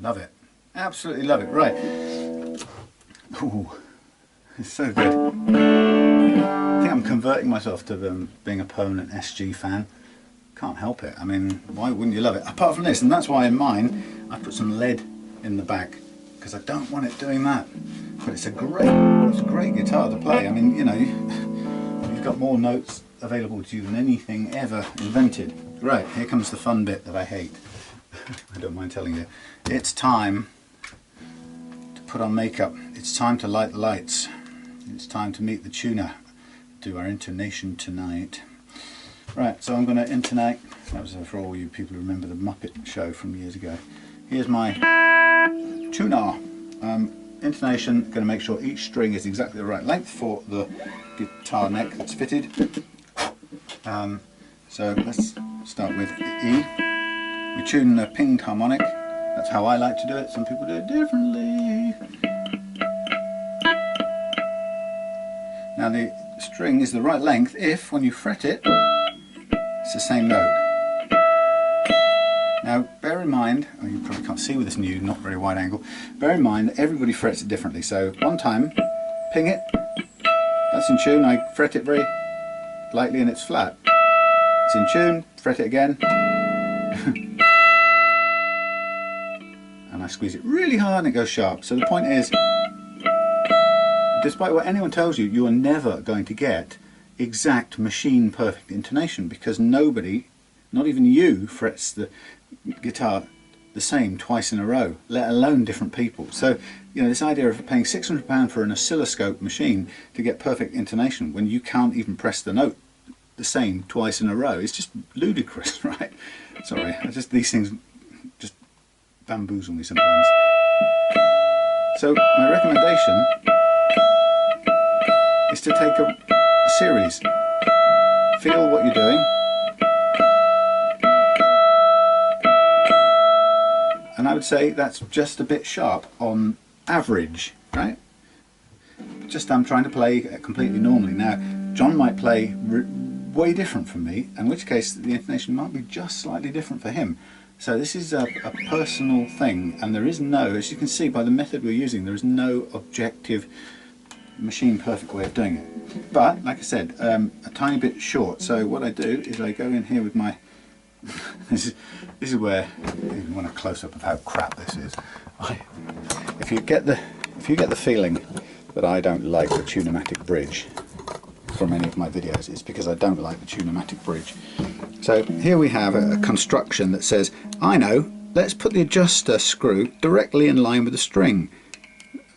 Love it. Absolutely love it. Right. Ooh, it's so good. I think I'm converting myself to being a permanent SG fan. Can't help it. I mean, why wouldn't you love it? Apart from this, and that's why in mine I put some lead in the back, because I don't want it doing that. But it's a great guitar to play. I mean, you know, you've got more notes available to you than anything ever invented. Right, here comes the fun bit that I hate. I don't mind telling you. It's time to put on makeup. It's time to light the lights. It's time to meet the tuner. Do our intonation tonight. Right, so I'm going to intonate. That was for all you people who remember the Muppet show from years ago. Here's my tuner. Intonation, going to make sure each string is exactly the right length for the guitar neck that's fitted. So let's start with E. We tune the pinged harmonic. That's how I like to do it. Some people do it differently. Now the string is the right length if, when you fret it, it's the same note. Now bear in mind, oh, you probably can't see with this new, not very wide angle, bear in mind that everybody frets it differently. So one time, ping it, that's in tune, I fret it very lightly and it's flat. It's in tune, fret it again. And I squeeze it really hard and it goes sharp. So the point is, despite what anyone tells you, you are never going to get exact machine perfect intonation, because nobody, not even you, frets the guitar the same twice in a row, let alone different people. So, you know, this idea of paying £600 for an oscilloscope machine to get perfect intonation when you can't even press the note the same twice in a row is just ludicrous, right? Sorry, these things just bamboozle me sometimes. So my recommendation is to take a series, feel what you're doing, and I would say that's just a bit sharp on average, right? Just I'm trying to play completely normally. Now, John might play way different from me, in which case the intonation might be just slightly different for him. So this is a personal thing, and there is no, as you can see by the method we're using, there is no objective machine perfect way of doing it. But like I said, a tiny bit short. So what I do is I go in here with my this is where you want a close-up of how crap this is. If you get the feeling that I don't like the Tune-o-matic bridge from any of my videos, it's because I don't like the Tune-o-matic bridge. So here we have a construction that says, I know, let's put the adjuster screw directly in line with the string.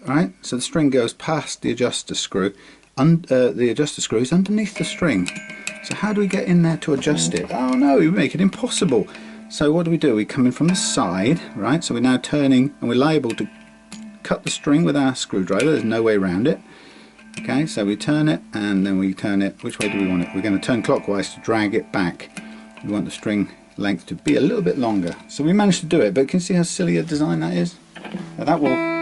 Right, so the string goes past the adjuster screw, the adjuster screw is underneath the string. So how do we get in there to adjust it? Oh no, we make it impossible. So what do? We come in from the side, right? So we're now turning, and we're liable to cut the string with our screwdriver. There's no way around it. Okay, so we turn it, and then we turn it. Which way do we want it? We're going to turn clockwise to drag it back. We want the string length to be a little bit longer. So we managed to do it, but can you see how silly a design that is? Now that will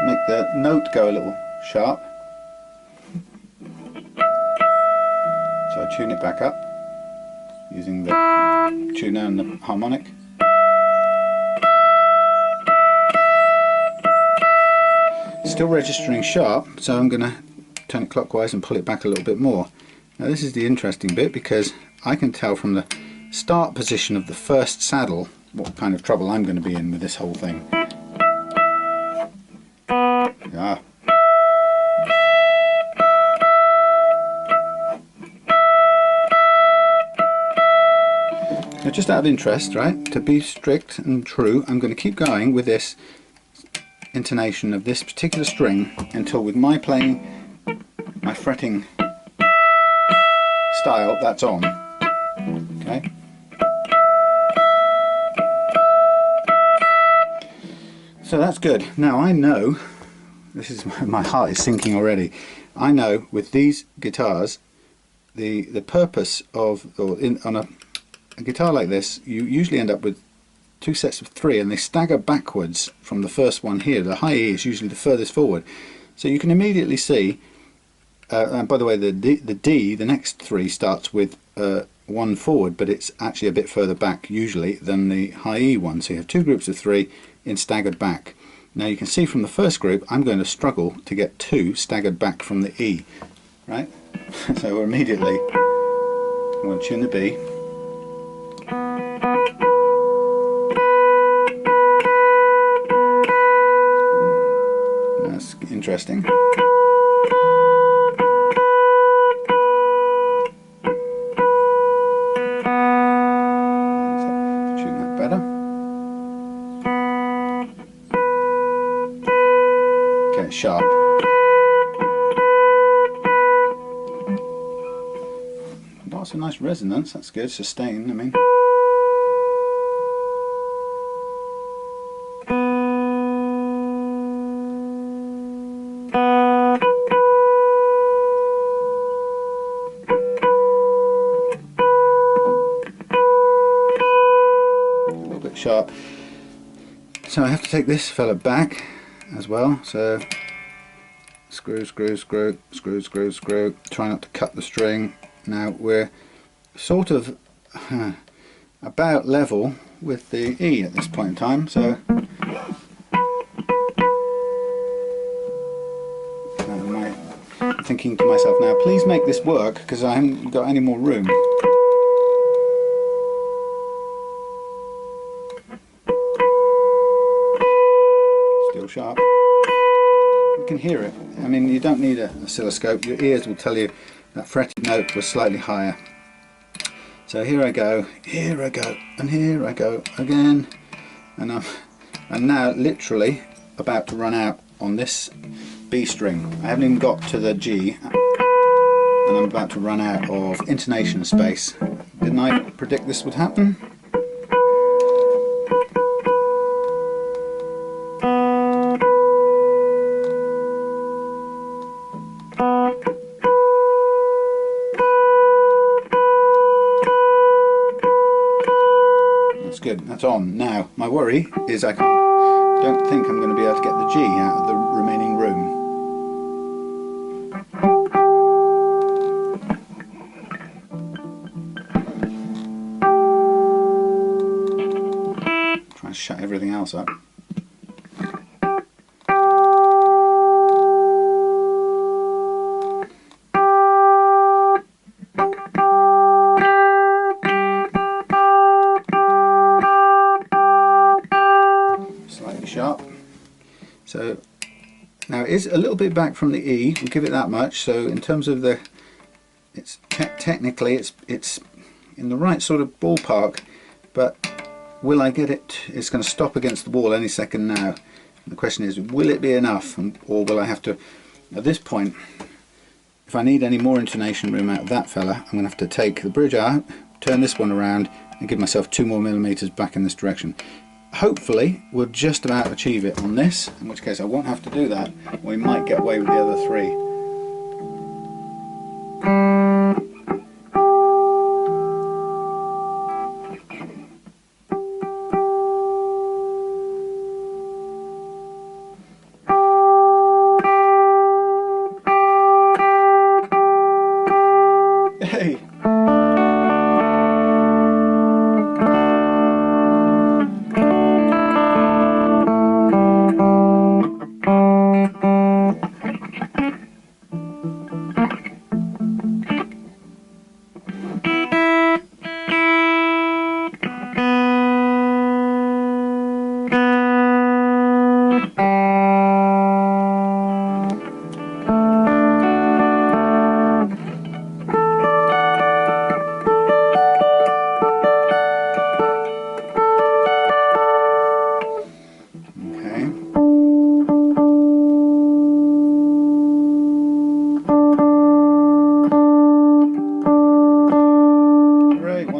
make the note go a little sharp. So I tune it back up using the tuner and the harmonic. Still registering sharp, so I'm going to turn it clockwise and pull it back a little bit more. Now this is the interesting bit, because I can tell from the start position of the first saddle what kind of trouble I'm going to be in with this whole thing. Yeah. Now just out of interest, right, to be strict and true, I'm going to keep going with this intonation of this particular string until, with my playing, my fretting style, that's on. Okay. So that's good. Now I know, this is, my heart is sinking already. I know with these guitars, the purpose of, on a guitar like this, you usually end up with two sets of three, and they stagger backwards from the first one here. The high E is usually the furthest forward, so you can immediately see, and by the way, the D, the next three, starts with one forward, but it's actually a bit further back usually than the high E one, so you have two groups of three in staggered back. Now you can see from the first group I'm going to struggle to get two staggered back from the E, right? So we're immediately, I'm going to tune the B. That's interesting. Tune that better. Okay, sharp. Lots of nice resonance, that's good. Sustain, I mean. Sharp. So I have to take this fella back as well, so screw, screw, screw, screw, screw, screw, try not to cut the string. Now we're sort of about level with the E at this point in time, so I'm thinking to myself now, please make this work, because I haven't got any more room. Sharp. You can hear it. I mean, you don't need an oscilloscope. Your ears will tell you that fretted note was slightly higher. So here I go, and here I go again, and I'm now literally about to run out on this B string. I haven't even got to the G, and I'm about to run out of intonation space. Didn't I predict this would happen? That's good, that's on. Now, my worry is I don't think I'm going to be able to get the G out of the remaining room. Try and shut everything else up. Sharp. So now it is a little bit back from the E, we'll give it that much. So in terms of the, it's technically it's in the right sort of ballpark, but will I get it? It's going to stop against the wall any second now. The question is, will it be enough, or will I have to, at this point, if I need any more intonation room out of that fella, I'm going to have to take the bridge out, turn this one around, and give myself 2 more millimeters back in this direction. Hopefully we'll just about achieve it on this, in which case I won't have to do that. We might get away with the other 3. Hey!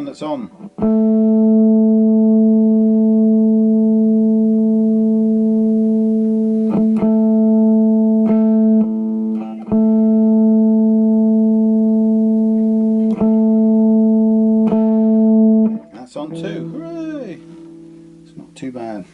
That's on. That's on too. Hooray! It's not too bad.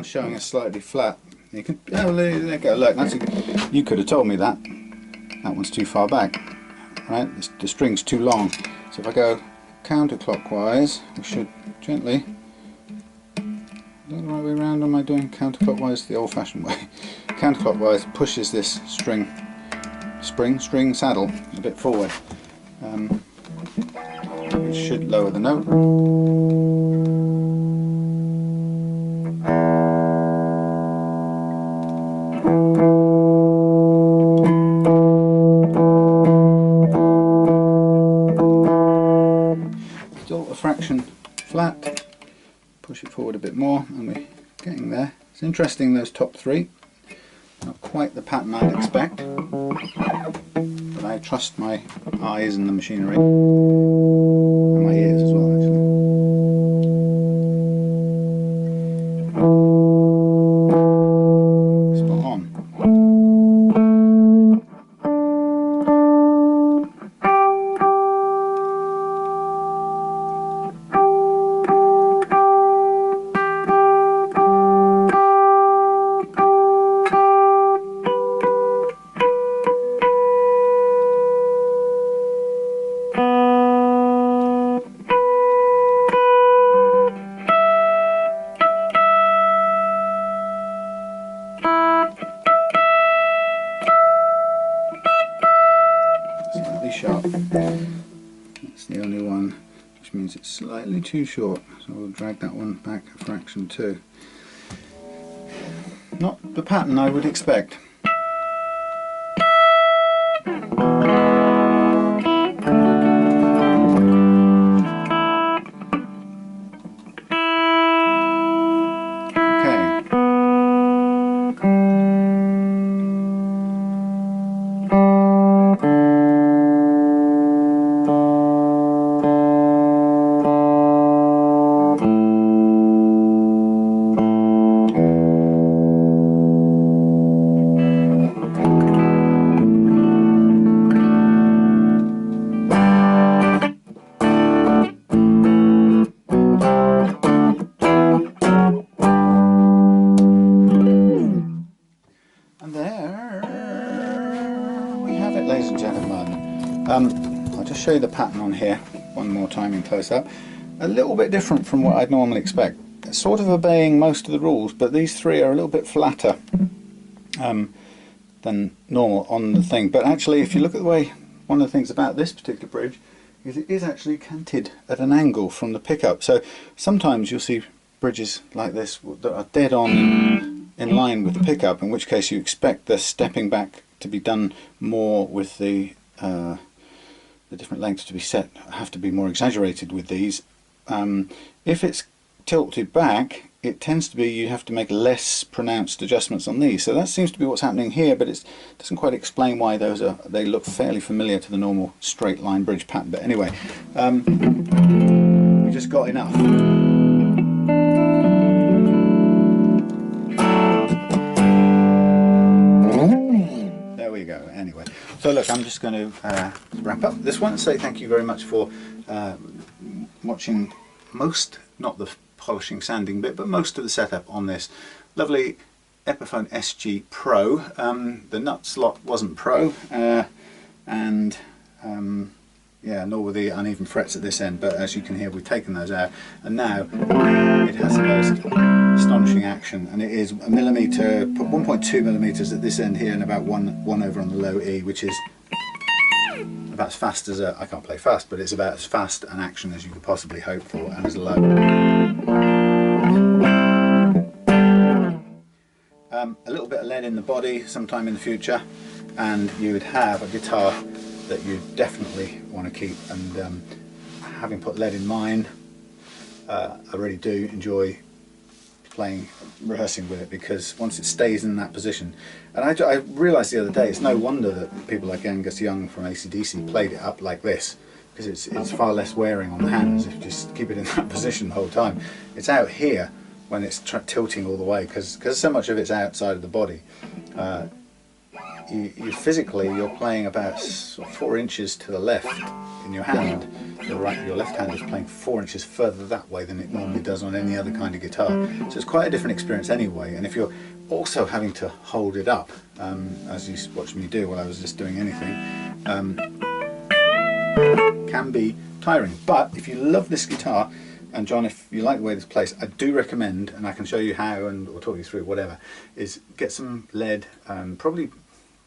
Showing us slightly flat. You can, oh, there you go. Look, that's you could have told me that. That one's too far back. Right, the string's too long. So if I go counterclockwise, we should gently. Is that the right way around? Am I doing counterclockwise the old-fashioned way? Counterclockwise pushes this string saddle a bit forward. It should lower the note. Fraction flat, push it forward a bit more, and we're getting there. It's interesting, those top 3, not quite the pattern I'd expect, but I trust my eyes and the machinery, and my ears as well actually. Spot on. Sharp. That's the only one which which means it's slightly too short, so we'll drag that one back a fraction too. Not the pattern I would expect. Ladies and gentlemen, I'll just show you the pattern on here one more time in close up. A little bit different from what I'd normally expect. It's sort of obeying most of the rules, but these three are a little bit flatter than normal on the thing. But actually, if you look at the way, one of the things about this particular bridge is it is actually canted at an angle from the pickup. So sometimes you'll see bridges like this that are dead on in line with the pickup, in which case you expect the stepping back to be done more with the different lengths to be set have to be more exaggerated with these. If it's tilted back, it tends to be you have to make less pronounced adjustments on these. So that seems to be what's happening here, but it doesn't quite explain why they look fairly familiar to the normal straight line bridge pattern. But anyway, we just got enough. Anyway, so look, I'm just going to wrap up this one and say thank you very much for watching not the polishing sanding bit, but most of the setup on this lovely Epiphone SG Pro. The nut slot wasn't Pro, and yeah, nor were the uneven frets at this end, but as you can hear, we've taken those out, and now it has the most astonishing action, and it is a millimetre, 1.2 millimetres at this end here, and about one over on the low E, which is about as fast as I can't play fast, but it's about as fast an action as you could possibly hope for, and as low. A little bit of lead in the body sometime in the future, and you would have a guitar that you definitely want to keep. And having put lead in mine, I really do enjoy rehearsing with it, because once it stays in that position, and I realised the other day, it's no wonder that people like Angus Young from AC/DC played it up like this, because it's far less wearing on the hands if you just keep it in that position the whole time. It's out here when it's tilting all the way, because so much of it's outside of the body. You physically, you're playing about 4 inches to the left in your hand. Your left hand is playing 4 inches further that way than it normally does on any other kind of guitar. So it's quite a different experience anyway. And if you're also having to hold it up, as you watched me do while I was just doing anything, can be tiring. But if you love this guitar, and John, if you like the way this plays, I do recommend, and I can show you how, and or talk you through whatever, is get some lead, probably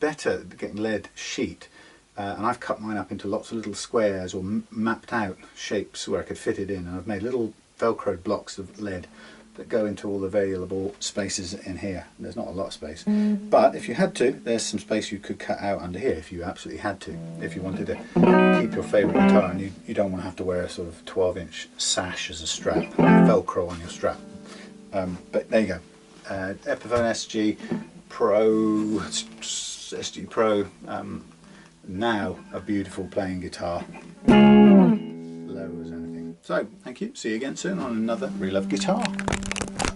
better getting lead sheet, and I've cut mine up into lots of little squares or mapped out shapes where I could fit it in, and I've made little velcroed blocks of lead that go into all the available spaces in here. There's not a lot of space, but if you had to, there's some space you could cut out under here if you absolutely had to, if you wanted to keep your favourite guitar and you don't want to have to wear a sort of 12-inch sash as a strap, velcro on your strap. But there you go, Epiphone SG Pro, now a beautiful playing guitar, low as anything. So thank you, see you again soon on another Reloved Guitar.